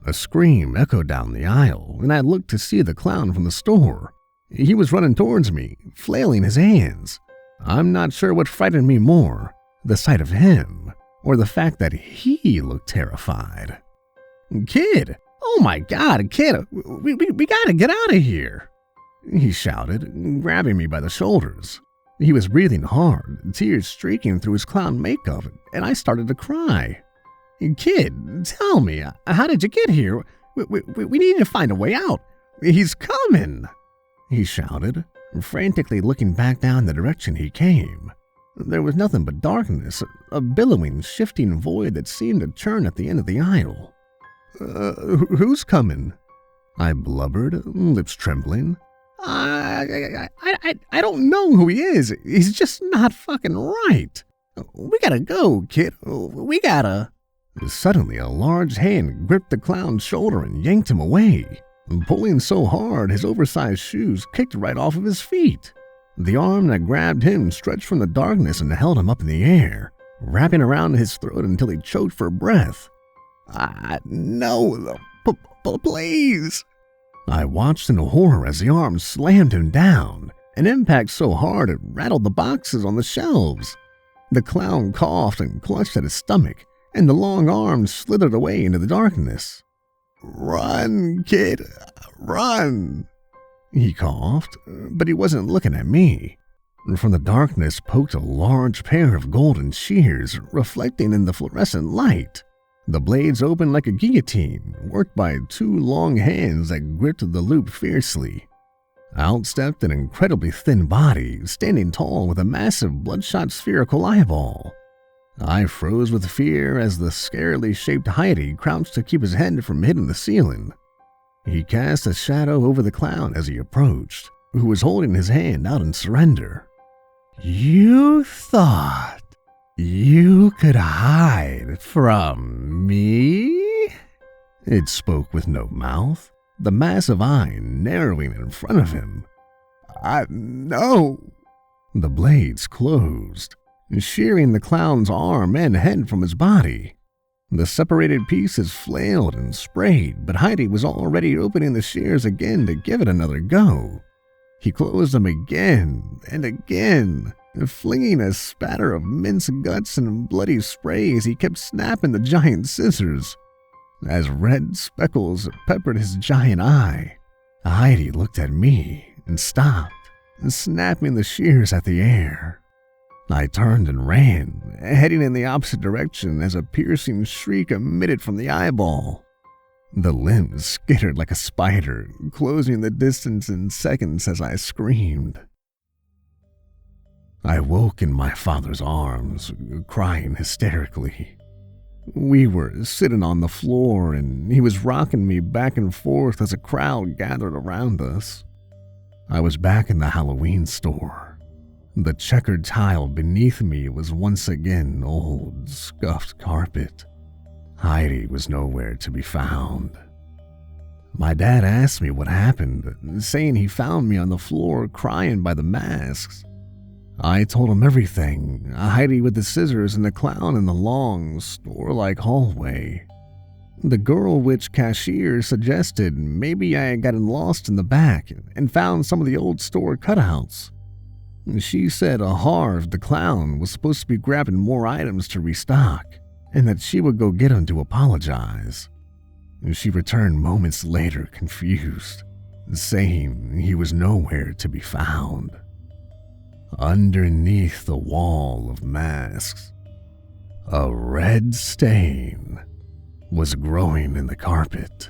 S1: A scream echoed down the aisle, and I looked to see the clown from the store. He was running towards me, flailing his hands. I'm not sure what frightened me more, the sight of him, or the fact that he looked terrified. "Kid! Oh my God, kid! We gotta get out of here!" he shouted, grabbing me by the shoulders. He was breathing hard, tears streaking through his clown makeup, and I started to cry. "Kid, tell me, how did you get here? We need to find a way out. He's coming!" he shouted, frantically looking back down the direction he came. There was nothing but darkness, a billowing, shifting void that seemed to churn at the end of the aisle. Who's coming?" I blubbered, lips trembling. I don't know who he is. He's just not fucking right. We gotta go, kid. We gotta." Suddenly, a large hand gripped the clown's shoulder and yanked him away. Pulling so hard, his oversized shoes kicked right off of his feet. The arm that grabbed him stretched from the darkness and held him up in the air, wrapping around his throat until he choked for breath. "No, please." I watched in horror as the arm slammed him down, an impact so hard it rattled the boxes on the shelves. The clown coughed and clutched at his stomach, and the long arm slithered away into the darkness. "Run, kid, run!" he coughed, but he wasn't looking at me. From the darkness poked a large pair of golden shears, reflecting in the fluorescent light. The blades opened like a guillotine, worked by 2 long hands that gripped the loop fiercely. Out stepped an incredibly thin body, standing tall with a massive bloodshot spherical eyeball. I froze with fear as the scarily shaped Heidi crouched to keep his head from hitting the ceiling. He cast a shadow over the clown as he approached, who was holding his hand out in surrender. "You thought you could hide from me?" It spoke with no mouth, the massive eye narrowing in front of him. No." The blades closed, shearing the clown's arm and head from his body. The separated pieces flailed and sprayed, but Heidi was already opening the shears again to give it another go. He closed them again and again, flinging a spatter of minced guts and bloody spray as he kept snapping the giant scissors. As red speckles peppered his giant eye, Heidi looked at me and stopped, snapping the shears at the air. I turned and ran, heading in the opposite direction as a piercing shriek emitted from the eyeball. The limbs skittered like a spider, closing the distance in seconds as I screamed. I woke in my father's arms, crying hysterically. We were sitting on the floor, and he was rocking me back and forth as a crowd gathered around us. I was back in the Halloween store. The checkered tile beneath me was once again old, scuffed carpet. Heidi was nowhere to be found. My dad asked me what happened, saying he found me on the floor crying by the masks. I told him everything, Heidi with the scissors and the clown in the long, store-like hallway. The girl witch cashier suggested maybe I had gotten lost in the back and found some of the old store cutouts. She said Harv, the clown, was supposed to be grabbing more items to restock, and that she would go get him to apologize. She returned moments later confused, saying he was nowhere to be found. Underneath the wall of masks, a red stain was growing in the carpet.